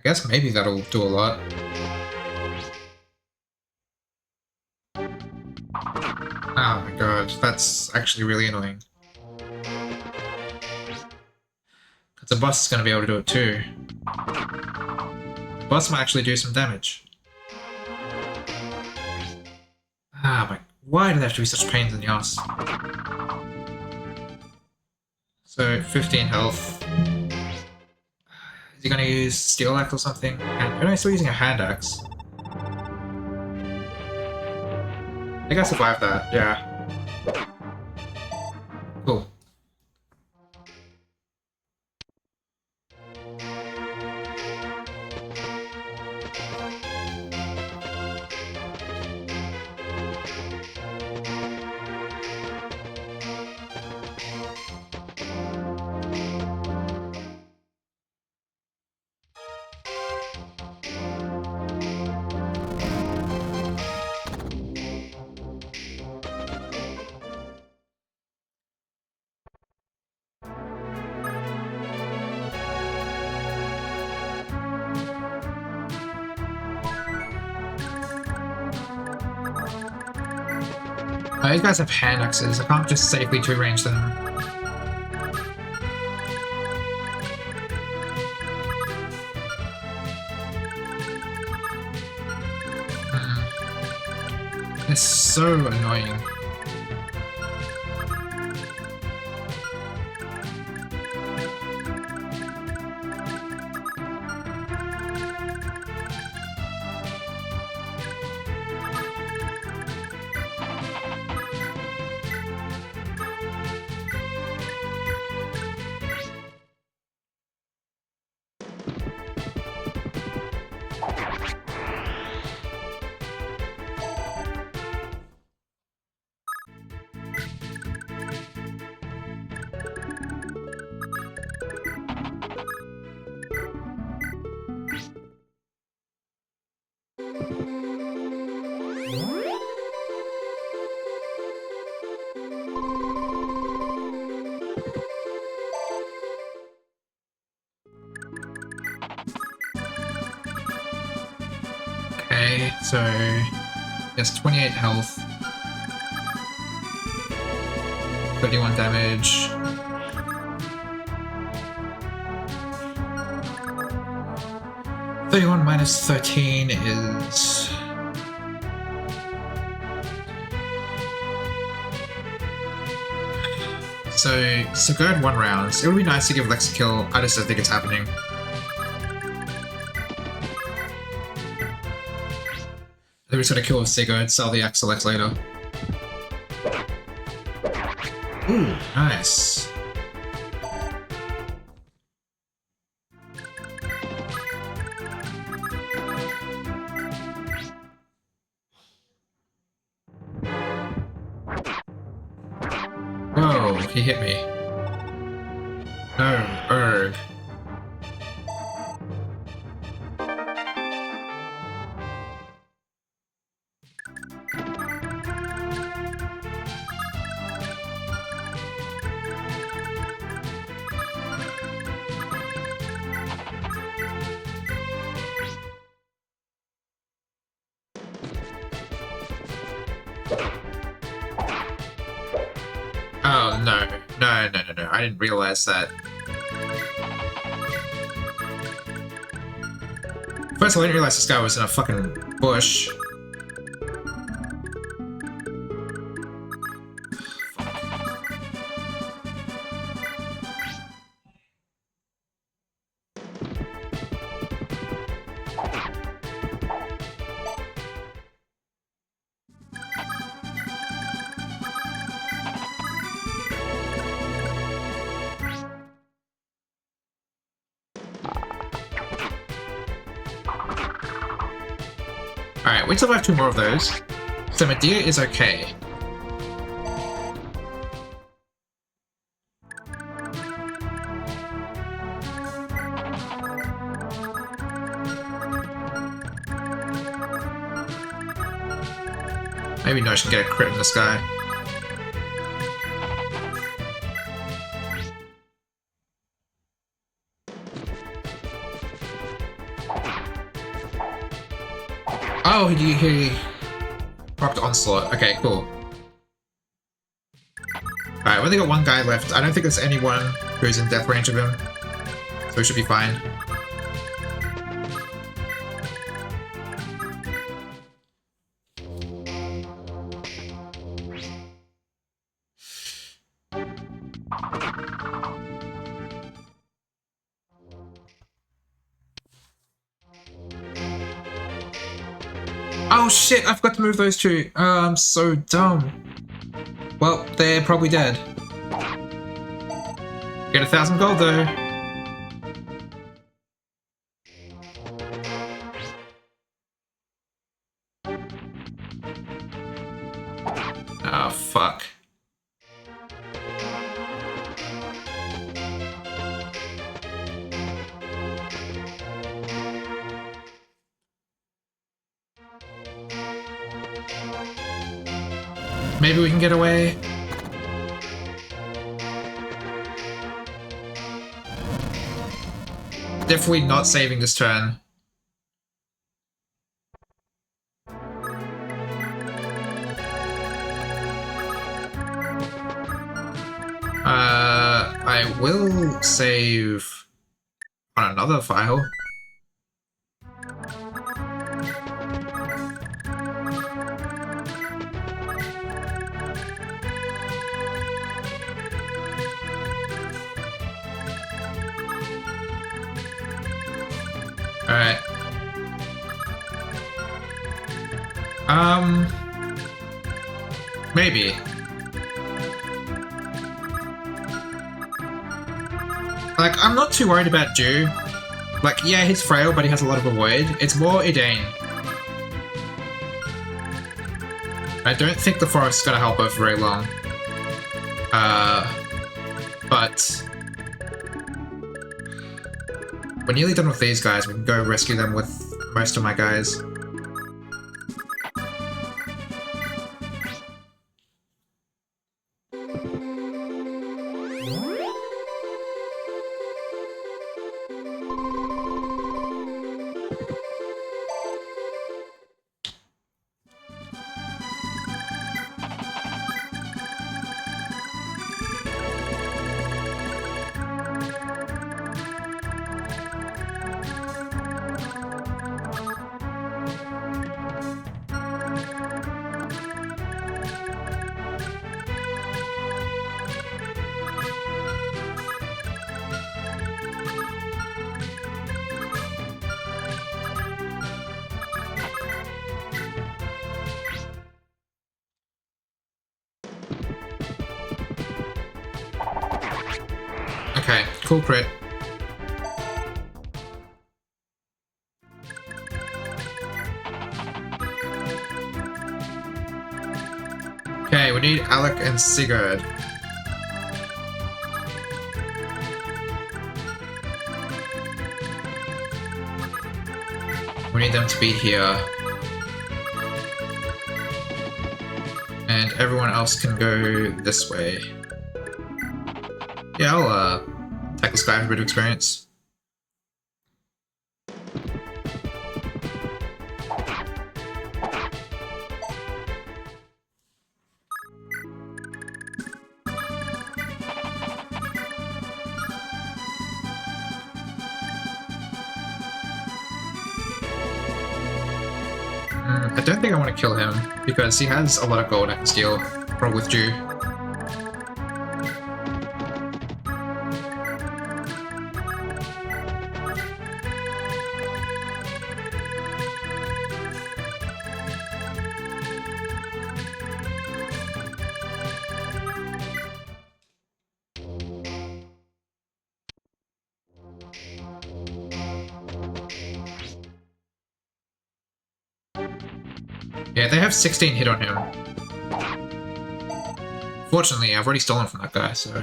guess maybe that'll do a lot. Oh my god, that's actually really annoying. Because the boss is gonna be able to do it too. The boss might actually do some damage. Ah, my... Why do they have to be such pains in the ass? So, 15 health. Is he gonna use Steel Axe or something? Oh no, he's still using a Hand Axe. I think I survived that, yeah. Cool. These guys have hand axes, I can't just safely two-range them. It's so annoying. Okay, so yes, 28 health, 31 damage. 31 minus 13 is... So go ahead 1 round. It would be nice to give Lex a kill. I just don't think it's happening. Then we just gotta kill with Sigurd and sell the Axel Lex later. Ooh, nice. Whoa, he hit me. No, erg. Oh, no. No. I didn't realize that. First of all, I didn't realize this guy was in a fucking bush. Alright, wait till I have 2 more of those. So Medea is okay. Maybe no, I should get a crit in this guy. Oh, he propped Onslaught. Okay, cool. Alright, we only got 1 guy left. I don't think there's anyone who's in death range of him. So we should be fine. Oh shit, I forgot to move those 2. I'm so dumb. Well, they're probably dead. Get 1,000 gold though. Oh fuck. Maybe we can get away. Definitely not saving this turn. I will save on another file. Alright. Maybe. Like, I'm not too worried about Dew. Like, yeah, he's frail, but he has a lot of avoid. It's more Idane. I don't think the forest is gonna help her for very long. But we're nearly done with these guys. We can go rescue them with most of my guys. Cool crit. Okay, we need Alec and Sigurd. We need them to be here. And everyone else can go this way. Yeah, I'll take this guy with a bit of experience. I don't think I want to kill him, because he has a lot of gold I can steal, probably with Dew. Yeah, they have 16 hit on him. Fortunately, I've already stolen from that guy, so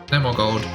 no more gold.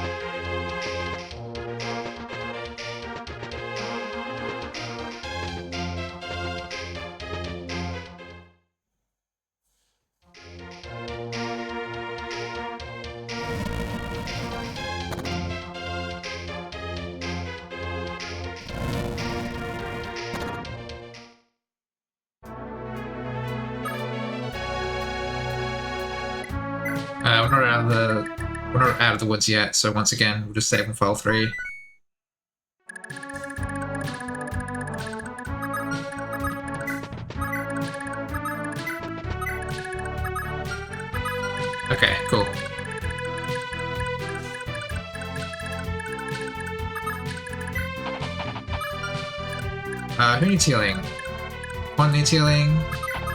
We're not out of the woods yet, so once again, we'll just save on file 3. Okay, cool. Who needs healing? Quan needs healing.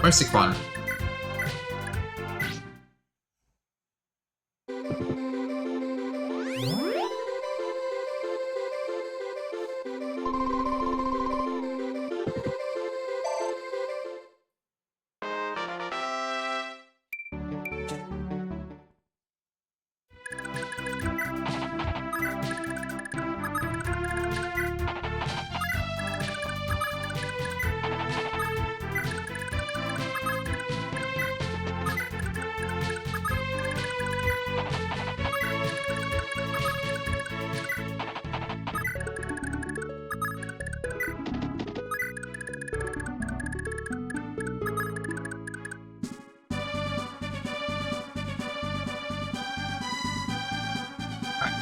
Mostly Quan.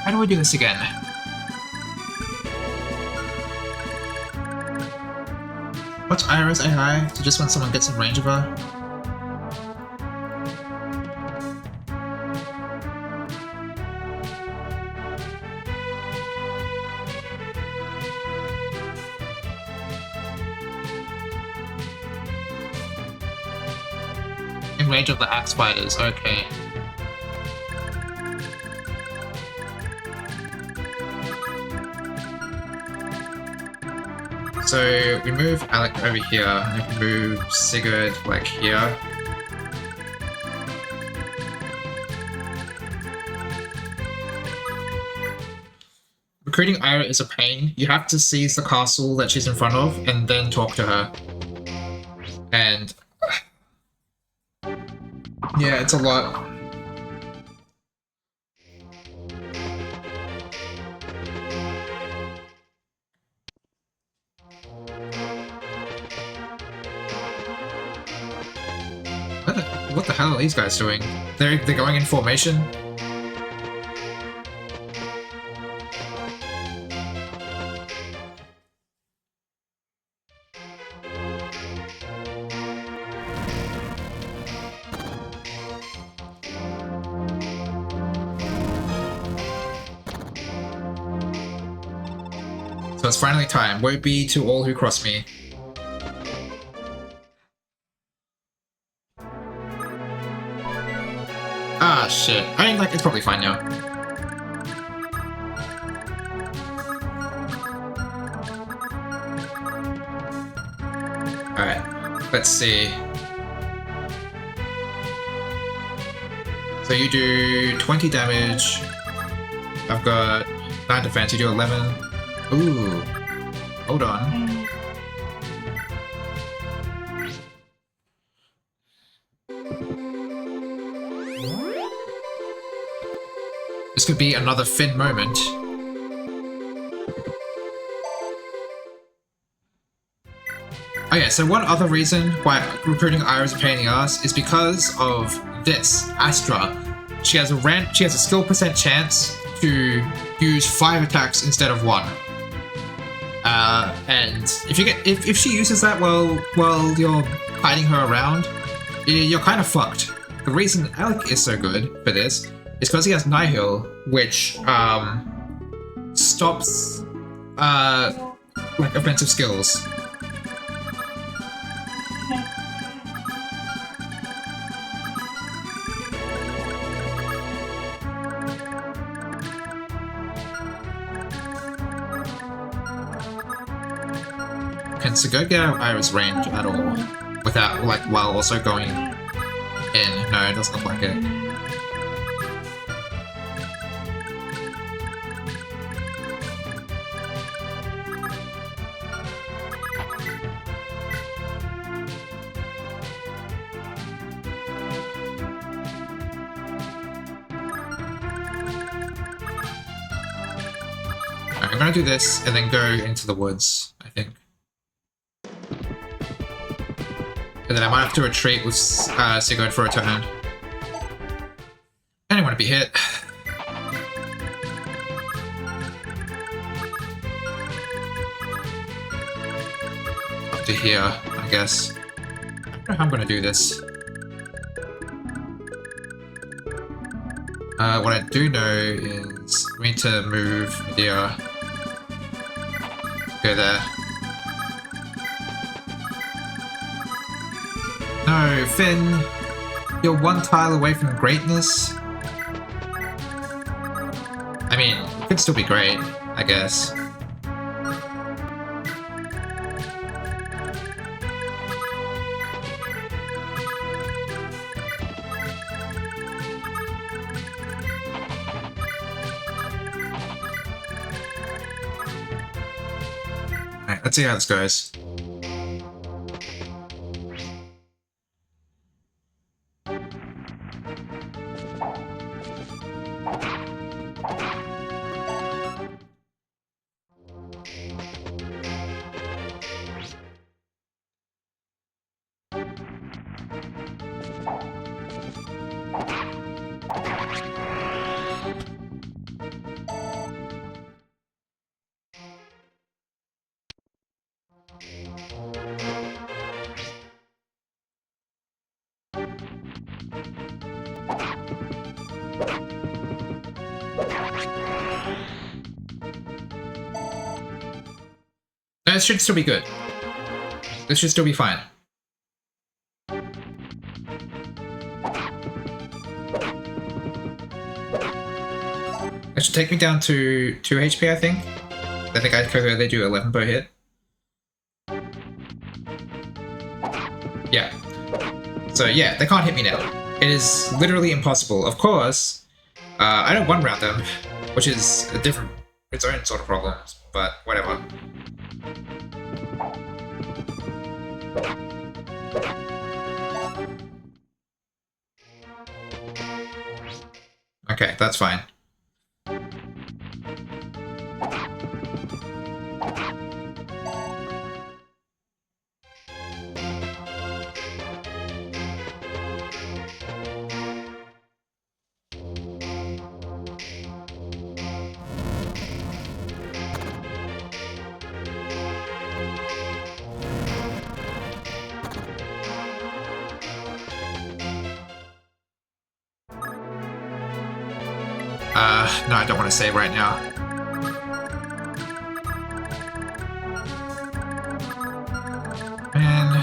How do I do this again? What's Iris AI? So just when someone gets in range of her? In range of the axe fighters, okay. So we move Alec over here, and we can move Sigurd like here. Recruiting Ira is a pain. You have to seize the castle that she's in front of and then talk to her. And yeah, it's a lot. What the hell are these guys doing? They're going in formation? So it's finally time. Woe be to all who cross me. Ah, shit. I mean, like, it's probably fine now. Let's see. So you do 20 damage. I've got 9 defense, you do 11. Ooh. Hold on. This could be another Finn moment. Oh yeah, so one other reason why recruiting Ira is a pain in the ass is because of this, Astra. She has a skill percent chance to use 5 attacks instead of 1. And if she uses that while you're hiding her around, you're kind of fucked. The reason Alec is so good for this is because he has Nihil, which stops like offensive skills. Can Sego get out of Ira's range at all without, like, while also going in? No, it doesn't look like it. Alright, I'm gonna do this and then go into the woods, I think. And then I might have to retreat with Sigurd for a turn. I didn't want to be hit. Up to here, I guess. I don't know how I'm going to do this. What I do know is we need to move here. Go there. No, Finn, you're one tile away from greatness. I mean, it could still be great, I guess. Alright, let's see how this goes. This should still be good. This should still be fine. That should take me down to 2 HP, I think. I think they do 11 per hit. Yeah. So yeah, they can't hit me now. It is literally impossible. Of course, I don't one-round them, which is a different, its own sort of problem, but whatever. Okay, that's fine. No, I don't want to save right now. Man.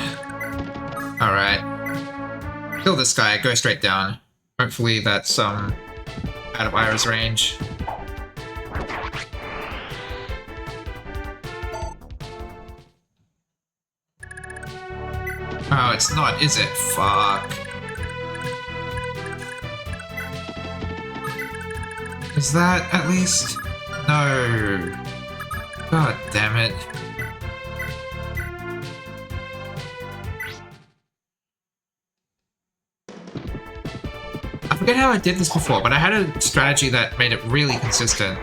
Alright. Kill this guy, go straight down. Hopefully that's out of Ira's range. Oh, it's not, is it? Fuck. Is that at least? No. God damn it. I forget how I did this before, but I had a strategy that made it really consistent.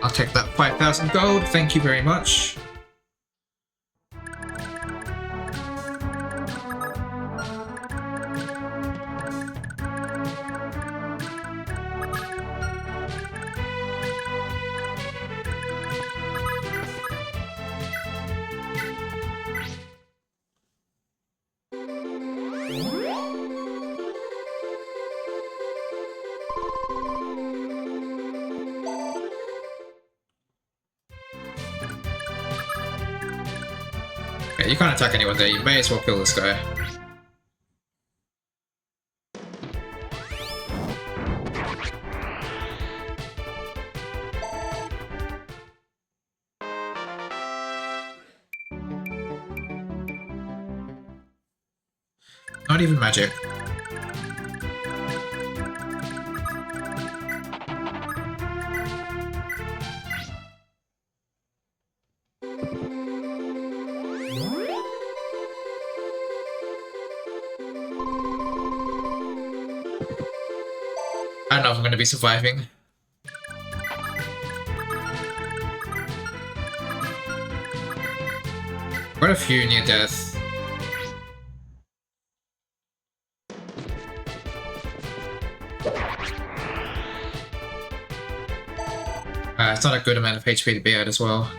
I'll take that 5,000 gold, thank you very much. Okay, you can't attack anyone there, you may as well kill this guy. Not even magic. I don't know if I'm going to be surviving. Quite a few near death. It's not a good amount of HP to be at as well.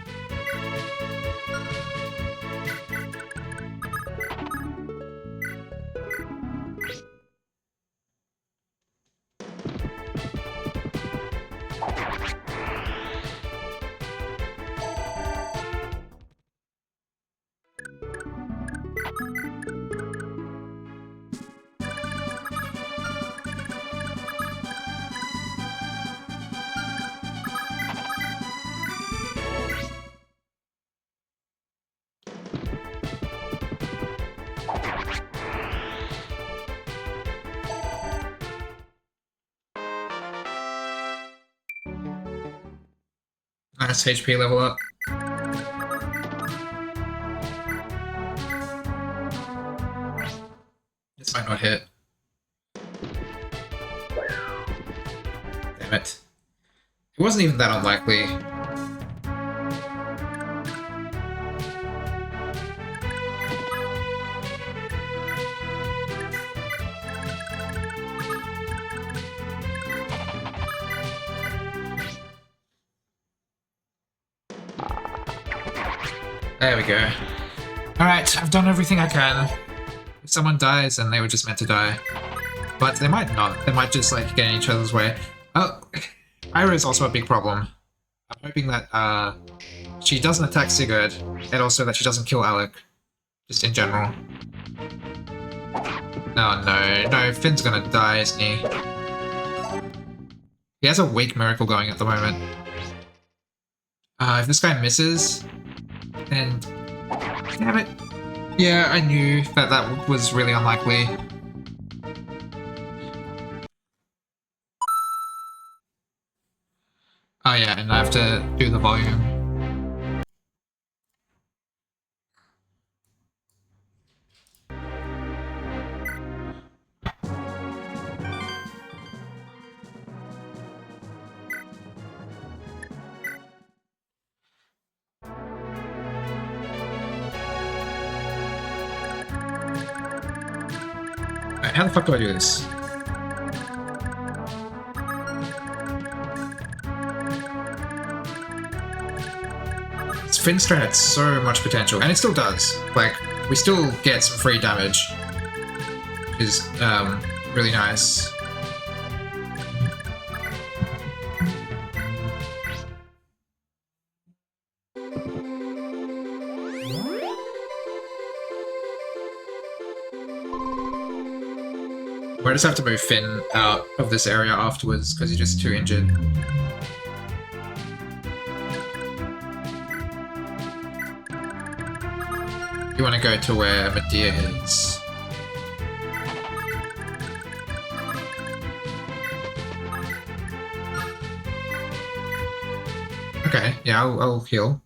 Nice HP level up. This might not hit. Damn it. It wasn't even that unlikely. There we go. Alright, I've done everything I can. If someone dies, then they were just meant to die. But they might not. They might just, like, get in each other's way. Oh, Ira is also a big problem. I'm hoping that, she doesn't attack Sigurd, and also that she doesn't kill Alec. Just in general. Oh no, no, Finn's gonna die, isn't he? He has a weak miracle going at the moment. If this guy misses, then... Damn it! Yeah, I knew that that was really unlikely. Oh yeah, and I have to do the volume. Right, how the fuck do I do this? Finstrat had so much potential, and it still does. Like, we still get some free damage, which is really nice. We just have to move Finn out of this area afterwards because he's just too injured. You want to go to where Medea is. Okay, yeah, I'll heal.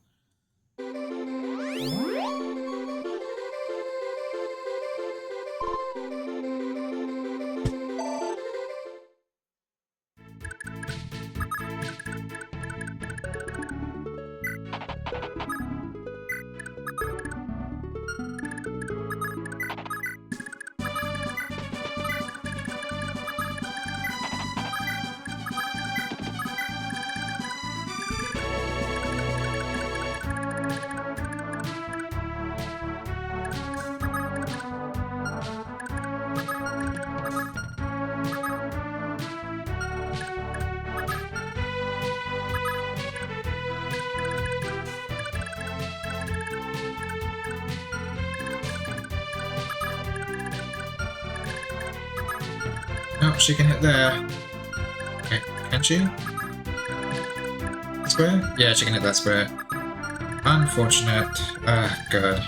Oh, she can hit there. Okay, can she? Square? Yeah, she can hit that square. Unfortunate. Good.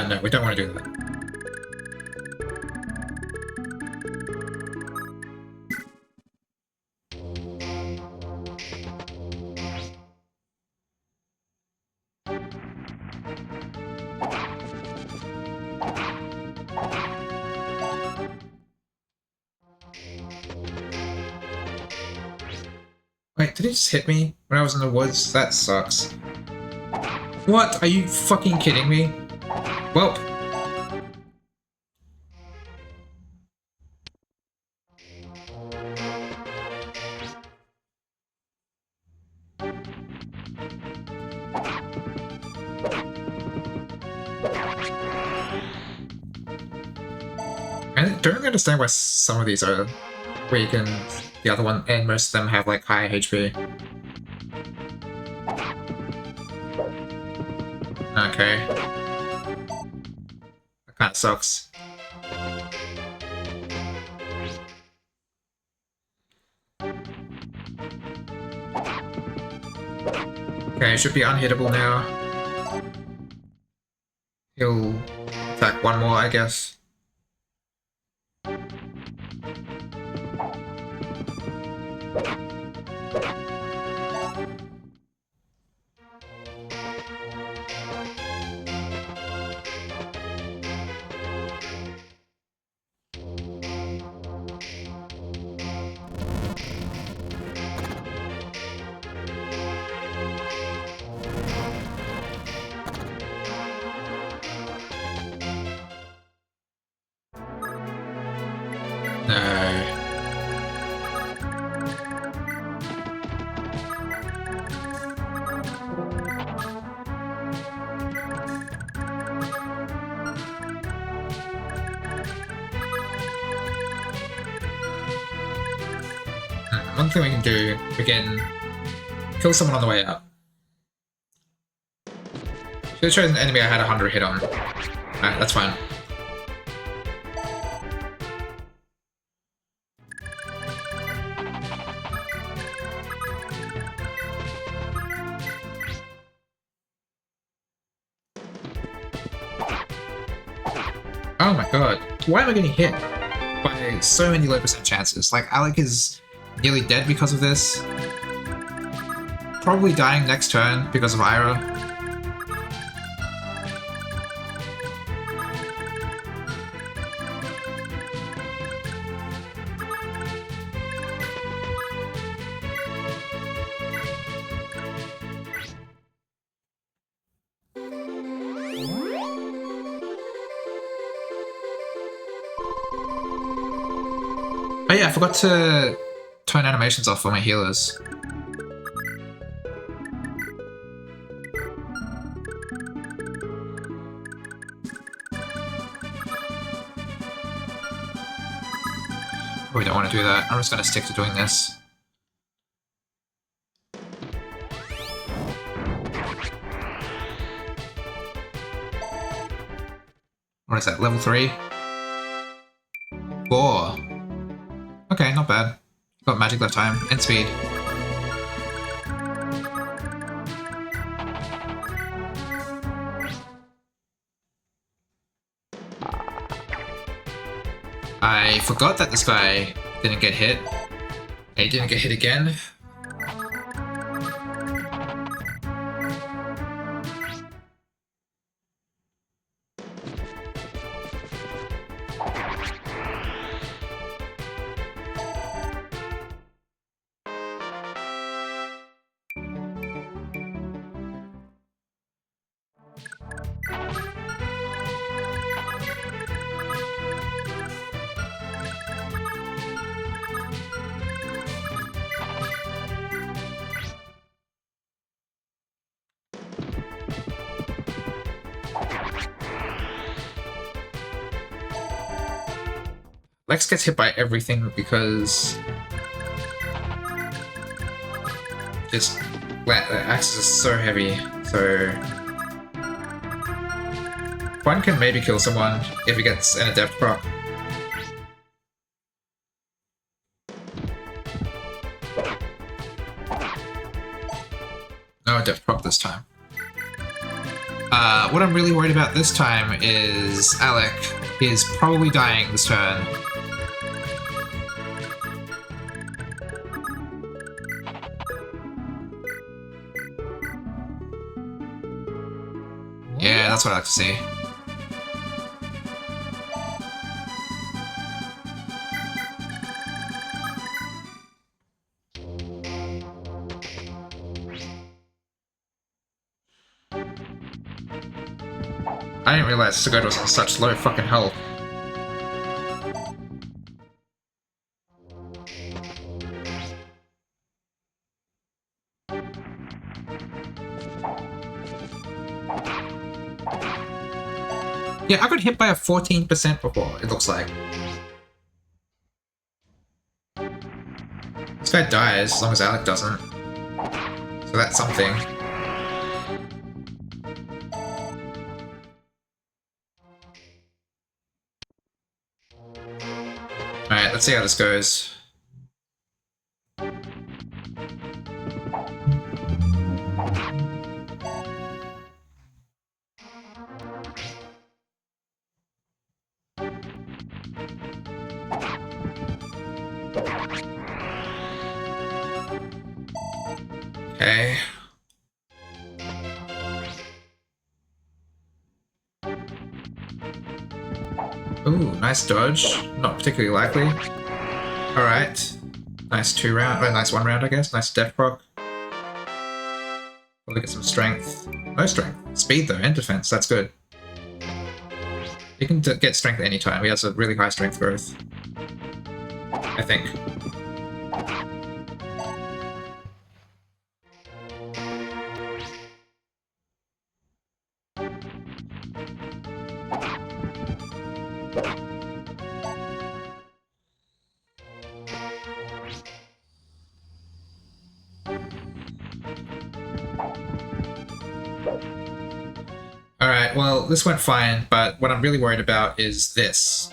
No, we don't want to do that. Wait, did it just hit me when I was in the woods? That sucks. What? Are you fucking kidding me? Well. I don't understand why some of these are weak and the other one, and most of them have like high HP. Okay. That kinda sucks. Okay, should be unhittable now. He'll attack one more, I guess. One thing we can do, we can kill someone on the way out. Should have chosen an enemy I had 100 hit on. Alright, that's fine. Oh my god, why am I getting hit by so many low percent chances? Like, Alec is nearly dead because of this. Probably dying next turn because of Ira. yeah, I forgot to turn animations off for my healers. We don't want to do that. I'm just going to stick to doing this. What is that, level 3? 4. Okay, not bad. Got magic left time, and speed. I forgot that this guy didn't get hit. He didn't get hit again. Lex gets hit by everything because just the axe is so heavy, so one can maybe kill someone if he gets an adept proc. No adept proc this time. What I'm really worried about this time is Alec is probably dying this turn. Yeah, that's what I like to see. I didn't realize Sigurd was on such low fucking health. Yeah, I got hit by a 14% before, it looks like. This guy dies as long as Alec doesn't. So that's something. Alright, let's see how this goes. Okay. Ooh, nice dodge. Not particularly likely. Alright. Nice 2 round, or nice 1 round, I guess. Nice death proc. Probably get some strength. No strength. Speed though, and defense. That's good. You can get strength at any time. He has a really high strength growth. I think. Alright, well, this went fine, but what I'm really worried about is this.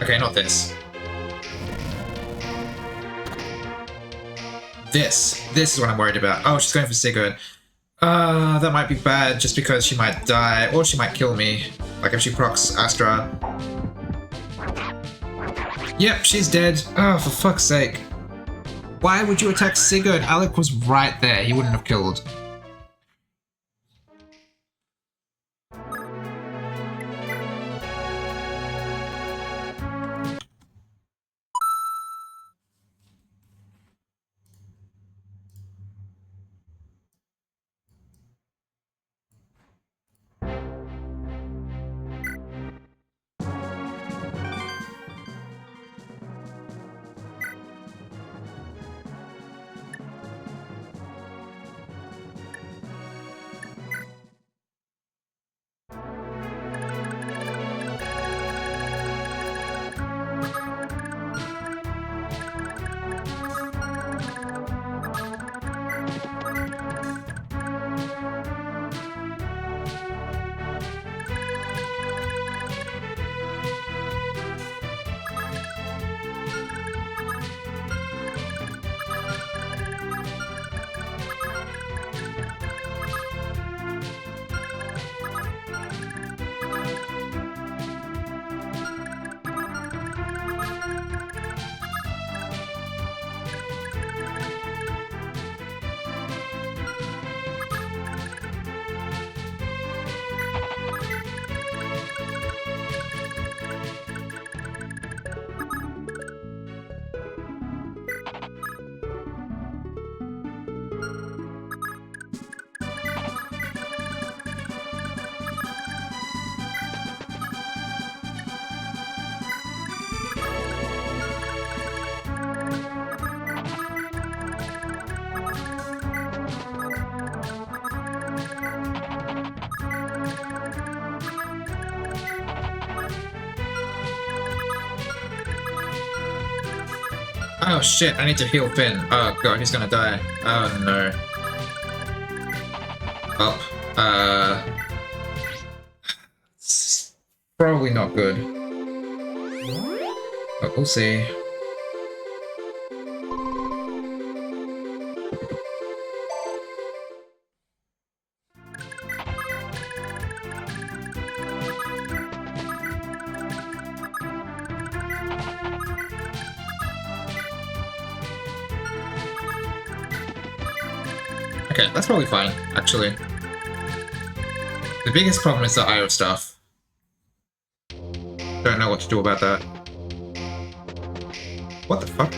Okay, not this. This is what I'm worried about. Oh, she's going for Sigurd. That might be bad just because she might die, or she might kill me. Like if she procs Astra. Yep, she's dead. Oh, for fuck's sake. Why would you attack Sigurd? Alec was right there. He wouldn't have killed. Oh shit, I need to heal Finn. Oh god, he's gonna die. Oh no. Up. It's probably not good. But we'll see. Okay, that's probably fine, actually. The biggest problem is the IO stuff. Don't know what to do about that. What the fuck?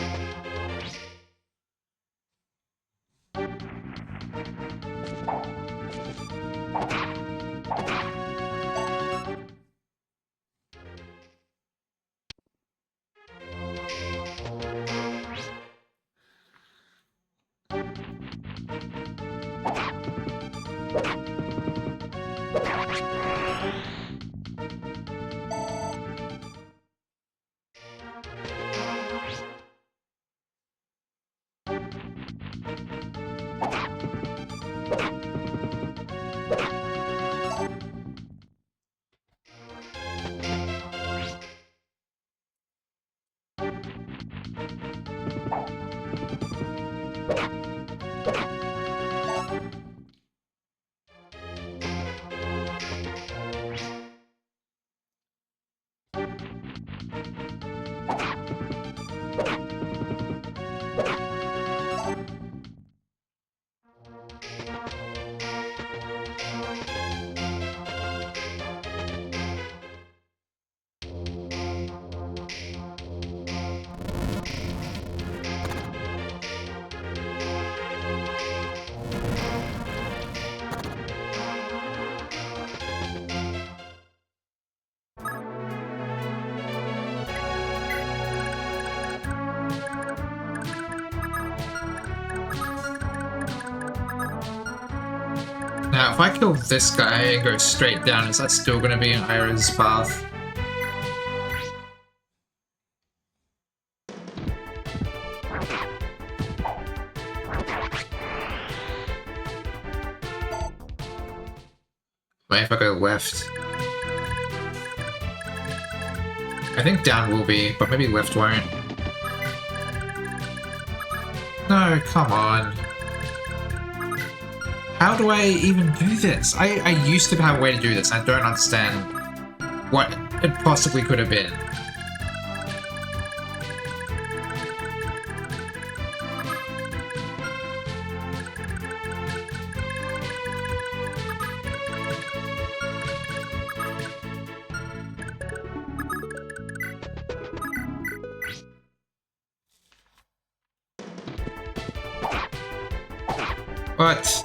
Now, if I kill this guy and go straight down, is that still going to be in Ira's path? What if I go left? I think down will be, but maybe left won't. No, come on. How do I even do this? I used to have a way to do this. I don't understand what it possibly could have been. What?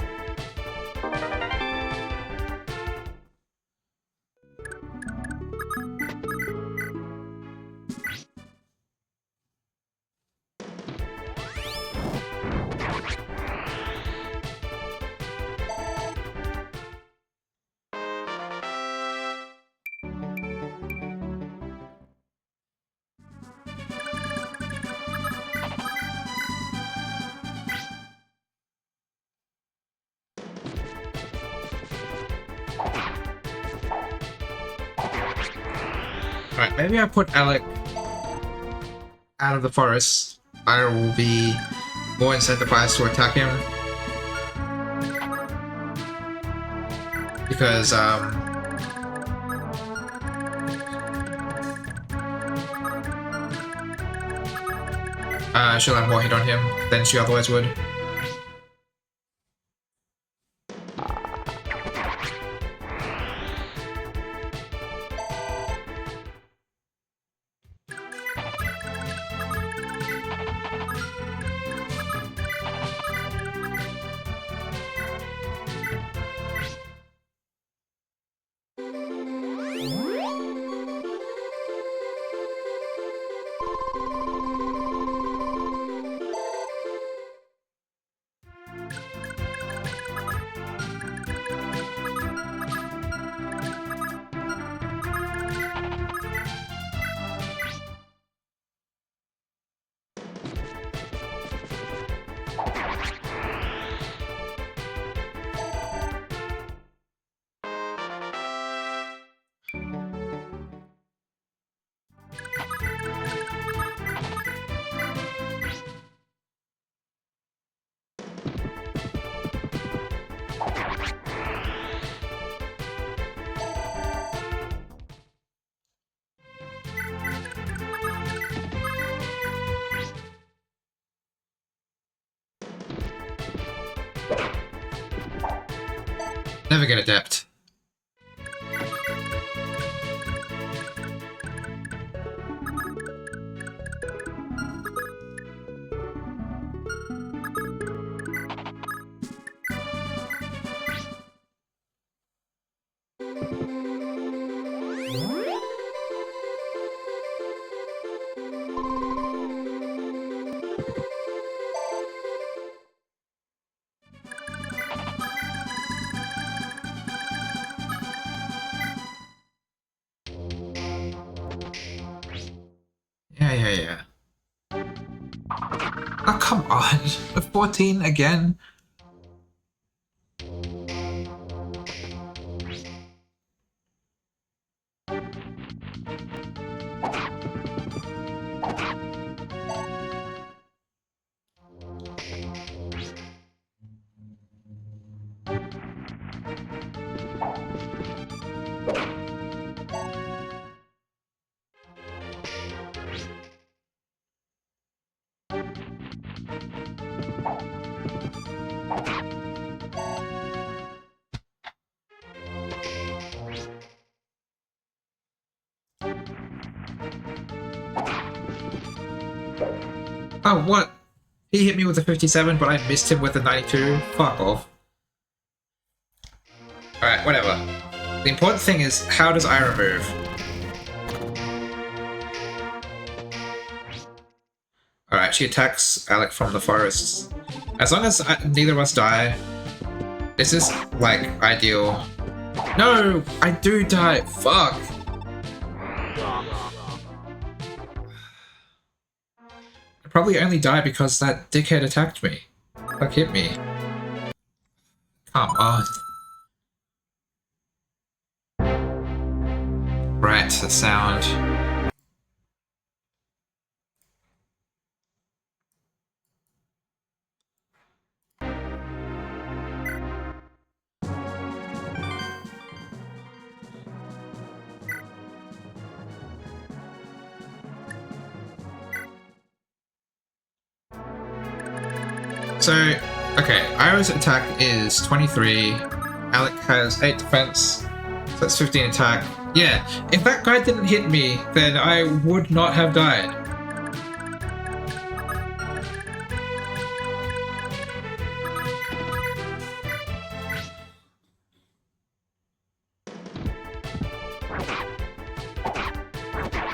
Alright, maybe I put Alec out of the forest. I will be more incentivized to attack him. Because, she'll have more hit on him than she otherwise would. Never get adept. Yeah. Oh, come on. 14 again? Oh, what? He hit me with a 57, but I missed him with a 92? Fuck off. Alright, whatever. The important thing is, how does Ira move? Alright, she attacks Alec from the forest. As long as neither of us die, this is, like, ideal. No! I do die! Fuck! I probably only died because that dickhead attacked me. Like, hit me. Come on. Right, the sound. So, okay, Ira's attack is 23, Alec has 8 defense, so that's 15 attack. Yeah, if that guy didn't hit me, then I would not have died.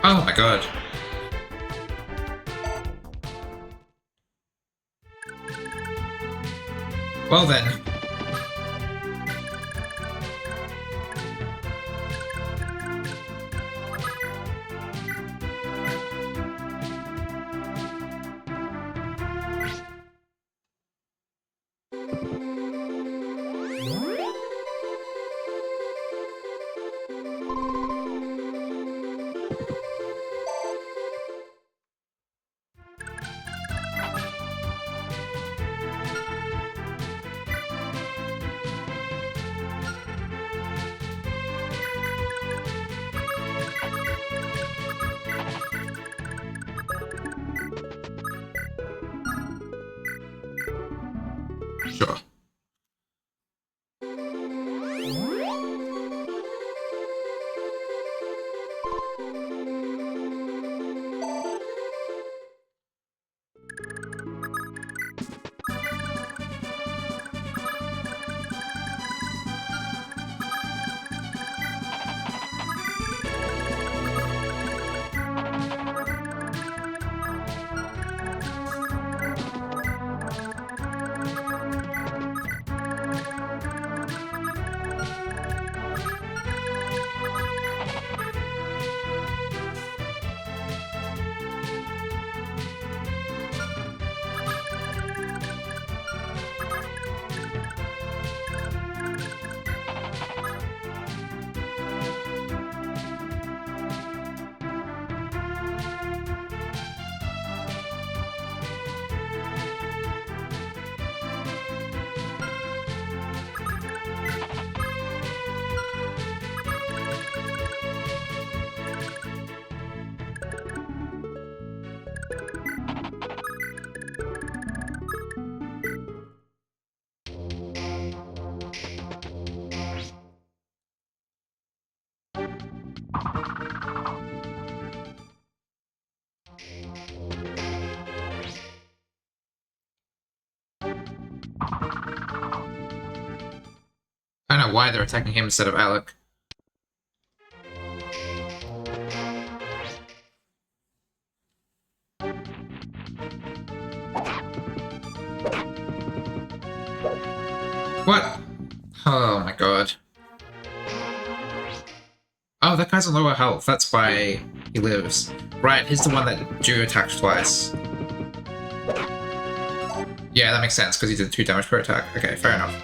Oh my god. Well then. Sure. I don't know why they're attacking him instead of Alec. What? Oh my god. Oh, that guy's on lower health. That's why he lives. Right, he's the one that Ju attacked twice. Yeah, that makes sense, because he did 2 damage per attack. Okay, fair enough.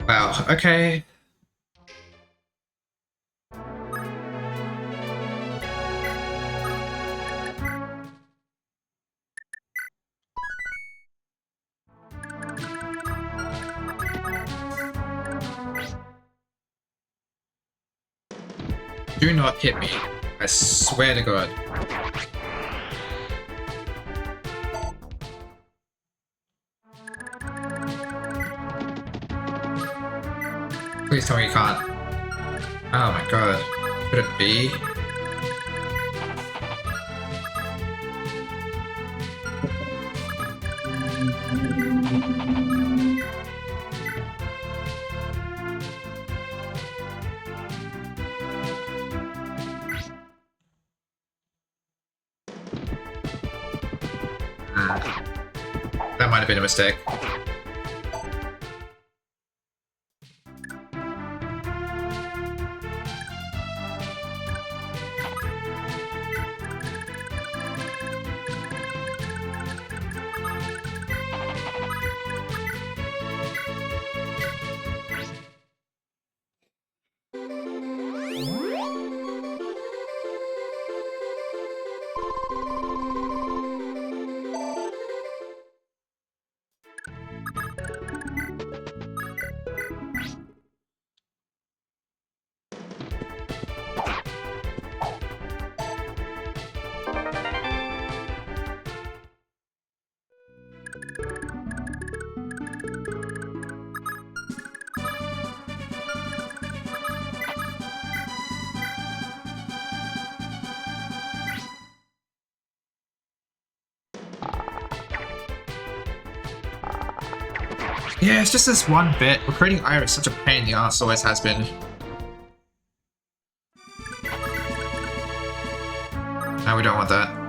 Wow, okay. Do not hit me. I swear to God. Please tell me you can't. Oh my god. Could it be? That might have been a mistake. Yeah, it's just this one bit. Recruiting Ira is such a pain in the ass, always has been. No, we don't want that.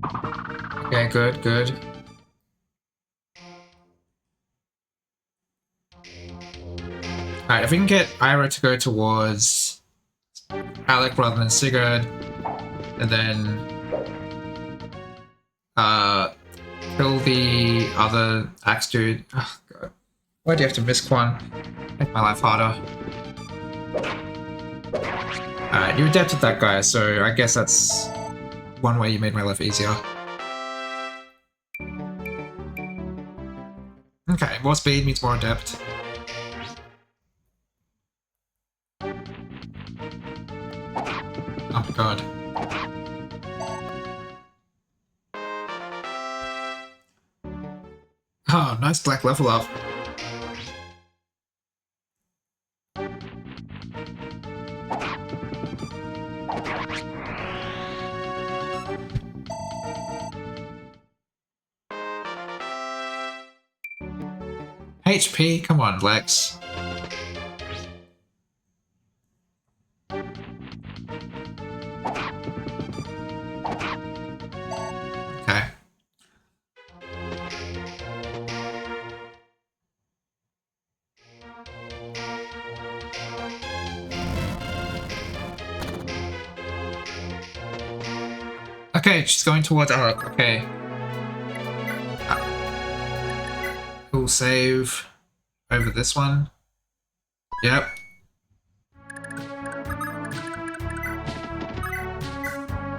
Okay, good, good. Alright, if we can get Ira to go towards Alec rather than Sigurd, and then kill the other axe dude. Oh god. Why do you have to risk one? Make my life harder. Alright, you adapted that guy, so I guess that's one way you made my life easier. Okay, more speed means more adept. Oh my god. Oh, nice black level up. HP? Come on, Lex. Okay. Okay, she's going towards Alec. Okay. We'll save over this one. Yep.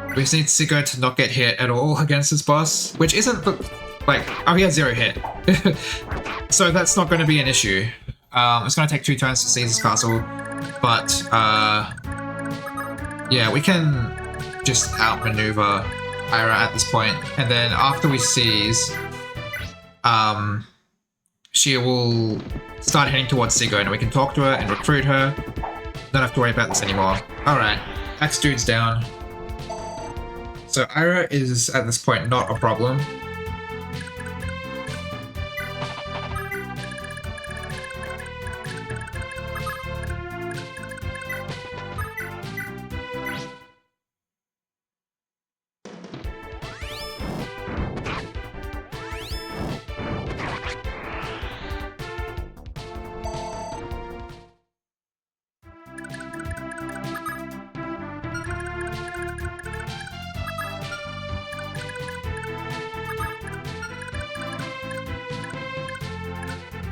We just need Sigurd to not get hit at all against this boss, which isn't like, oh, he has 0 hit. So that's not going to be an issue. It's going to take 2 turns to seize his castle, but yeah, we can just outmaneuver Ira at this point, and then after we seize, she will start heading towards Sigurd, and we can talk to her and recruit her. Don't have to worry about this anymore. Alright, Axe Dude's down. So Ira is, at this point, not a problem.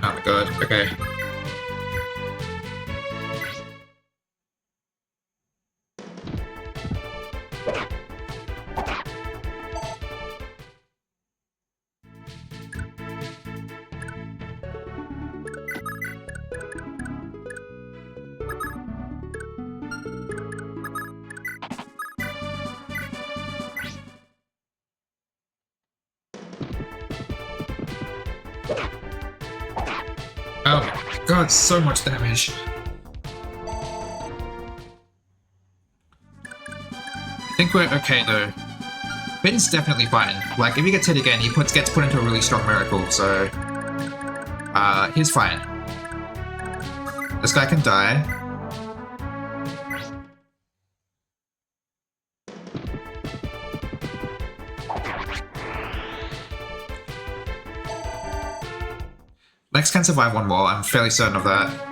Oh my god, okay. Oh my god, so much damage. I think we're okay though. Finn's definitely fine. Like, if he gets hit again, he gets put into a really strong miracle, so... he's fine. This guy can die. Lex can survive one more, I'm fairly certain of that.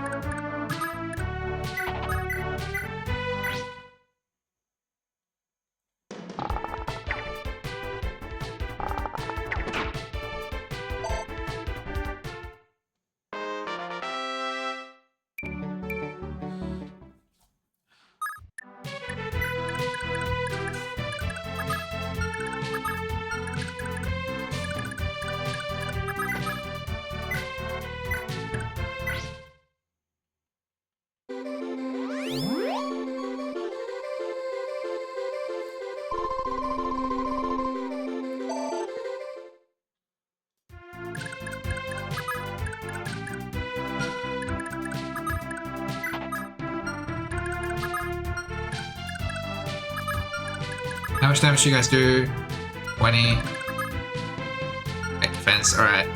How much damage do you guys do? 20. Okay, defense, alright.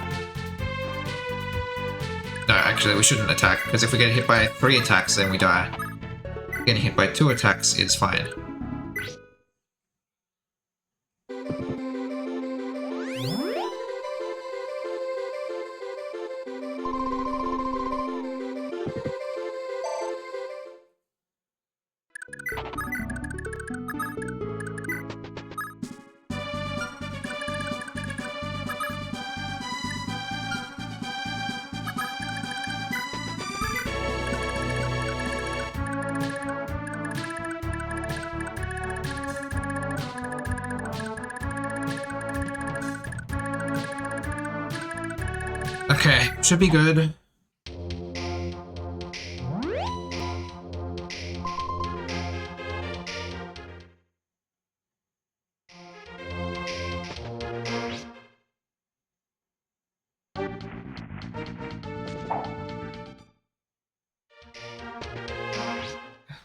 No, actually, we shouldn't attack, because if we get hit by 3 attacks, then we die. Getting hit by 2 attacks is fine. Okay, should be good.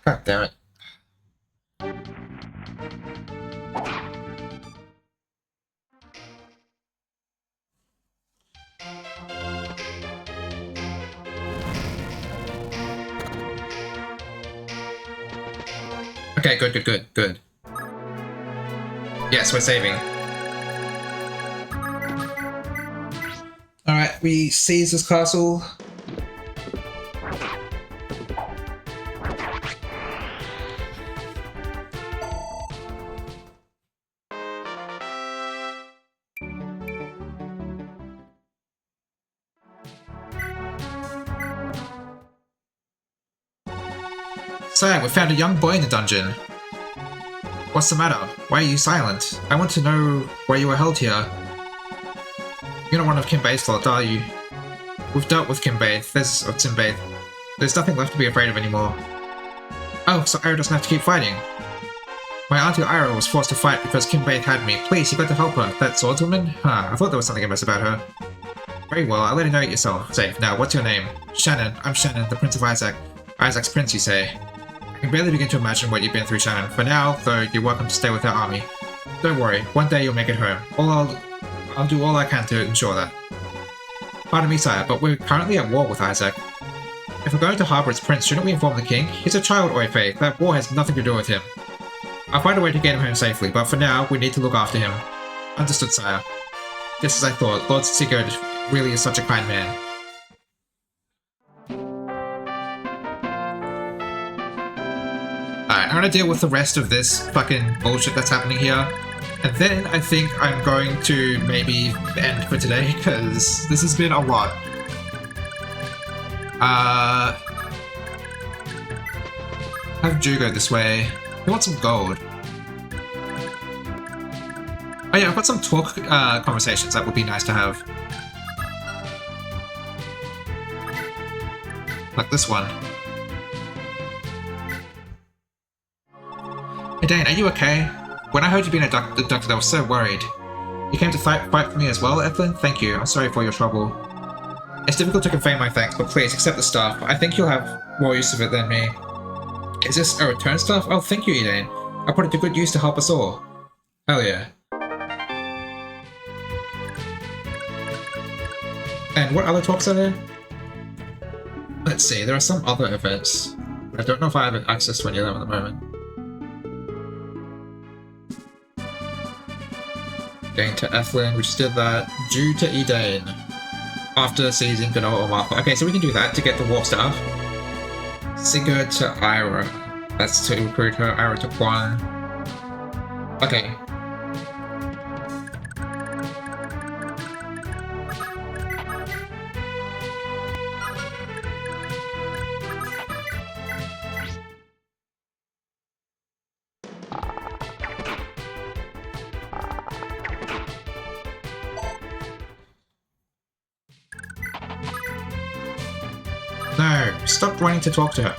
God damn it. Okay, good. Yes, we're saving. Alright, we seize this castle. Sire, we found a young boy in the dungeon. What's the matter? Why are you silent? I want to know why you were held here. You're not one of Kinbei's lot, are you? We've dealt with Kinbei. Tinbei. There's nothing left to be afraid of anymore. Oh, so Ira doesn't have to keep fighting. My auntie Ira was forced to fight because Kinbei had me. Please, you got to help her. That swordswoman? Huh, I thought there was something amiss about her. Very well, I'll let you know it yourself. Safe. Now, what's your name? Shannon. I'm Shannon, the Prince of Isaac. Isaac's prince, you say. I can barely begin to imagine what you've been through, Shannon. For now, though, you're welcome to stay with our army. Don't worry, one day you'll make it home. I'll do all I can to ensure that. Pardon me, sire, but we're currently at war with Isaac. If we're going to harbor its prince, shouldn't we inform the king? He's a child, Oife. That war has nothing to do with him. I'll find a way to get him home safely, but for now, we need to look after him. Understood, sire. Just as I thought, Lord Sigurd really is such a kind man. Alright, I'm gonna deal with the rest of this fucking bullshit that's happening here. And then I think I'm going to maybe end for today, because this has been a lot. Have Drew go this way. He wants some gold. Oh yeah, I've got some talk conversations that would be nice to have. Like this one. Hey Dane, are you okay? When I heard you being abducted, I was so worried. You came to fight for me as well, Ethelyn? Thank you. I'm sorry for your trouble. It's difficult to convey my thanks, but please accept the staff. I think you'll have more use of it than me. Is this a return staff? Oh, thank you, Elaine. I'll put it to good use to help us all. Hell yeah. And what other talks are there? Let's see, there are some other events. I don't know if I have access to any of them at the moment. Dane to Ethelyn, we just did that. Drew to Edane. After seizing Ganoa or Martha. Okay, so we can do that to get the warp staff. Sigurd to Ira. That's to recruit her. Ira to Quan. Okay. No, stop running to talk to her.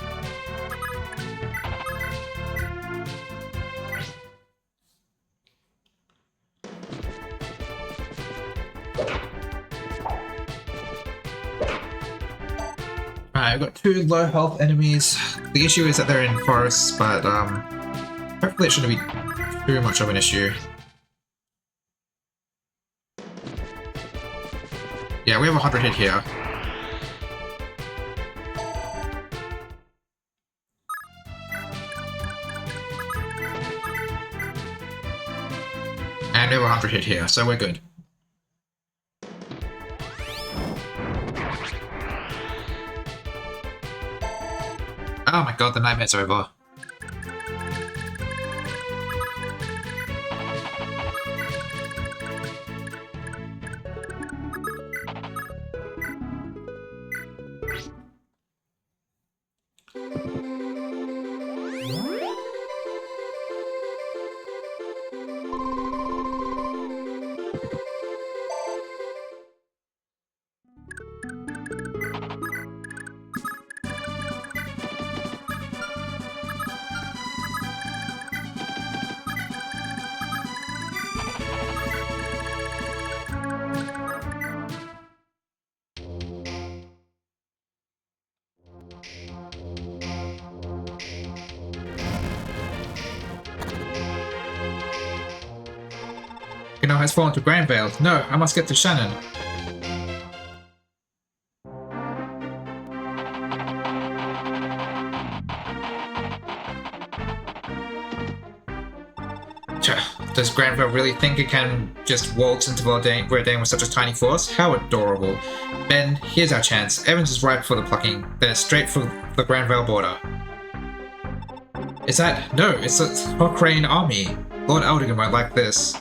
Alright, I've got 2 low health enemies. The issue is that they're in forests, but hopefully it shouldn't be too much of an issue. Yeah, we have 100 hit here. And we have 100 hit here, so we're good. Oh my god, the nightmare's over. Argonel has fallen to Granvale. No, I must get to Shannon. Does Granville really think it can just waltz into Verdane with such a tiny force? How adorable. Ben, here's our chance. Evans is ripe for the plucking. Then it's straight for the Granville border. Is that? No, it's a Cochrane army. Lord Eldigan won't like this.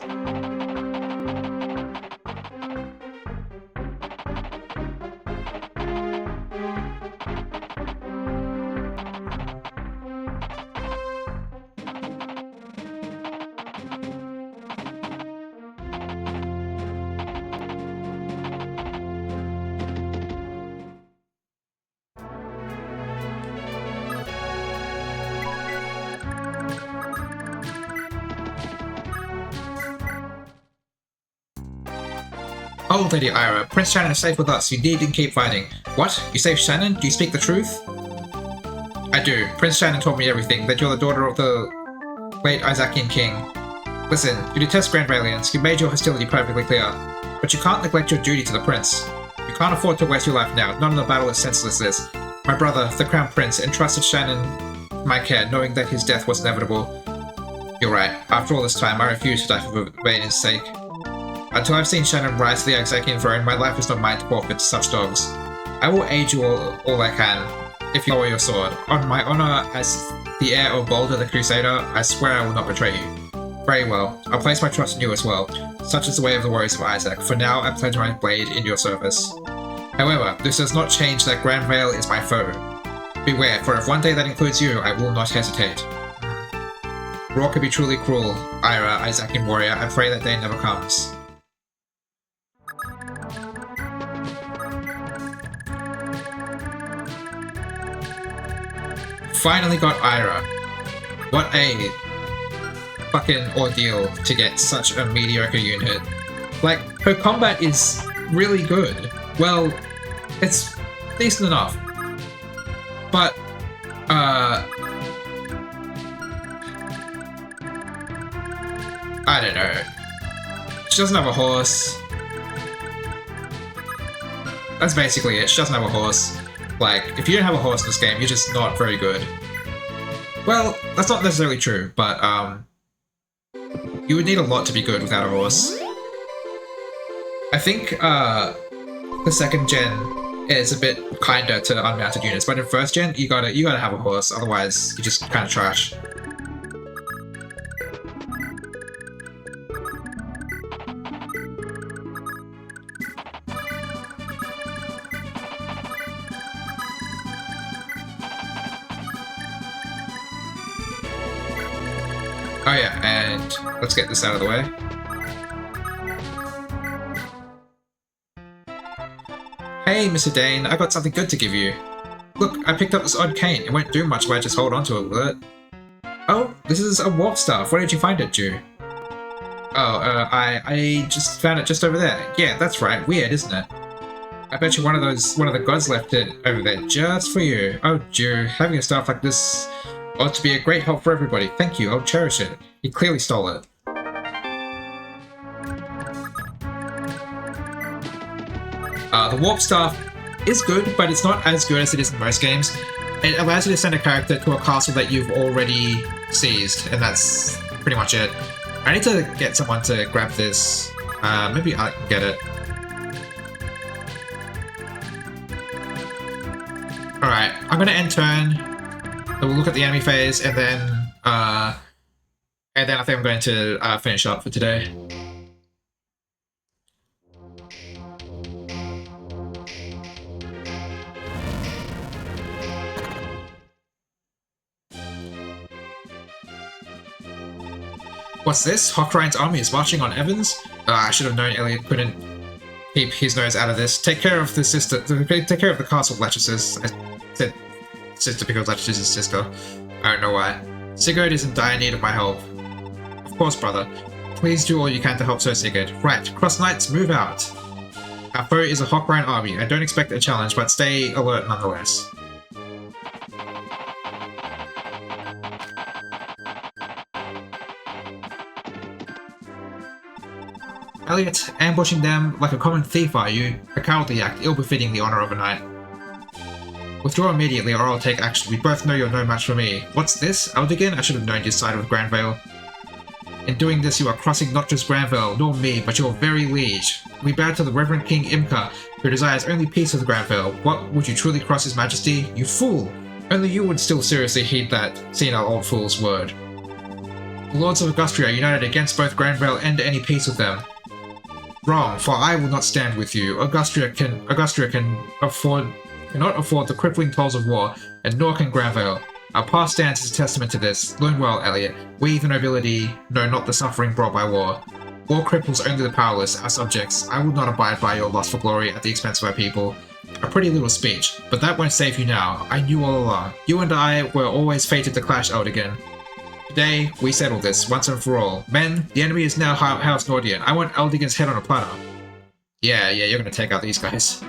Oh, Lady Ira, Prince Shannon is safe with us. You needn't keep fighting. What? You saved Shannon? Do you speak the truth? I do. Prince Shannon told me everything, that you're the daughter of the late Isaacian king. Listen, you detest Granvalians. You made your hostility perfectly clear. But you can't neglect your duty to the prince. You can't afford to waste your life now, not in a battle as senseless as this. My brother, the Crown Prince, entrusted Shannon to my care, knowing that his death was inevitable. You're right. After all this time, I refuse to die for Vaden's sake. Until I've seen Shannon rise to the Isaacian throne, my life is not mine to forfeit to such dogs. I will aid you all I can, if you lower your sword. On my honor as the heir of Baldur the Crusader, I swear I will not betray you. Very well. I'll place my trust in you as well. Such is the way of the warriors of Isaac. For now, I pledge my blade in your service. However, this does not change that Granvale is my foe. Beware, for if one day that includes you, I will not hesitate. War can be truly cruel, Ira, Isaacian warrior. I pray that day never comes. Finally got Ira. What a fucking ordeal to get such a mediocre unit. Like, her combat is really good. Well, it's decent enough. But, I don't know. She doesn't have a horse. That's basically it. She doesn't have a horse. Like, if you don't have a horse in this game, you're just not very good. Well, that's not necessarily true, but, you would need a lot to be good without a horse. I think, the second gen is a bit kinder to unmounted units, but in first gen, you gotta have a horse, otherwise you're just kinda trash. Oh yeah, and let's get this out of the way. Hey, Mr. Dane, I got something good to give you. Look, I picked up this odd cane. It won't do much if I just hold onto it, will it? Oh, this is a warp staff. Where did you find it, Jew? Oh, I just found it just over there. Yeah, that's right. Weird, isn't it? I bet you one of the gods left it over there just for you. Oh, Jew, having a staff like this ought to be a great help for everybody. Thank you, I'll cherish it. He clearly stole it. The warp staff is good, but it's not as good as it is in most games. It allows you to send a character to a castle that you've already seized, and that's pretty much it. I need to get someone to grab this. Maybe I can get it. Alright, I'm gonna end turn. We'll look at the enemy phase, and then I think I'm going to finish up for today. What's this? Hochrine's army is marching on Evans? I should have known Elliot couldn't keep his nose out of this. Take care of the sister. Take care of the castle, Lechesis. I said sister because Lechesis is sister. I don't know why. Sigurd is in dire need of my help. Of course, brother. Please do all you can to help Sir Sigurd. Right, Cross Knights, move out. Our foe is a Hochrine army. I don't expect a challenge, but stay alert nonetheless. Elliot, ambushing them like a common thief are you? A cowardly act, ill-befitting the honor of a knight. Withdraw immediately or I'll take action. We both know you're no match for me. What's this? Eldigan? I should have known you sided with Granvale. In doing this, you are crossing not just Granvale, nor me, but your very liege. We bow to the Reverend King Imka, who desires only peace with Granvale. What, would you truly cross his majesty? You fool! Only you would still seriously heed that senile old fool's word. The Lords of Augustria are united against both Granvale and any peace with them. Wrong, for I will not stand with you. Augustria cannot afford the crippling tolls of war, and nor can Granvale. Our past stance is a testament to this. Learn well, Elliot. We, the nobility, know not the suffering brought by war. War cripples only the powerless, our subjects. I will not abide by your lust for glory at the expense of our people. A pretty little speech, but that won't save you now. I knew all along. You and I were always fated to clash, Eldigan. Today, we settle this, once and for all. Men, the enemy is now House Nordian. I want Eldigan's head on a platter. Yeah, you're gonna take out these guys.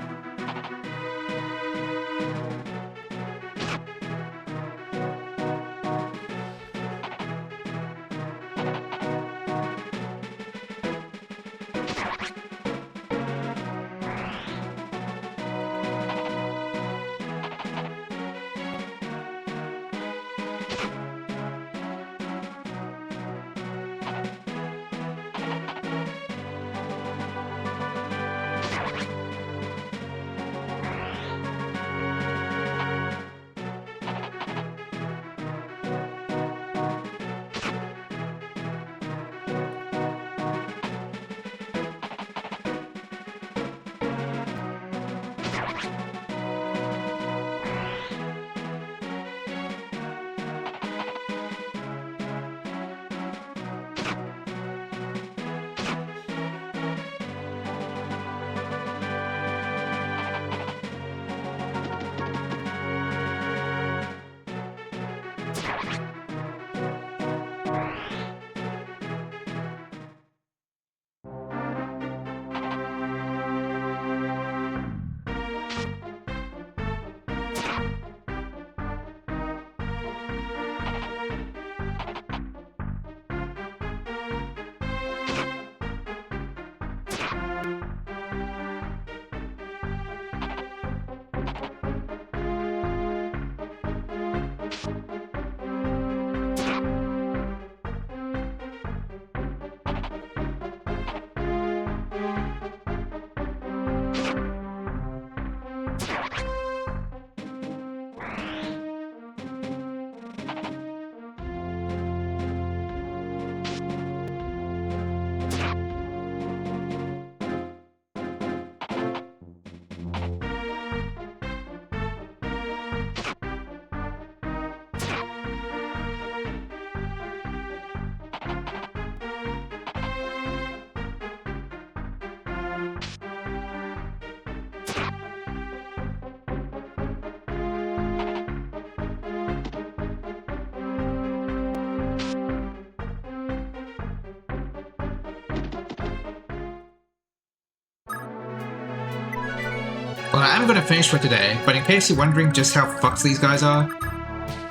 Well, I'm gonna finish for today, but in case you're wondering just how fucked these guys are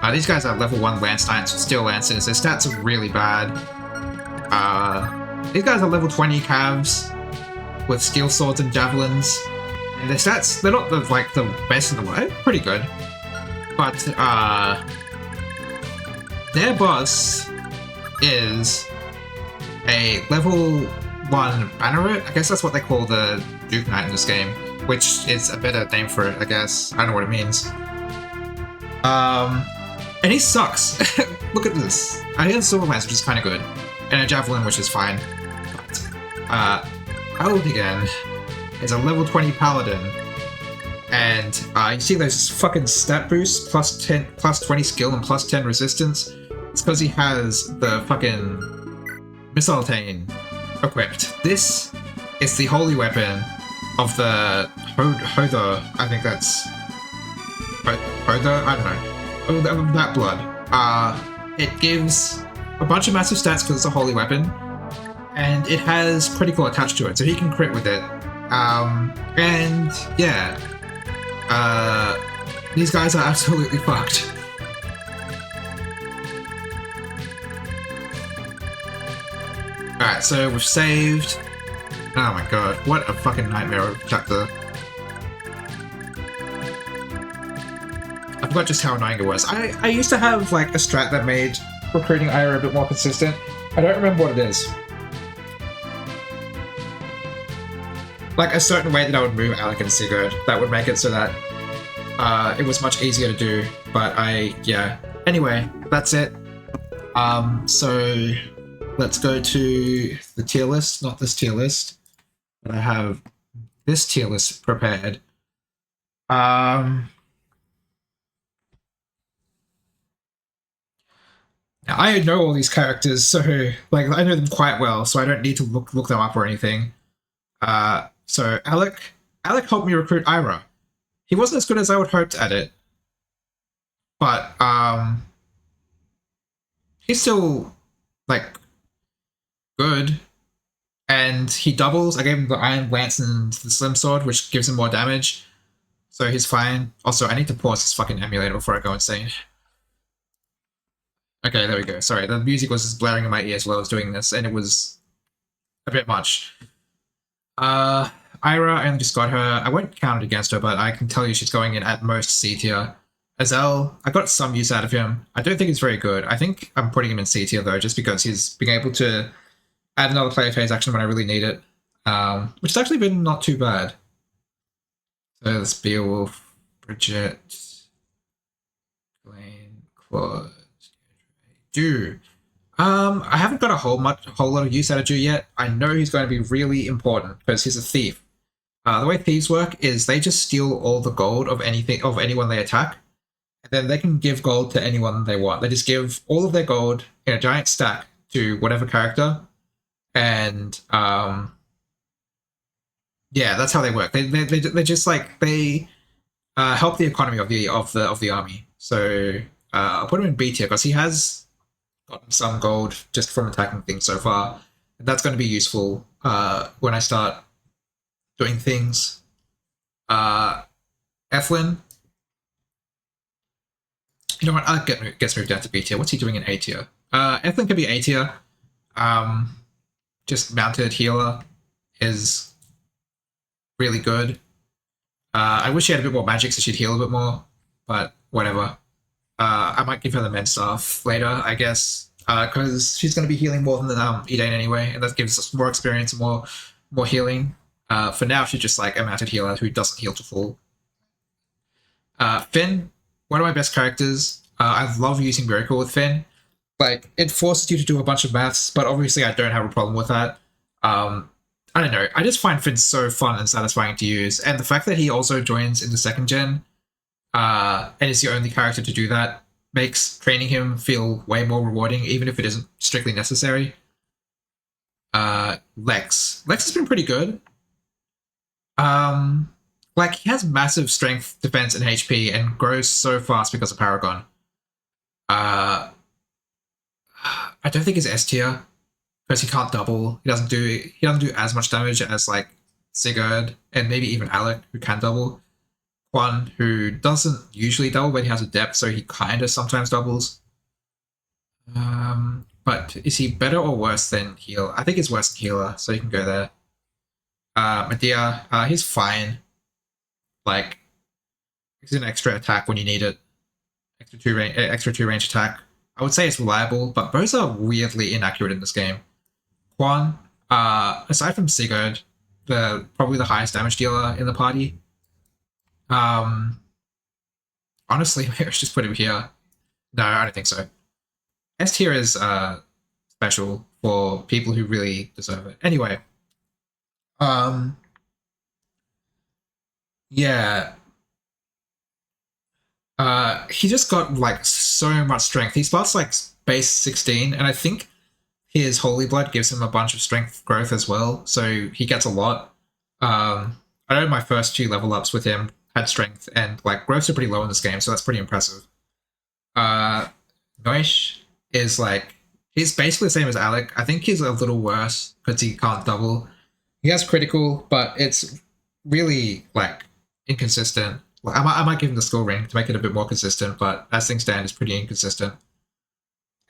level 1 Lance Knights with Steel Lances. Their stats are really bad. These guys are level 20 Cavs with Steel Swords and Javelins. And their stats, they're not the best in the world. Pretty good. But, their boss is a level 1 Banneret. I guess that's what they call the Duke Knight in this game, which is a better name for it, I guess. I don't know what it means. And he sucks. Look at this. I have Silver Lance, which is kind of good, and a Javelin, which is fine. But, Eldigan is a level 20 Paladin, and you see those fucking stat boosts, plus 20 skill and plus 10 resistance? It's because he has the fucking Missaltane equipped. This is the holy weapon of the Hodor, I think that's... Hodor? I don't know. Oh, that blood. It gives a bunch of massive stats because it's a holy weapon, and it has critical attached to it, so he can crit with it. And yeah. These guys are absolutely fucked. Alright, so we've saved. Oh my god, what a fucking nightmare of a chapter. I forgot just how annoying it was. I used to have like a strat that made recruiting Ira a bit more consistent. I don't remember what it is. Like a certain way that I would move Alec and Sigurd that would make it so that it was much easier to do. But yeah. Anyway, that's it. So let's go to the tier list, not this tier list, but I have this tier list prepared. Now, I know all these characters, so like I know them quite well, so I don't need to look them up or anything. So Alec helped me recruit Ira. He wasn't as good as I would hoped at it, but he's still like good. And he doubles. I gave him the Iron Lance and the Slim Sword, which gives him more damage. So he's fine. Also, I need to pause this fucking emulator before I go insane. Okay, there we go. Sorry, the music was just blaring in my ears while I was doing this, and it was a bit much. Ira, I only just got her. I won't count it against her, but I can tell you she's going in at most C tier. Azel, I got some use out of him. I don't think he's very good. I think I'm putting him in C tier, though, just because he's being able to add another player phase action when I really need it, which has actually been not too bad. So there's Beowulf, Bridget, Blaine, Claude, Dew. I haven't got a whole lot of use out of Dew yet. I know he's going to be really important because he's a thief. The way thieves work is they just steal all the gold of anyone they attack, and then they can give gold to anyone they want. They just give all of their gold in a giant stack to whatever character, and yeah, that's how they work. They just like they help the economy of the army. So I'll put him in B tier because he has gotten some gold just from attacking things so far. And that's going to be useful when I start doing things. Eflin, you know what? I'll gets moved down to B tier. What's he doing in A tier? Eflin can be A tier. Just mounted healer is really good. I wish she had a bit more magic so she'd heal a bit more, but whatever. I might give her the men's staff later, I guess, because she's going to be healing more than Edain anyway, and that gives us more experience and more healing. For now, she's just like a mounted healer who doesn't heal to full. Finn, one of my best characters. I love using Miracle with Finn. Like, it forces you to do a bunch of maths, but obviously I don't have a problem with that. I don't know. I just find Finn so fun and satisfying to use, and the fact that he also joins in the second gen, and is the only character to do that, makes training him feel way more rewarding, even if it isn't strictly necessary. Lex has been pretty good. Like, he has massive strength, defense, and HP, and grows so fast because of Paragon. I don't think he's S tier because he can't double. He doesn't do as much damage as like Sigurd and maybe even Alec, who can double. Quan, who doesn't usually double, but he has a depth, so he kind of sometimes doubles. But is he better or worse than heal? I think he's worse than healer, so you can go there. Medea, he's fine. Like, he's an extra attack when you need it. Extra two range attack. I would say it's reliable, but both are weirdly inaccurate in this game. Quan, aside from Sigurd, probably the highest damage dealer in the party. Honestly, maybe I should just put him here. No, I don't think so. S tier is special for people who really deserve it. Anyway, yeah. He just got like so much strength. He starts like base 16, and I think his Holy Blood gives him a bunch of strength growth as well, so he gets a lot. I know my first two level ups with him had strength, and like growths are pretty low in this game, so that's pretty impressive. Noish is like, he's basically the same as Alec. I think he's a little worse because he can't double. He has critical, but it's really like inconsistent. I might give him the skill ring to make it a bit more consistent, but as things stand, it's pretty inconsistent.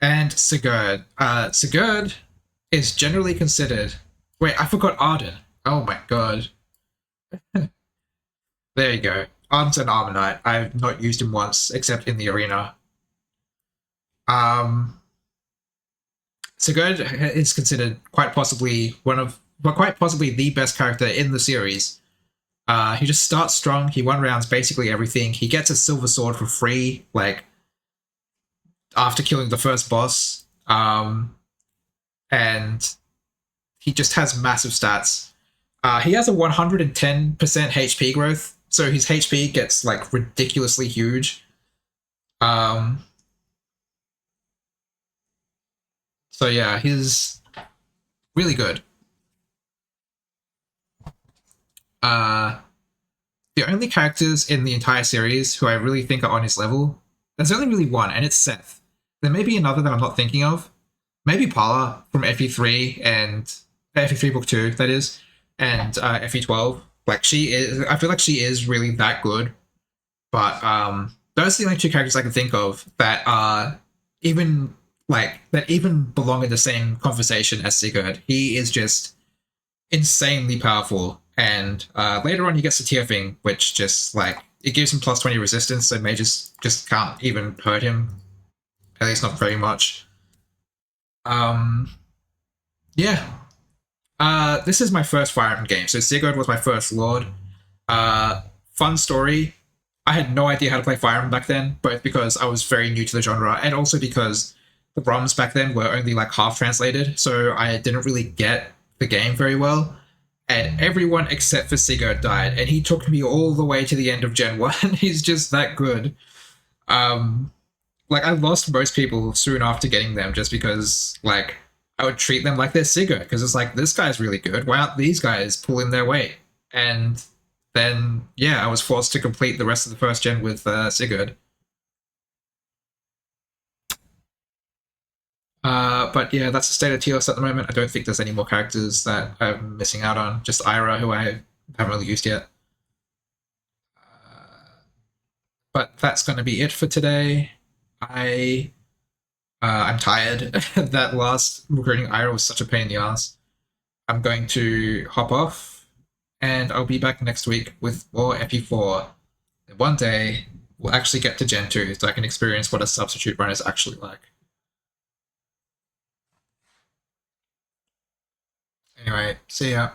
And Sigurd. Sigurd is generally considered... Wait, I forgot Arden. Oh my god. There you go. Arms and Armor Knight. I've not used him once, except in the arena. Um, Sigurd is considered quite possibly quite possibly the best character in the series. He just starts strong. He one rounds basically everything. He gets a silver sword for free, like after killing the first boss. And he just has massive stats. He has a 110% HP growth, so his HP gets like ridiculously huge. Um, so yeah, he's really good. Uh, the only characters in the entire series who I really think are on his level, there's only really one, and it's Seth. There may be another that I'm not thinking of. Maybe Paula from FE3 and FE3 Book 2, that is, and FE12. Like, she is, I feel like she is really that good. But those are the only two characters I can think of that are even that even belong in the same conversation as Sigurd. He is just insanely powerful, and later on he gets the tier thing, which just like it gives him plus 20 resistance, so mages just can't even hurt him, at least not very much. Um, yeah. This is my first Fire Emblem game, so Sigurd was my first Lord. Uh, Fun story. I had no idea how to play Fire Emblem back then, both because I was very new to the genre and also because the ROMs back then were only like half translated, so I didn't really get the game very well. And everyone except for Sigurd died, and he took me all the way to the end of Gen 1. He's just that good. Um, like, I lost most people soon after getting them just because, like, I would treat them like they're Sigurd, because it's like, this guy's really good. Why aren't these guys pulling their weight? And then, yeah, I was forced to complete the rest of the first gen with Sigurd. But yeah, that's the state of TLS at the moment. I don't think there's any more characters that I'm missing out on. Just Ira, who I haven't really used yet. But that's going to be it for today. I I'm tired. That last recruiting Ira was such a pain in the ass. I'm going to hop off, and I'll be back next week with more FE4. And one day we'll actually get to Gen 2, so I can experience what a substitute run is actually like. Anyway, see ya.